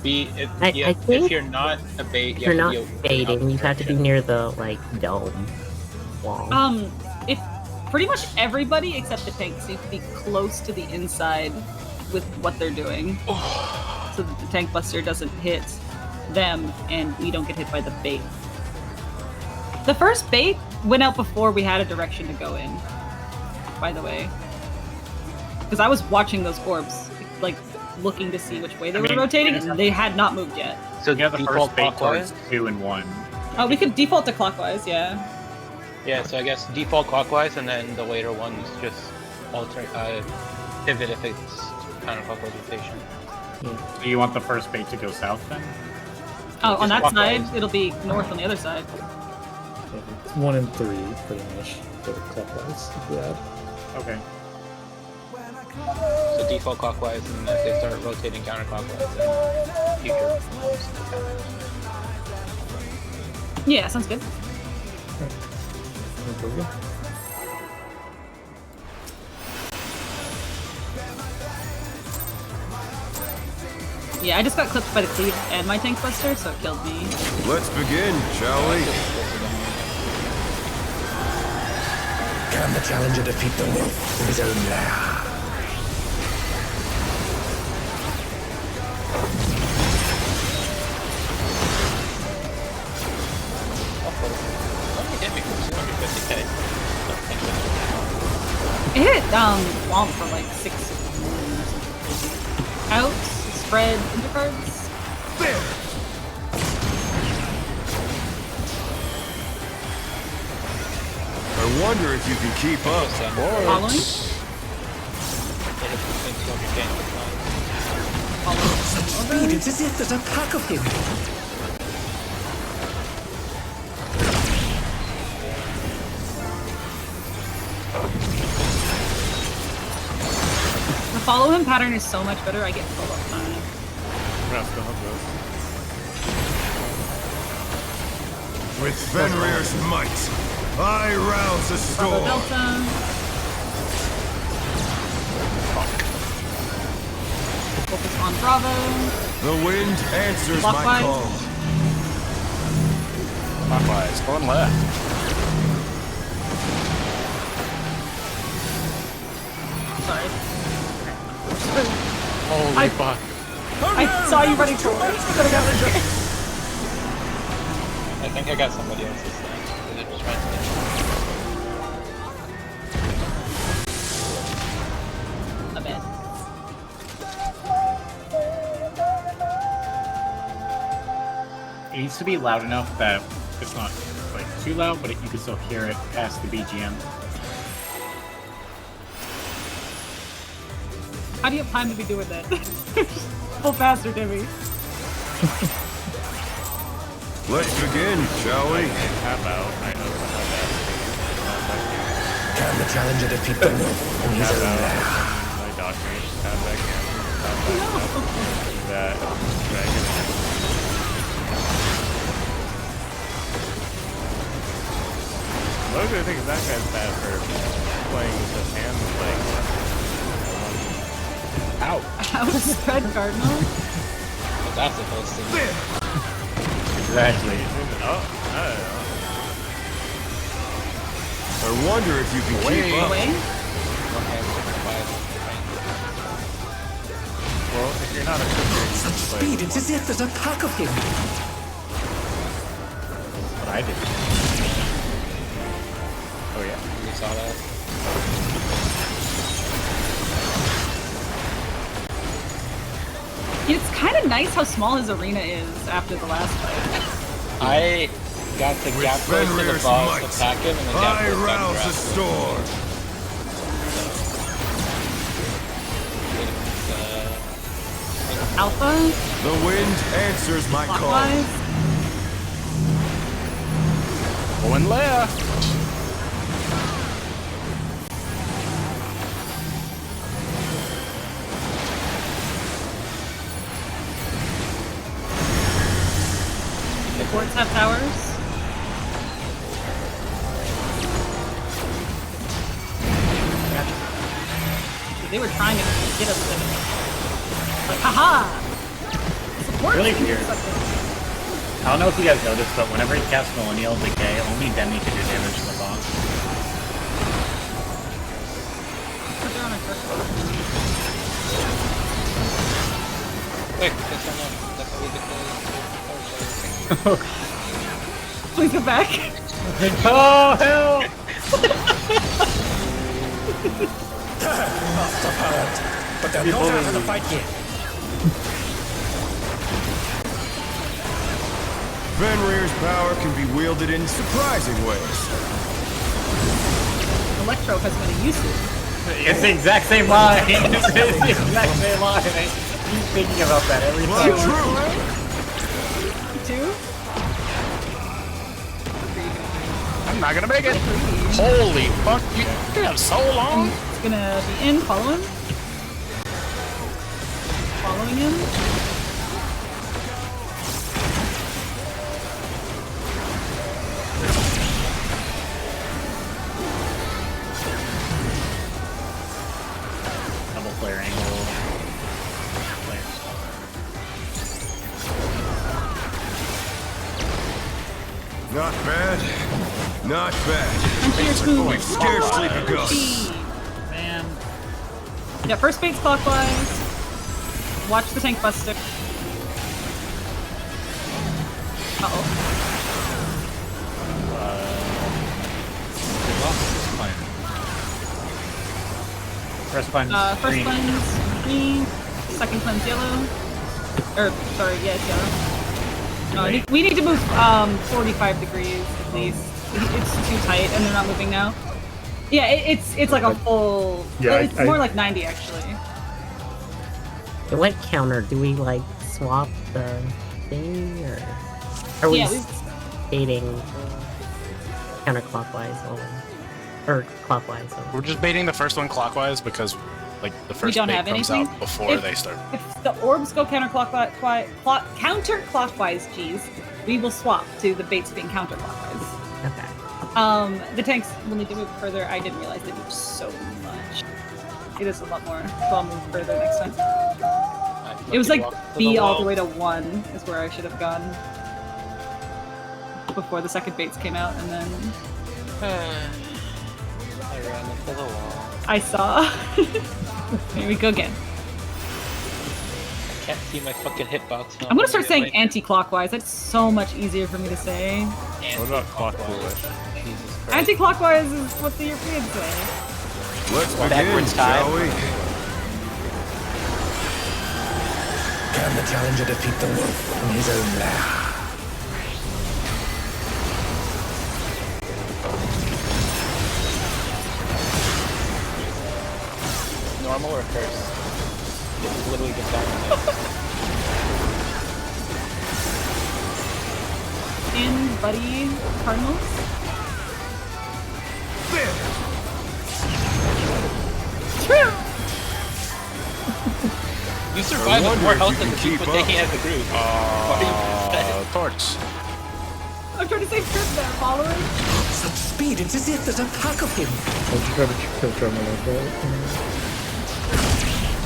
if you're not a bait, You're not baiting. You have to be near the dome wall. If pretty much everybody except the tanks need to be close to the inside with what they're doing, so that the tank buster doesn't hit them and we don't get hit by the bait. The first bait went out before we had a direction to go in, by the way. Because I was watching those orbs, looking to see which way they were rotating, and they had not moved yet. So yeah, the first bait towards 2 and 1. Oh, we could default to clockwise, yeah. Yeah, so I guess default clockwise, and then the later ones just pivot if it's counterclockwise rotation. So you want the first bait to go south then? Oh, on that side, it'll be north on the other side. It's 1 and 3, pretty much. So clockwise, yeah. Okay. So default clockwise, and if they start rotating counterclockwise, then future ones. Yeah, sounds good. Yeah, I just got clipped by the cleave and my tank buster, so it killed me. Let's begin, shall we? Can the challenger defeat the wolf in his own lair? It hit Womp for 6 million or something crazy. Out, spread, intercards. I wonder if you can keep up. Following? Such speed, it's as if there's a pack of him. The follow him pattern is so much better, I get full up time. With Fenrir's might, I rouse the Bravo storm. Delta. on Bravo. The wind answers Clockwise. my call. Clockwise, going left. Sorry. Holy fuck. I saw you running toward me. I think I got somebody else's thing. They're just trying to A bit. It needs to be loud enough that it's not like too loud, but you can still hear it past the BGM. How do you have time to be doing that? Pull faster, Timmy. Let's begin, shall we? How about I know someone that Can the challenger defeat the wolf on his own land? my doctor have that that dragon. Logan thinks that guy's bad for playing with his hands like. Ow! How was the red cardinal? What's that supposed to be? Exactly. Oh, I don't know. I wonder if you can keep up. Well, if you're not a cooker, you Such can play speed, it's as if there's a pack of him. What I did. Oh yeah, you saw that? It's kind of nice how small his arena is after the last fight. I got the gap close to the Fenrir's boss might, attack him, and the gap I close rouse the storm. Alpha? The wind answers my call. Clockwise? Going left. The courts have towers. They were trying to get us to like, haha! Support Really team weird. something. I don't know if you guys noticed, but whenever he casts Millennial Decay, only Demi can do damage to the boss. But they're on a crystal. Quick, Please go back. Oh, hell! Master powered, but they're not out of the fight yet. Fenrir's power can be wielded in surprising ways. Electro has many uses. It's the exact same line. It's the exact same line. I keep thinking about that every time. Two? I'm not gonna make it. Holy fuck, you have so long. It's gonna be in, follow him. Following him. Double flare angle. Not bad. Not bad. Frontier smooth. We've scarcely begun. Man. Yeah, first bait's clockwise. Watch the tank bust stick. Uh-oh. First cleanse. First green. cleanse green. Second cleanse yellow. Or, sorry, yeah, it's yellow. No, we need to move 45 degrees at least. It's too tight and they're not moving now. Yeah, it's like a full... Yeah, it's more like 90 actually. The white counter, do we like swap the thing or are we Yeah, baiting counterclockwise only? Or clockwise only? We're just baiting the first one clockwise because, like, the We first don't bait have comes anything. out before they start. If the orbs go counterclockwise, geez, we will swap to the baits being counterclockwise. Okay. The tanks will need to move further. I didn't realize they moved so much. It is a lot more. So I'll move further next time. It was Let like you walk to B all wall. the way to 1 is where I should have gone before the second baits came out, and then I ran into the wall. I saw. Here we go again. I can't see my fucking hitbox. I'm gonna start saying anti-clockwise. That's so much easier for me to say. What about clockwise? Jesus Christ. Anti-clockwise is what the Europeans say. Let's begin, Backwards time. shall we? Can the challenger defeat the wolf in his own lair? Normal or curse? It's literally just down. In Buddy Cardinals. True! You survived with more health than the keep people up. taking as a group. Torch. I'm trying to say Trip there, following. Such speed, it's as if there's a pack of him. I'll just grab a kill charm like that.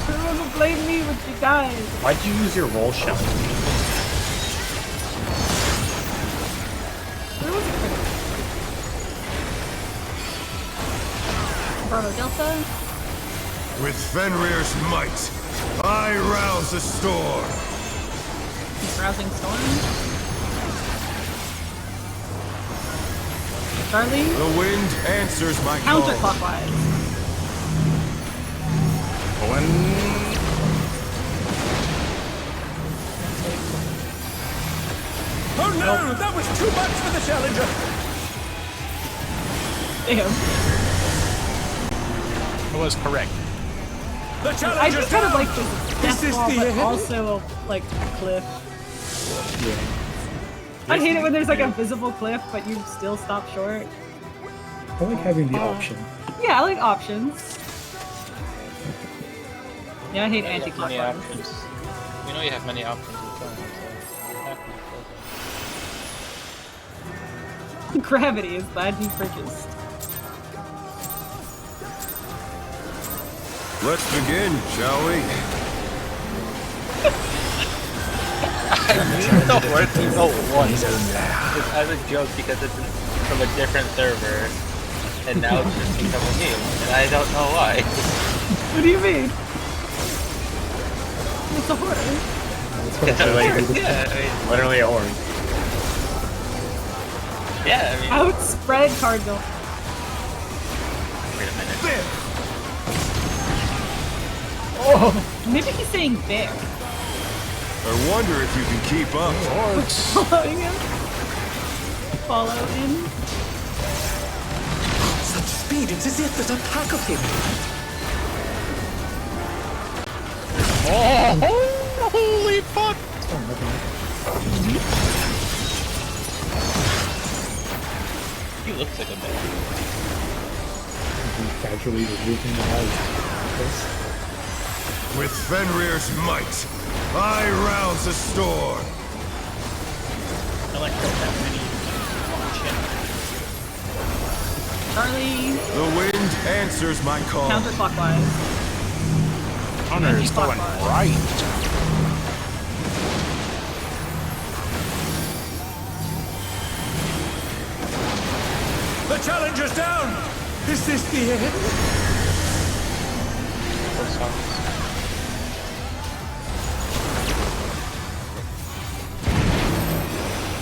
Everyone will blame me when she dies. Why'd you use your roll shell? Where was it? Bravo Delta. With Fenrir's might, I rouse the storm. Rousing Storm. Charlie. The wind answers my call. Counterclockwise. Oh no, that was too much for the challenger. Damn. It was correct. The I challenger's just kind of down. like this This death is wall, the but end. also like a cliff. I hate it when there's like a visible cliff, but you still stop short. I like having the option. Yeah, I like options. Yeah, I hate Many anti-clockwise. options. You know you have many options with phone, so you have to be Gravity is glad you purchased. Let's begin, shall we? the word people want is as a joke because it's from a different server, and now it's just become a meme, and I don't know why. What do you mean? It's a horror. It's a horror, yeah, I mean, Literally a horror. yeah, I mean, Outspread Cardinal. wait a minute. Oh, maybe he's saying bear. I wonder if you can keep up. Following him. Follow in. Such speed, it's as if there's a pack of him. Oh, holy fuck! He looks like a bear. Casually removing the light. With Fenrir's might, I rouse the storm. I like that many Charlie. The wind answers my call. Counterclockwise. Hunter is going right. The challenger's down. Is this the end?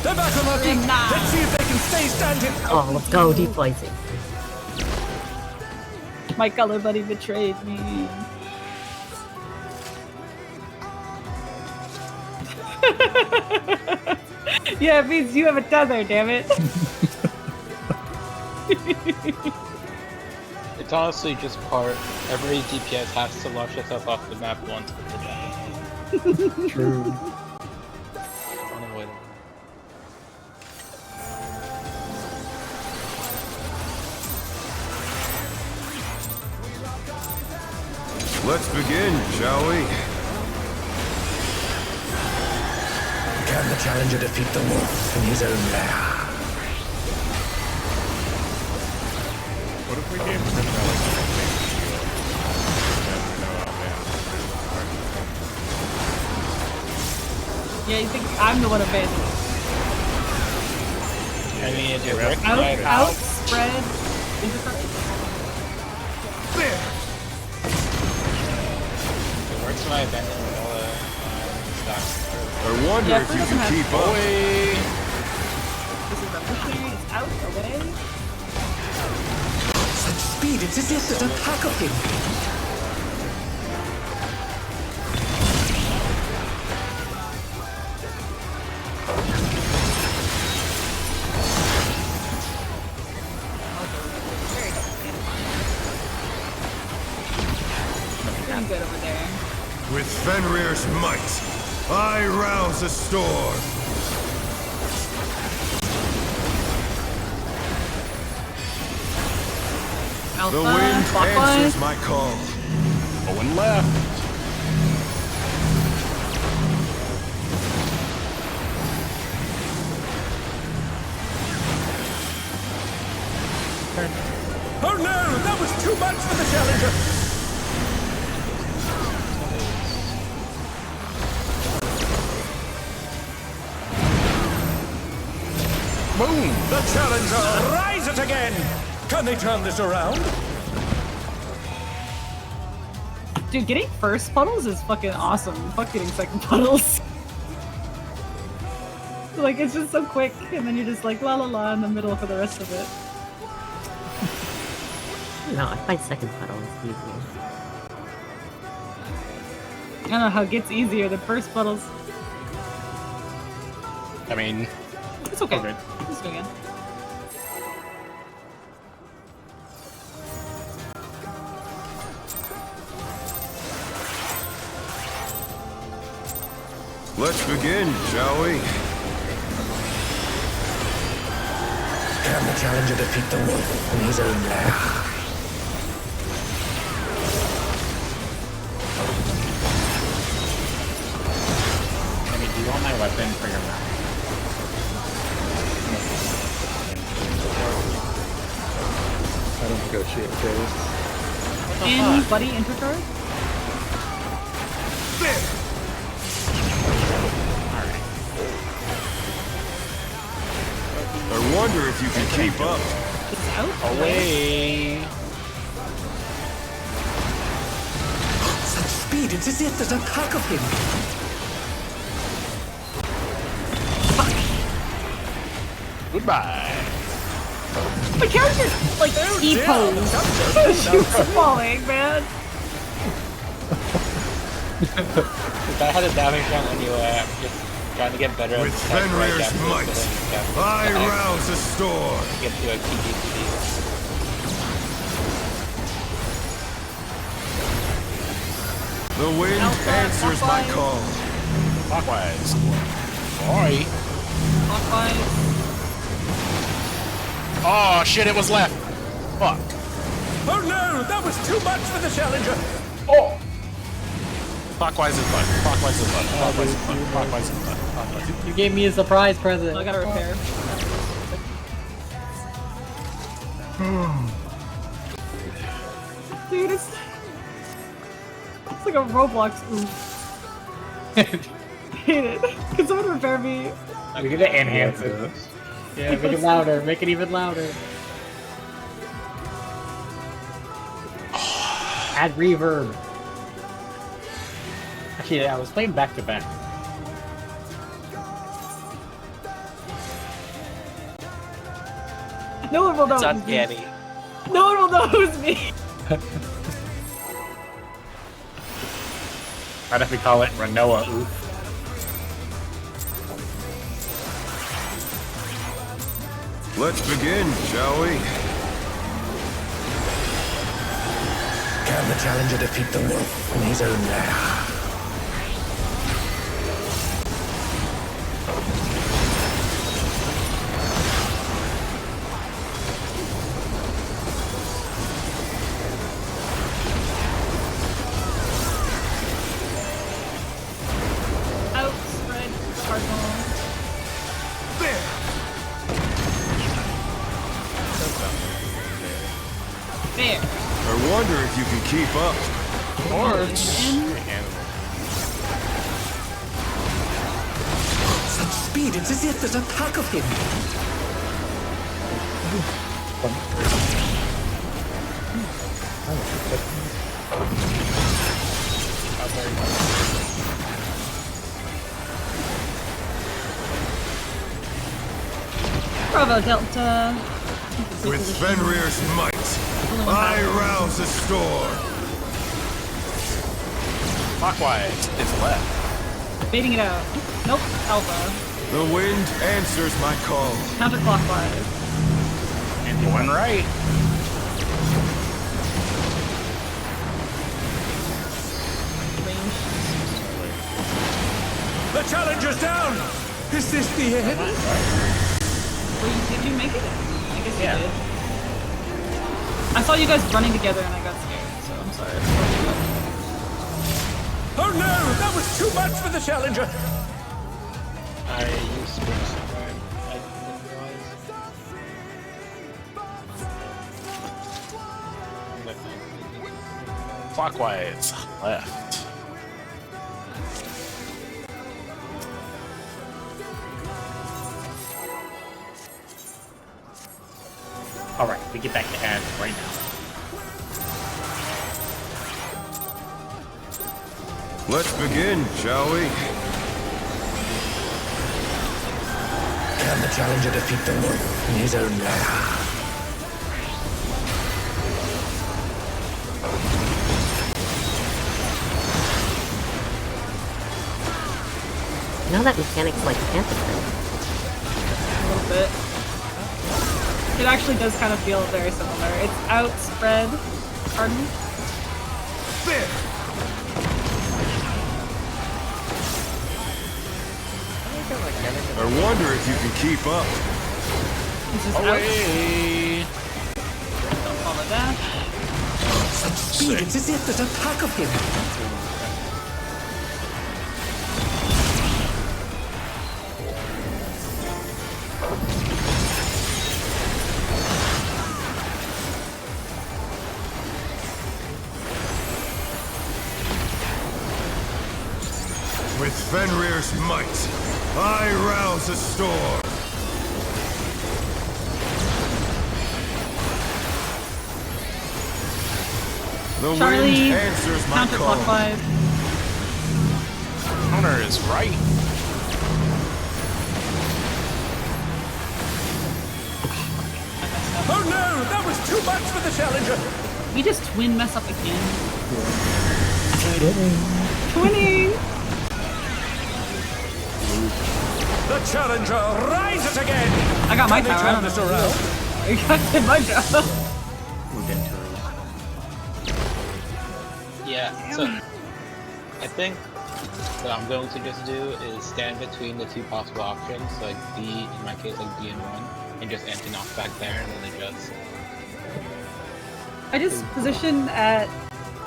The battle marking. Let's see if they can stay standing. Oh, let's go, deflating. My color buddy betrayed me. Yeah, it means you have a tether, damn it. It's honestly just part. Every DPS has to launch itself off the map once with the jacket. True. Unavoidable. Let's begin, shall we? Can the challenger defeat the wolf in his own lair? What if we gave him like a Yeah, you think I'm the one abandoning? I mean, it works. Out, spread, intercard. It works when I abandon vanilla stocks. I wonder if you can keep up. This is a pushing. It's out, away. Such speed, it's as if there's a pack of him. Doing good over there. With Fenrir's might, I rouse a storm. Alpha, The wind clockwise. answers my call. Going left. Oh no, that was too much for the challenger. Boom! The challenger, rise it again. Can they turn this around? Dude, getting first puddles is fucking awesome. Fuck getting second puddles. Like, it's just so quick, and then you're just like la la la in the middle for the rest of it. No, I find second puddle is easy. I don't know how it gets easier than first puddles. I mean, It's okay. Okay. It's doing good. Let's begin, shall we? Can the challenger defeat the wolf in his own lair? I mean, do you want my weapon for your mouth? I don't negotiate phase. Anybody intercard? I wonder if you can keep up. It's out. away. Such speed, it's as if there's a pack of him. Goodbye. My character's like T-pose. She was falling, man. If I had a damage round anyway, I'm just trying to get better at With attacking my Fenrir's damage, might, so then I attack rouse a storm. to get to a TDTD. The wind Alpha, answers my clockwise. call. Clockwise. Sorry. Clockwise. Oh shit! It was left. Fuck. Oh no, that was too much for the challenger. Oh. Clockwise is fun. Clockwise is fun. Clockwise is fun. Clockwise is fun. Clockwise is fun. You gave me a surprise present. I gotta repair. Dude, it's like a Roblox oof. Hate it. Can someone repair me? You're gonna enhance it. Yeah, make it louder. Make it even louder. Add reverb. Actually, I was playing back to back. No one will know. It's it was me. uncanny. No one will know it was me. What if we call it Renoa Oof? Let's begin, shall we? Can the challenger defeat the wolf in his own lair? Out, spread, cardinal. There. I wonder if you can keep up. speed, it's as if there's a pack of him. Bravo, Delta. With Fenrir's might, I rouse a storm. Clockwise is left. Baiting it out. Nope, Alpha. The wind answers my call. Counterclockwise. And you went right. The challenger's down! Is this the end? Wait, did you make it? I guess you did. I saw you guys running together and I got scared, so I'm sorry. Oh no! That was too much for the challenger! I used spring somewhere. I didn't realize. Clockwise left. Alright, we get back to ads right now. Let's begin, shall we? Can the challenger defeat the warrior in his own lair? You know that mechanic's like Panther. A little bit. It actually does kind of feel very similar. It's outspread. Pardon me? I wonder if you can keep up. It's just Away! Don't follow that. Such speed, it's as if there's a pack of him. With Fenrir's might, I rouse a storm. The Charlie, wind answers my call. counterclockwise. Counter is right. Oh no! That was too much for the challenger! We just twin mess up again. Twinning! The challenger rises again! I got my Can they power. I turn don't this know. around? I did my job. Moved into it. Yeah, so I think what I'm going to just do is stand between the two possible options, like B, in my case, like B and 1, and just anti-knockback there, and then adjust. I just position at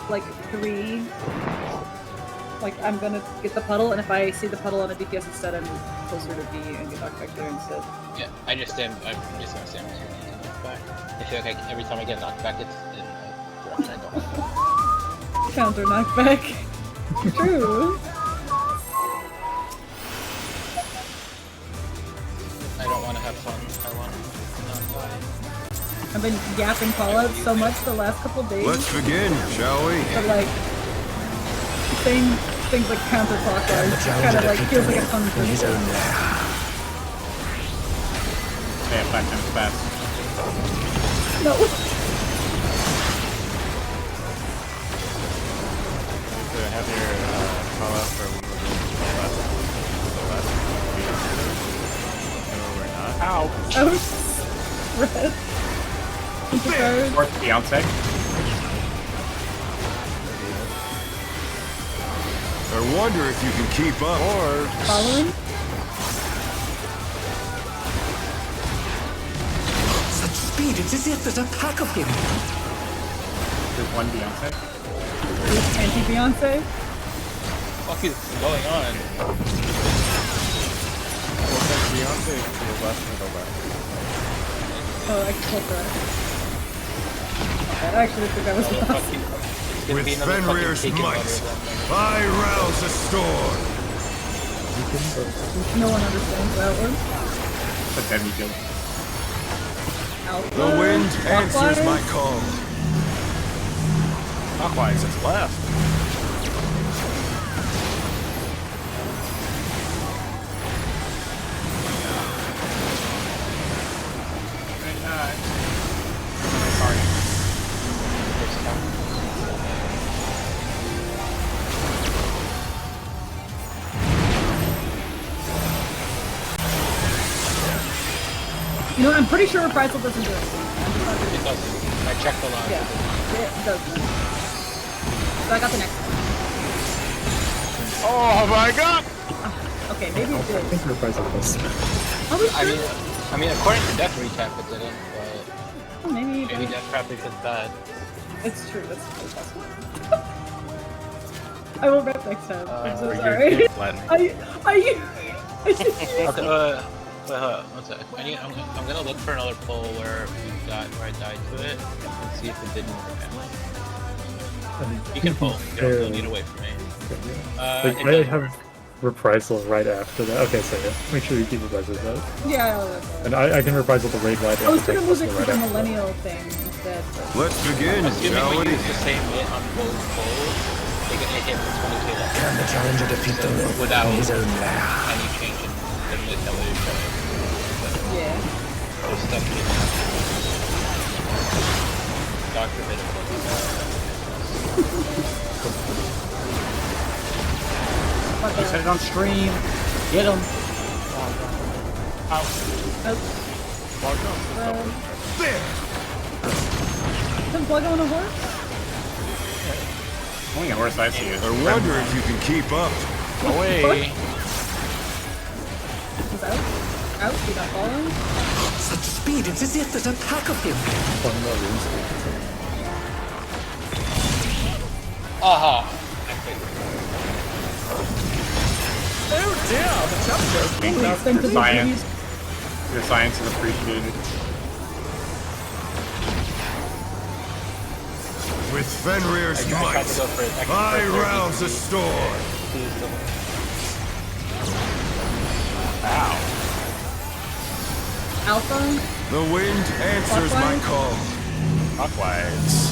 like 3. Like I'm gonna get the puddle, and if I see the puddle on a DPS instead, I'm closer to B and get knocked back there instead. Yeah, I'm just gonna stand between the two knockback. I feel like every time I get knocked back, it's in a direction I don't want. Counter knockback. True. I don't want to have fun. I want to not die. I've been yapping callouts so much the last couple days. Let's begin, shall we? But like, saying things like counterclockwise kind of like feels like a tongue twister. Yeah, 5 times fast. No. So have your call out for one of the left. No, we're not. Ouch! Oh, red. Fourth fiance. I wonder if you can keep up. Or Following? Such speed, it's as if there's a pack of him. There's one Beyonce. Anti-Beyonce? What is going on? well, then Beyonce to the left or the left. Oh, I can flip that. I actually think that was the last. With Fenrir's might, I rouse a storm. spoken, but No one understands that one. But then you go. Alpha, The wind answers my clockwise. call. Clockwise is left. You know, I'm pretty sure Reprisal doesn't do it. It doesn't. I checked the log. Yeah, it does. So I got the next one. Oh my god! Okay, maybe it I did. think Reprisal does. Are we I sure? mean, according to Death Recap, it didn't, but Oh, maybe maybe Death Trap is bad. It's true. That's totally possible. I will rep next time. I'm so We're sorry. here to flatten me. Okay, wait, hold on, one sec. I'm gonna look for another poll where I died to it and see if it did more damage. You can pull. You don't need to wait for me. Like, it I does have Reprisal right after that. Okay, so yeah, make sure you keep Reprisal that. Yeah, I'll rep that. And I can Reprisal the raid right I was after. gonna use it for right the after. millennial thing instead. But... Let's begin, Assuming shall we we? use the same hit on both polls, they get a hit for 22 left. Can the challenger defeat them Without in his own lair? any change in the mid that we're showing. Yeah. Those stuff is Dr. Bit of You said it on stream. Get him. There! Can plug on a horse? Only a horse I see is. I wonder if you can keep up. Away! He's out. Out. He's not following. Such speed, it's as if there's a pack of him. Aha! Oh dear, the challenger. Your science. Your science is appreciated. With Fenrir's I tried might, to go for it. I rouse the storm. Ow. Alpha. The wind answers my call. Clockwise.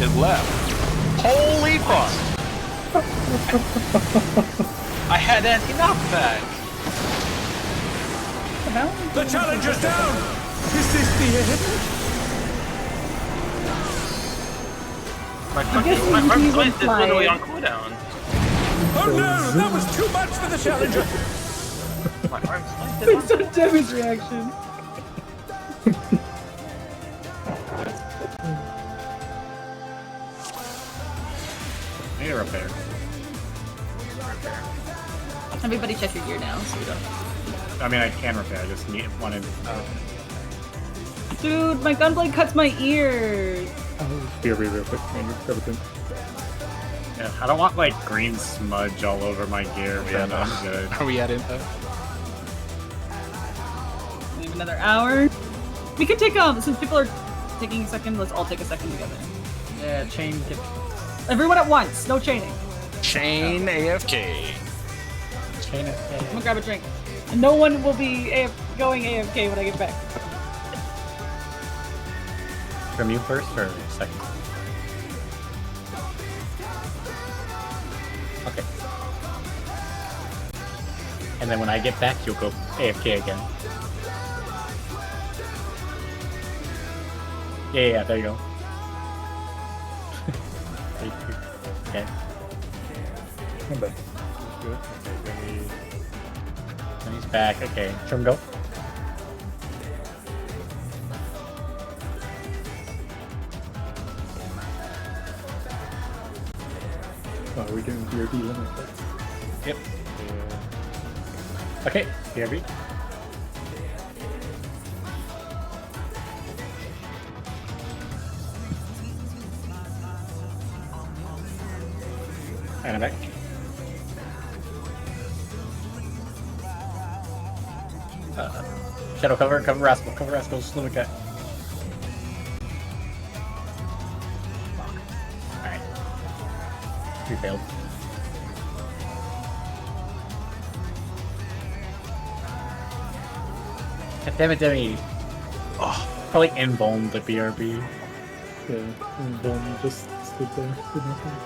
Is left. Holy fuck! I had anti-knockback! What the hell? The challenger's down. Is this the end? My I guess my he arm would splint is fly. literally on cooldown. Oh no, that was too much for the challenger. My arm splint is Based on Debbie's reaction. I need a repair. Everybody check your gear now, so we don't. I mean, I can repair. I just wanted. Dude, my gunblade cuts my ears. Be real quick. Everything. Yeah, I don't want like green smudge all over my gear. Yeah, But I'm good. Are we at info? We have another hour. We could take since people are taking a second, let's all take a second together. Yeah, chain. Everyone at once, no chaining. Chain AFK. Chain of I'm gonna grab a drink. And no one will be going AFK when I get back. From you first or second? Okay. And then when I get back, you'll go AFK again. Yeah, there you go. Okay. I'm back. Good. Okay, then we... And he's back. Okay, Trim, go. Oh, are we doing BRB limit? Yep. Okay, BRB. And I'm back. Shadow cover Rascal, slow cat. Alright. We failed. Damn it, Demi. Oh, probably invulned the BRB. Yeah, and Bone just stood there, did nothing.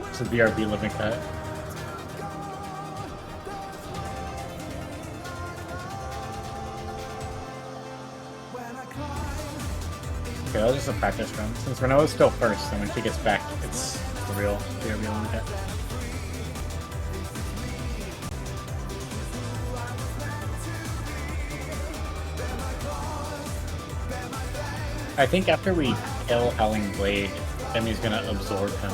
It's a BRB living cut. Okay, that was just a practice run. Since Renault's still first, and when she gets back, it's the real BRB living cut. I think after we kill Howling Blade, Demi's gonna absorb him.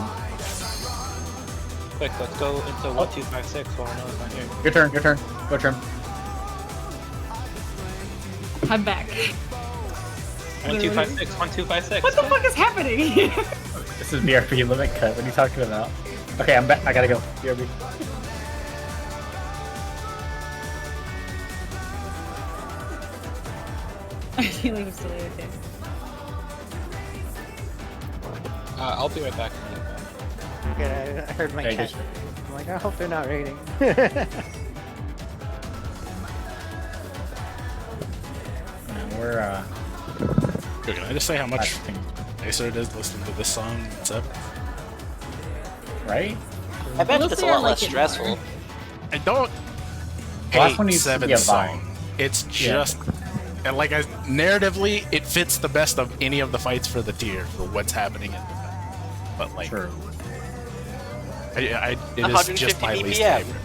Quick, let's go into 1256 while Renault's not here. Your turn, your turn. Go trim. I'm back. 1256, 1256. What the fuck is happening? This is BRB limit cut. What are you talking about? Okay, I'm back. I gotta go. BRB. Ideally, I'm still okay. I'll be right back. Okay, I heard my Okay, cat. good. I'm like, I hope they're not raiding. We're Here, can I just say how much nicer it is listening to this song than Seven? right? I bet We'll it's see, a I lot like less it stressful. more. I don't Last hate one needs to be a Seven's vibe. song. It's just and like narratively, it fits the best of any of the fights for the tier for what's happening in the fight. But like, True. it is just my least BPM. favorite.